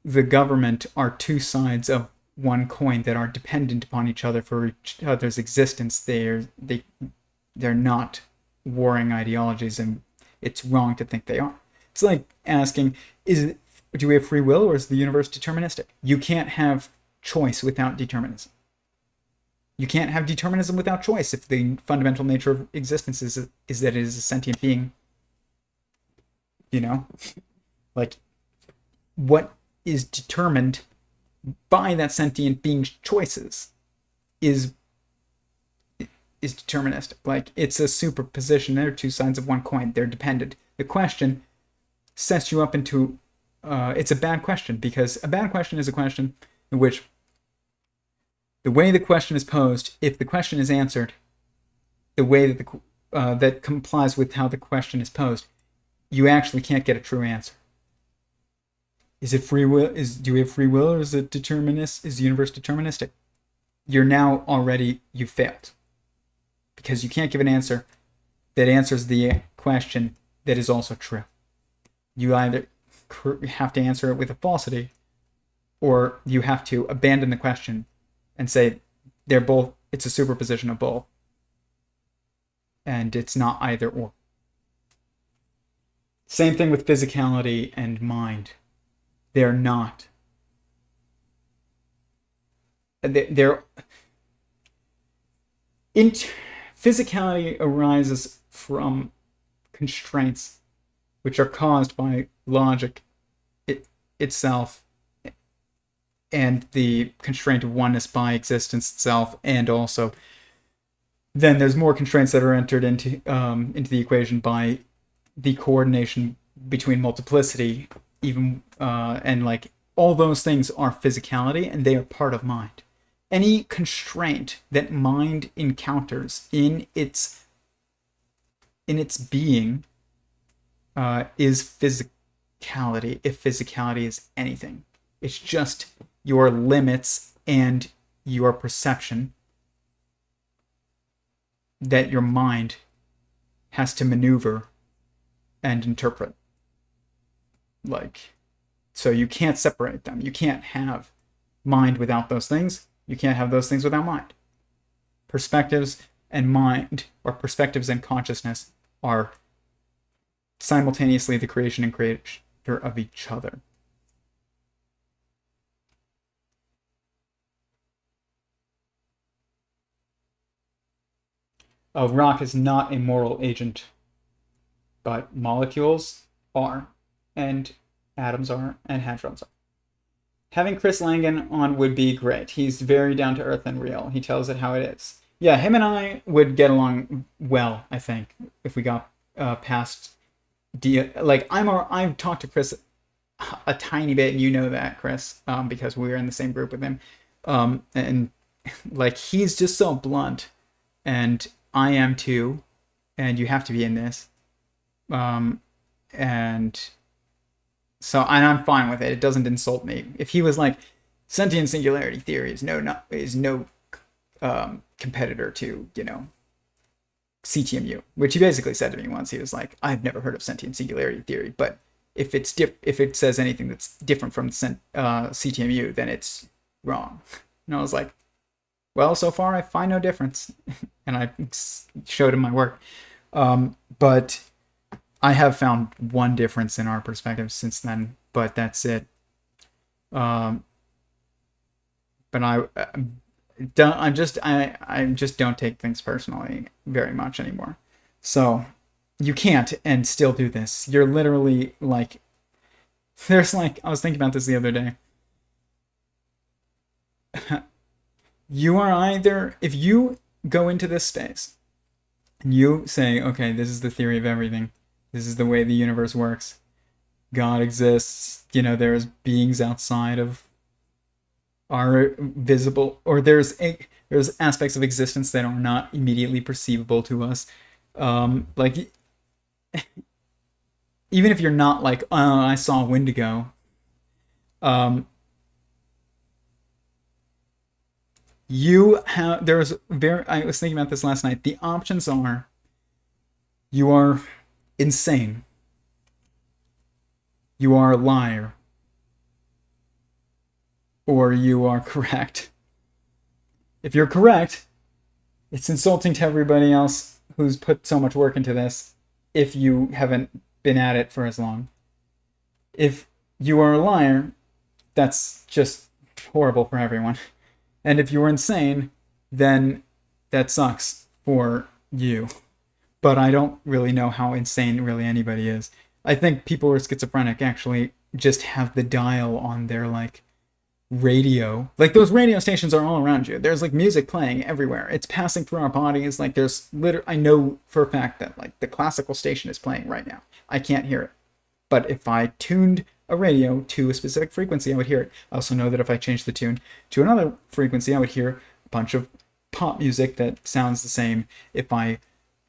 the government are two sides of one coin that are dependent upon each other for each other's existence. They're not warring ideologies, and it's wrong to think they are. It's like asking, do we have free will, or is the universe deterministic? You can't have choice without determinism. You can't have determinism without choice if the fundamental nature of existence is that it is a sentient being. What is determined by that sentient being's choices is is deterministic. Like, it's a superposition. They're two sides of one coin. They're dependent. The question sets you up into it's a bad question, because a bad question is a question in which the way the question is posed, if the question is answered the way that that complies with how the question is posed, you actually can't get a true answer. Is it free will? Do we have free will, or is it determinist? Is the universe deterministic? You failed, because you can't give an answer that answers the question that is also true. You either have to answer it with a falsity, or you have to abandon the question and say it's a superposition of both, and it's not either or. Same thing with physicality and mind. They're not. Physicality arises from constraints which are caused by logic itself, and the constraint of oneness by existence itself, and also then there's more constraints that are entered into the equation by the coordination between multiplicity, even and like all those things are physicality, and they are part of mind. Any constraint that mind encounters in its being is physicality, if physicality is anything. It's just your limits and your perception that your mind has to maneuver and interpret. So you can't separate them. You can't have mind without those things. You can't have those things without mind. Perspectives and mind, or perspectives and consciousness, are simultaneously the creation and creator of each other. A rock is not a moral agent, but molecules are, and atoms are, and hadrons are. Having Chris Langan on would be great. He's very down to earth and real. He tells it how it is. Yeah, him and I would get along well, I think, if we got past I've talked to Chris a tiny bit, and you know that, Chris, because we were in the same group with him. And like, he's just so blunt, and I am too, and you have to be in this. And I'm fine with it. It doesn't insult me. If he was like, Sentient Singularity Theory is no competitor to, CTMU, which he basically said to me once. He was like, I've never heard of Sentient Singularity Theory, but if it says anything that's different from CTMU, then it's wrong. And I was like, well, so far I find no difference. And I showed him my work. But I have found one difference in our perspectives since then, but that's it. But I just don't take things personally very much anymore. So you can't and still do this. You're literally like, I was thinking about this the other day. You are either, if you go into this space and you say, okay, this is the theory of everything. This is the way the universe works. God exists. There's beings outside of our visible, or there's aspects of existence that are not immediately perceivable to us. Like, even if you're not like, oh, I saw Wendigo. I was thinking about this last night. The options are, you are insane, you are a liar, or you are correct. If you're correct, it's insulting to everybody else who's put so much work into this if you haven't been at it for as long. If you are a liar, that's just horrible for everyone. And if you're insane, then that sucks for you. But I don't really know how insane really anybody is. I think people who are schizophrenic actually just have the dial on their radio. Like, those radio stations are all around you. There's like music playing everywhere. It's passing through our bodies. Like, there's I know for a fact that like the classical station is playing right now. I can't hear it. But if I tuned a radio to a specific frequency, I would hear it. I also know that if I changed the tune to another frequency, I would hear a bunch of pop music that sounds the same. If I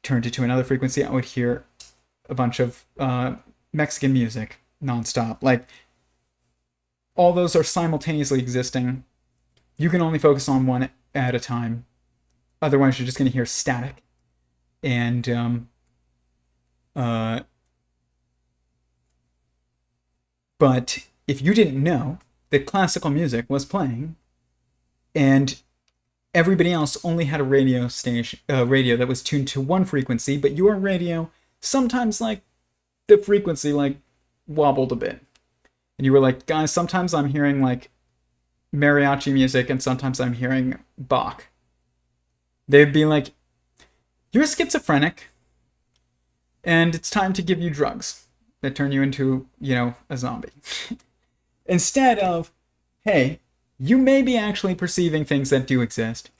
turned it to another frequency, I would hear a bunch of Mexican music nonstop. Like, all those are simultaneously existing. You can only focus on one at a time. Otherwise, you're just going to hear static. And but if you didn't know that classical music was playing, and everybody else only had a radio station, radio that was tuned to one frequency, but your radio sometimes, like, the frequency like wobbled a bit, and you were like, guys, sometimes I'm hearing like mariachi music, and sometimes I'm hearing Bach. They'd be like, you're schizophrenic, and it's time to give you drugs that turn you into, a zombie. Instead of, hey, you may be actually perceiving things that do exist,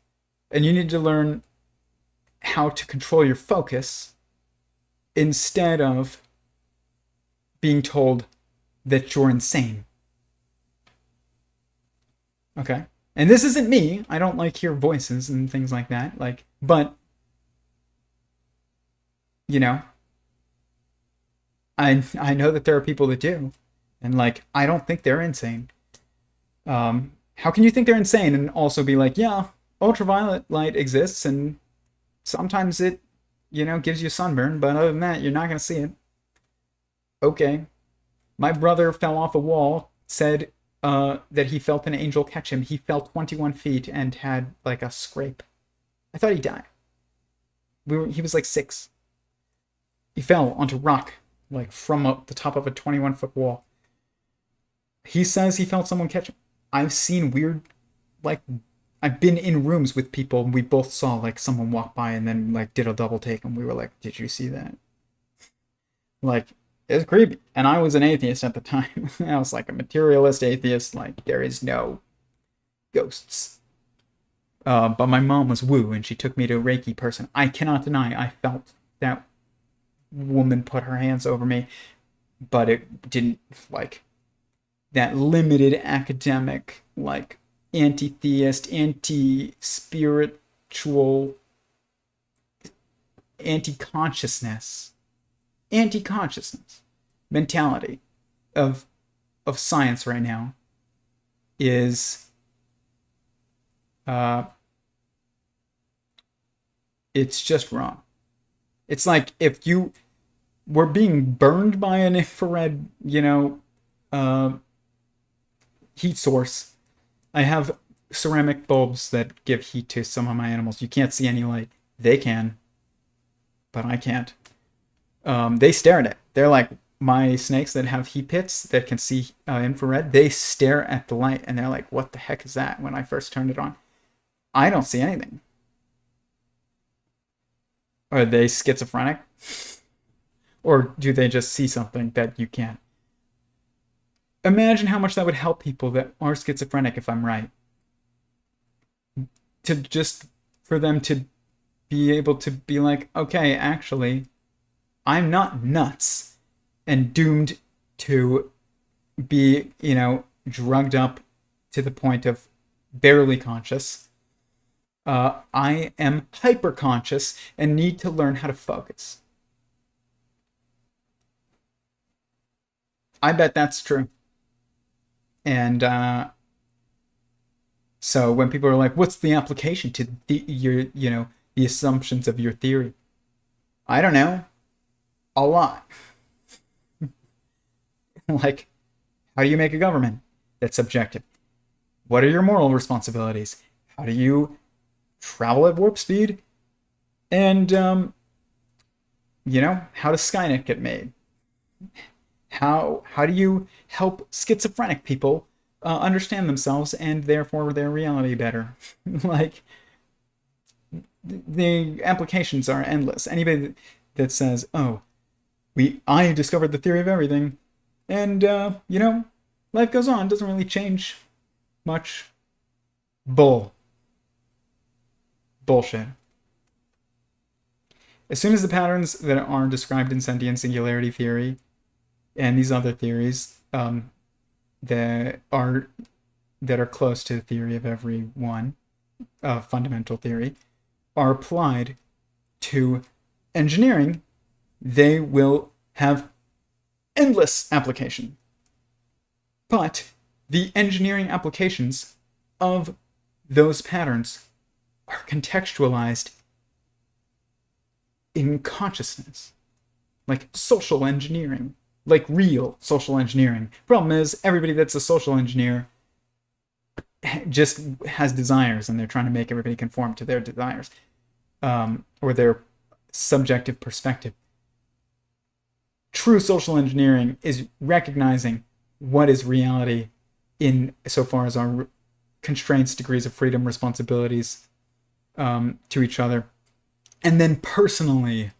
and you need to learn how to control your focus instead of being told that you're insane. Okay? And this isn't me. I don't like hear voices and things like that. Like, but, I know that there are people that do. And, like, I don't think they're insane. How can you think they're insane and also be like, yeah, ultraviolet light exists, and sometimes it, gives you sunburn, but other than that, you're not going to see it. Okay. My brother fell off a wall, said that he felt an angel catch him. He fell 21 feet and had, like, a scrape. I thought he died. He was, like, 6. He fell onto rock, like, from the top of a 21-foot wall. He says he felt someone catch him. I've seen weird, like, I've been in rooms with people, and we both saw, like, someone walk by and then, like, did a double take, and we were like, did you see that? Like, it was creepy. And I was an atheist at the time. I was, like, a materialist atheist. Like, there is no ghosts. But my mom was woo, and she took me to a Reiki person. I cannot deny I felt that woman put her hands over me, but it didn't, like, that limited academic, like, anti-theist, anti-spiritual, anti-consciousness mentality of science right now is it's just wrong. It's like if you were being burned by an infrared, heat source. I have ceramic bulbs that give heat to some of my animals. You can't see any light. They can, but I can't. They stare at it. They're like my snakes that have heat pits that can see infrared. They stare at the light, and they're like, what the heck is that when I first turned it on? I don't see anything. Are they schizophrenic? Or do they just see something that you can't? Imagine how much that would help people that are schizophrenic, if I'm right. For them to be able to be like, okay, actually, I'm not nuts and doomed to be, drugged up to the point of barely conscious. I am hyper conscious and need to learn how to focus. I bet that's true. And so when people are like, what's the application to the assumptions of your theory? I don't know. A lot. Like, how do you make a government that's subjective? What are your moral responsibilities? How do you travel at warp speed? And, how does Skynet get made? How do you help schizophrenic people understand themselves and therefore their reality better? Like, the applications are endless. Anybody that says, oh, I discovered the theory of everything, and life goes on, doesn't really change much bullshit. As soon as the patterns that are described in Sentient Singularity Theory and these other theories that are close to the theory of Every0ne, fundamental theory, are applied to engineering, they will have endless application. But the engineering applications of those patterns are contextualized in consciousness, like social engineering, like real social engineering. Problem is, everybody that's a social engineer just has desires, and they're trying to make everybody conform to their desires, or their subjective perspective. True social engineering is recognizing what is reality in so far as our constraints, degrees of freedom, responsibilities to each other, and then personally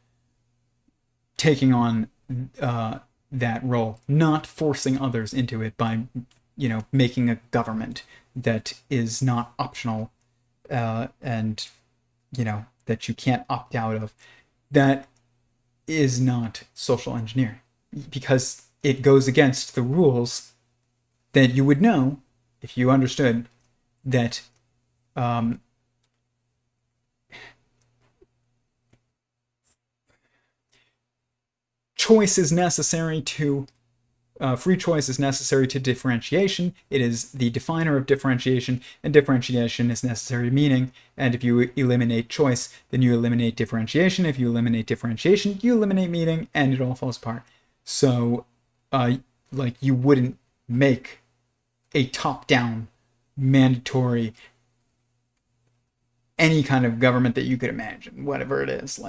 taking on that role, not forcing others into it by, making a government that is not optional and, that you can't opt out of. That is not social engineering, because it goes against the rules that you would know if you understood that choice is necessary to free choice is necessary to differentiation. It is the definer of differentiation, and differentiation is necessary to meaning. And if you eliminate choice, then you eliminate differentiation. If you eliminate differentiation, you eliminate meaning, and it all falls apart. So, you wouldn't make a top-down, mandatory, any kind of government that you could imagine, whatever it is,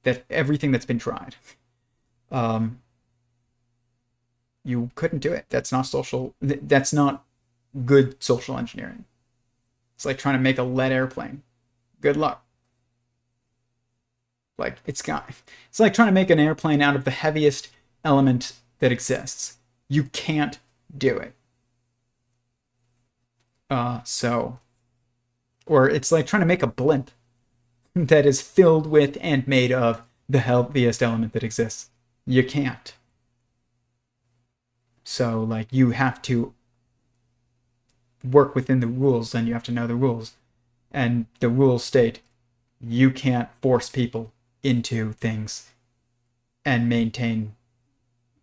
that everything that's been tried. You couldn't do it. That's not good social engineering. It's like trying to make a lead airplane. Good luck. It's like trying to make an airplane out of the heaviest element that exists. You can't do it. Or it's like trying to make a blimp that is filled with and made of the heaviest element that exists. You can't. So, you have to work within the rules, and you have to know the rules. And the rules state you can't force people into things and maintain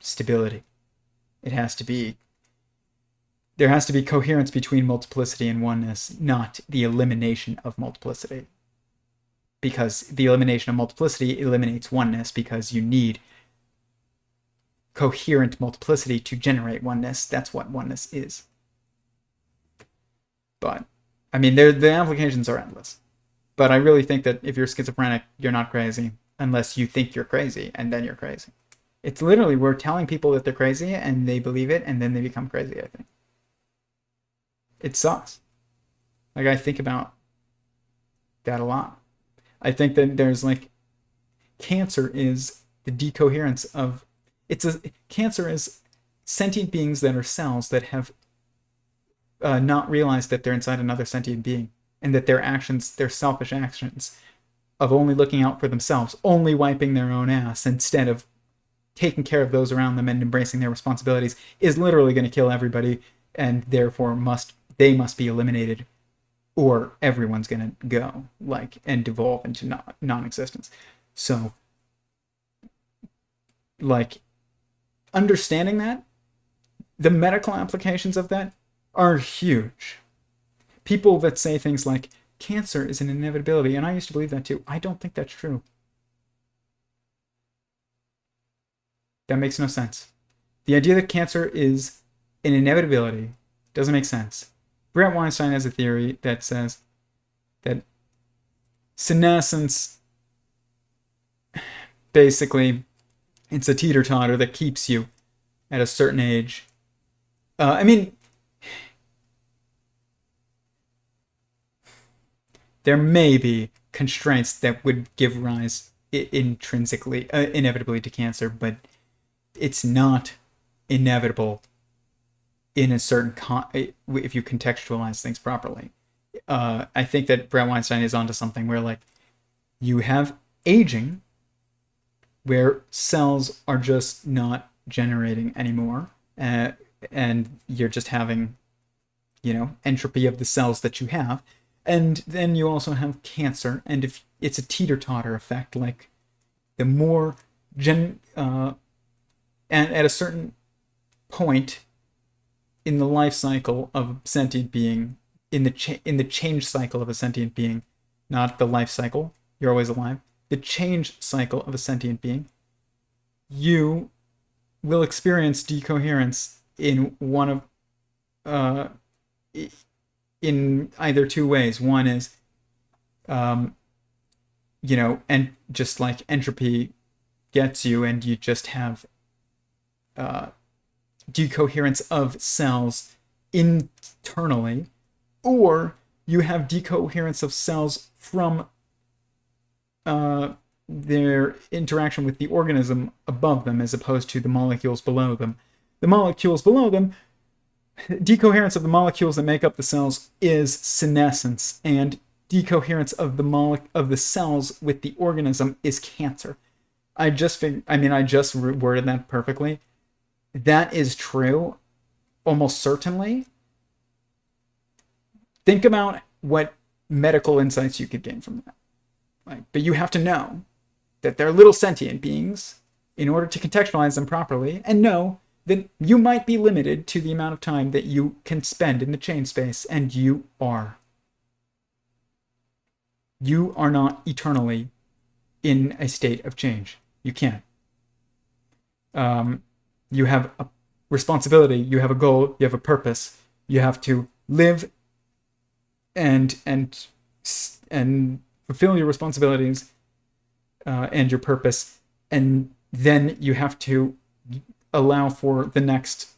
stability. There has to be coherence between multiplicity and oneness, not the elimination of multiplicity. Because the elimination of multiplicity eliminates oneness, because you need coherent multiplicity to generate oneness. That's what oneness is. But, the applications are endless. But I really think that if you're schizophrenic, you're not crazy, unless you think you're crazy, and then you're crazy. It's literally, we're telling people that they're crazy, and they believe it, and then they become crazy, I think. It sucks. I think about that a lot. I think that there's, cancer is the decoherence of... Cancer is sentient beings that are cells that have not realized that they're inside another sentient being, and that their actions, their selfish actions of only looking out for themselves, only wiping their own ass instead of taking care of those around them and embracing their responsibilities, is literally going to kill everybody, and therefore they must be eliminated, or everyone's going to go and devolve into non-existence. So, understanding that, the medical applications of that are huge. People that say things like, cancer is an inevitability, and I used to believe that too. I don't think that's true. That makes no sense. The idea that cancer is an inevitability doesn't make sense. Brett Weinstein has a theory that says that senescence, basically, it's a teeter-totter that keeps you at a certain age. There may be constraints that would give rise inevitably to cancer, but it's not inevitable in a certain if you contextualize things properly. I think that Brett Weinstein is onto something where like you have aging where cells are just not generating anymore, and you're just having, entropy of the cells that you have. And then you also have cancer, and if it's a teeter-totter effect, like the more and at a certain point in the life cycle of a sentient being, in the change cycle of a sentient being, not the life cycle, you're always alive, the change cycle of a sentient being, you will experience decoherence in one of in either two ways. One is and just like entropy gets you, and you just have decoherence of cells internally, or you have decoherence of cells from their interaction with the organism above them as opposed to the molecules below them. The molecules below them, decoherence of the molecules that make up the cells is senescence, and decoherence of the cells with the organism is cancer. I just worded that perfectly. That is true, almost certainly. Think about what medical insights you could gain from that. But you have to know that they're little sentient beings in order to contextualize them properly, and know that you might be limited to the amount of time that you can spend in the change space, and you are. You are not eternally in a state of change. You can't. You have a responsibility, you have a goal, you have a purpose. You have to live and fulfill your responsibilities and your purpose, and then you have to allow for the next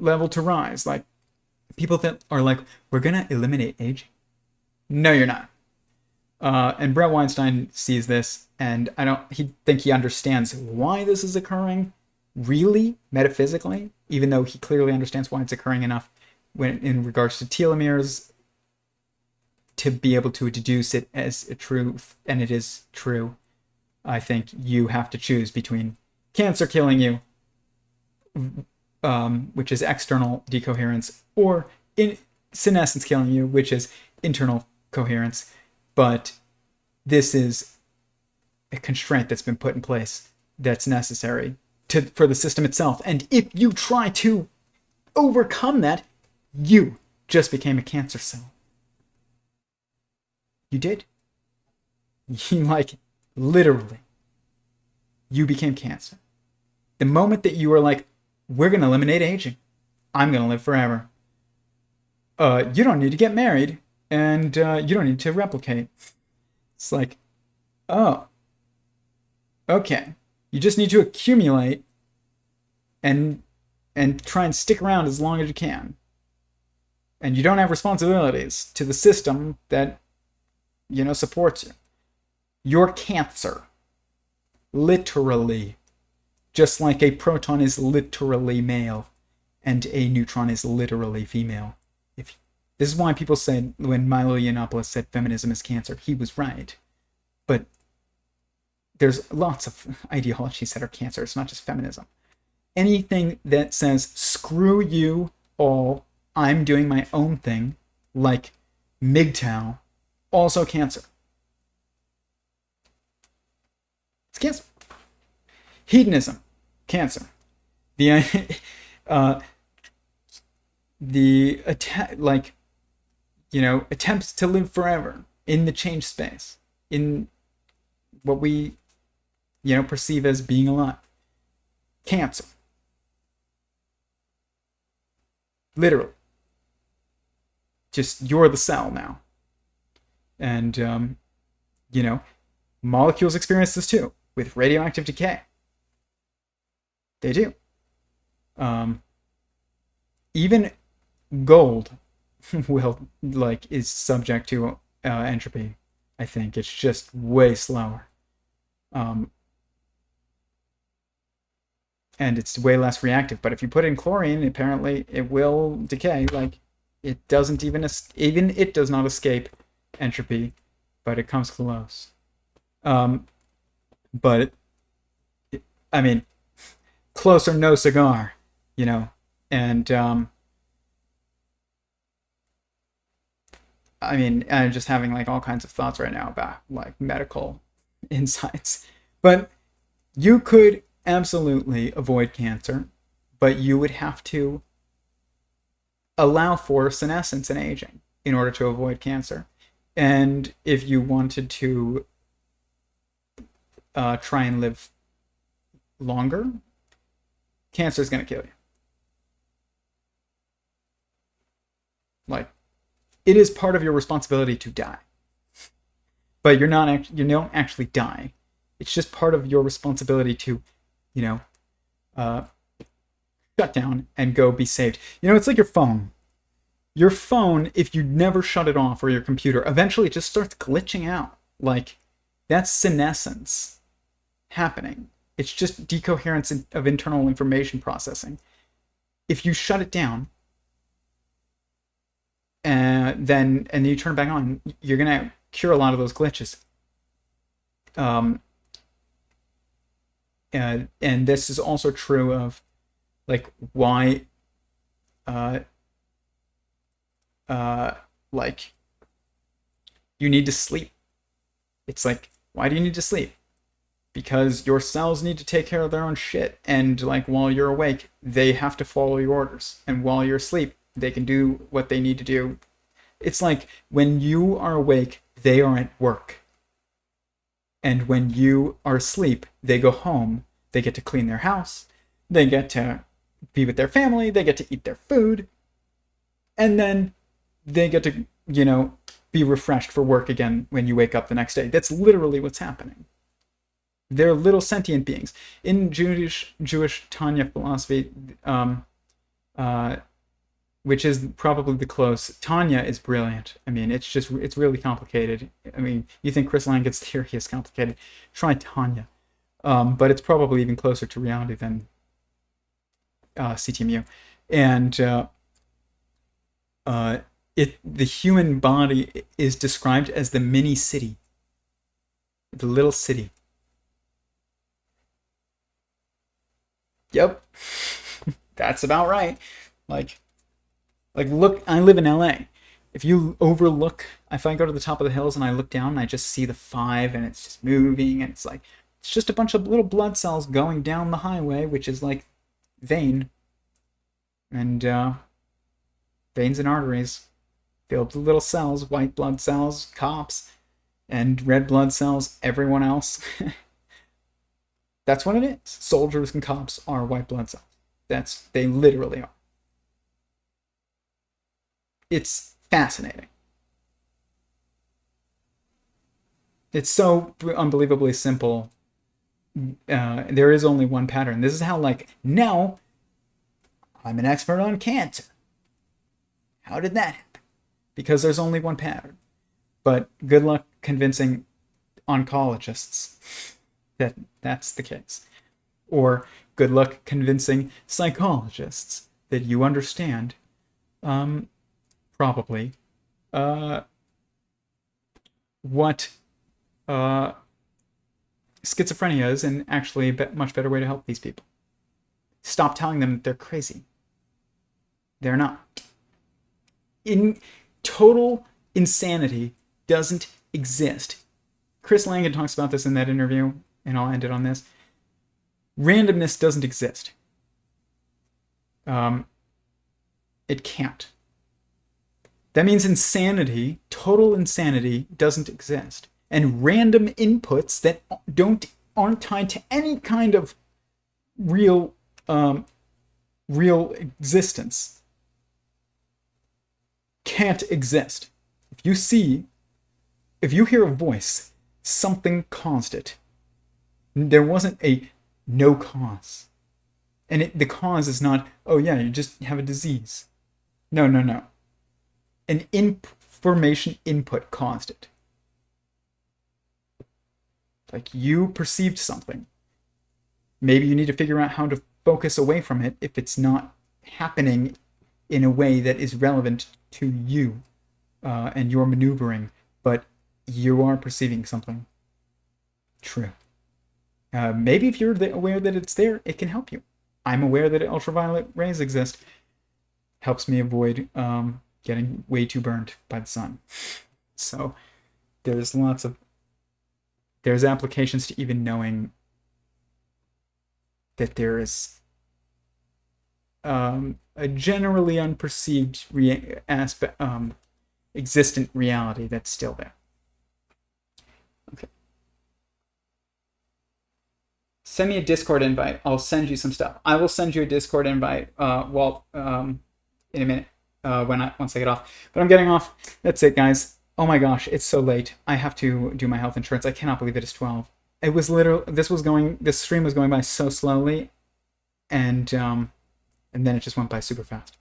level to rise. Like, people that are like, we're gonna eliminate aging. No, you're not. And Brett Weinstein sees this, and he understands why this is occurring, really, metaphysically, even though he clearly understands why it's occurring enough when in regards to telomeres to be able to deduce it as a truth, and it is true. I think you have to choose between cancer killing you, which is external decoherence, or senescence killing you, which is internal coherence. But this is a constraint that's been put in place that's necessary for the system itself. And if you try to overcome that, you just became a cancer cell. You did. Literally. You became cancer. The moment that you were like, we're going to eliminate aging, I'm going to live forever. You don't need to get married, and you don't need to replicate. It's like, oh, okay. You just need to accumulate and try and stick around as long as you can. And you don't have responsibilities to the system that, supports you. You're cancer. Literally. Just like a proton is literally male and a neutron is literally female. This is why people said, when Milo Yiannopoulos said feminism is cancer, he was right. But there's lots of ideologies that are cancer. It's not just feminism. Anything that says, screw you all, I'm doing my own thing, like MGTOW, also cancer. It's cancer. Hedonism, cancer. The attempts to live forever in the change space, in what we, perceive as being alive. Cancer. Literally. Just, you're the cell now. And, molecules experience this too, with radioactive decay. They do. Even gold is subject to entropy. I think it's just way slower. and it's way less reactive. But if you put in chlorine, apparently it will decay. Like, it doesn't even it does not escape entropy, but it comes close. But I mean, close or no cigar, you know. And I mean, I'm just having like all kinds of thoughts right now about like medical insights. But you could absolutely avoid cancer, but you would have to allow for senescence and aging in order to avoid cancer. And if you wanted to try and live longer, cancer is going to kill you. Like, it is part of your responsibility to die, but you don't actually die. It's just part of your responsibility to, you know, shut down and go be saved. You know, it's like your phone. Your phone, if you never shut it off, or your computer, eventually it just starts glitching out. Like, that's senescence happening. It's just decoherence of internal information processing. If you shut it down, then you turn it back on, you're gonna cure a lot of those glitches. And this is also true of like why like you need to sleep. It's like, why do you need to sleep? Because your cells need to take care of their own shit, and like while you're awake, they have to follow your orders, and while you're asleep, they can do what they need to do. It's like when you are awake, they are at work. And when you are asleep, they go home. They get to clean their house. They get to be with their family. They get to eat their food. And then they get to, you know, be refreshed for work again when you wake up the next day. That's literally what's happening. They're little sentient beings. In Jewish Tanya philosophy, which is probably the close. Tanya is brilliant. I mean, it's really complicated. I mean, you think Chris Langan's theory is complicated. Try Tanya. But it's probably even closer to reality than CTMU. And the human body is described as the mini city. The little city. Yep. That's about right. Like, look, I live in LA. If you overlook, if I go to the top of the hills and I look down and I just see the 5 and it's just moving, and it's like, it's just a bunch of little blood cells going down the highway, which is like vein. And veins and arteries filled with little cells, white blood cells, cops, and red blood cells, everyone else. That's what it is. Soldiers and cops are white blood cells. They literally are. It's fascinating. It's so unbelievably simple. There is only one pattern. This is how, like, now I'm an expert on cancer. How did that happen? Because there's only one pattern. But good luck convincing oncologists that that's the case. Or good luck convincing psychologists that you understand probably what schizophrenia is, and actually a much better way to help these people. Stop telling them that they're crazy. They're not. In total insanity doesn't exist. Chris Langan talks about this in that interview, and I'll end it on this. Randomness doesn't exist. It can't. That means insanity, total insanity, doesn't exist. And random inputs that aren't tied to any kind of real existence can't exist. If you hear a voice, something caused it. There wasn't a no cause. And the cause is not, oh yeah, you just have a disease. No. An information input caused it. Like, you perceived something. Maybe you need to figure out how to focus away from it if it's not happening in a way that is relevant to you and your maneuvering, but you are perceiving something true. Maybe if you're aware that it's there, it can help you. I'm aware that ultraviolet rays exist. Helps me avoid getting way too burned by the sun. So there's applications to even knowing that there is a generally unperceived existent reality that's still there. Okay. Send me a Discord invite. I'll send you some stuff. I will send you a Discord invite, Walt, in a minute once I get off. But I'm getting off. That's it, guys. Oh my gosh, it's so late. I have to do my health insurance. I cannot believe it is 12. It was literally this stream was going by so slowly, and then it just went by super fast.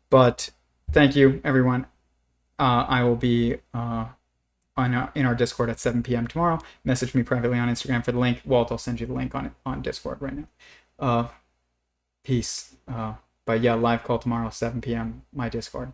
But thank you, everyone. I will be in our Discord at 7 p.m. tomorrow. Message me privately on Instagram for the link. Walt, I'll send you the link on Discord right now. Peace. But yeah, live call tomorrow, 7 p.m. my Discord.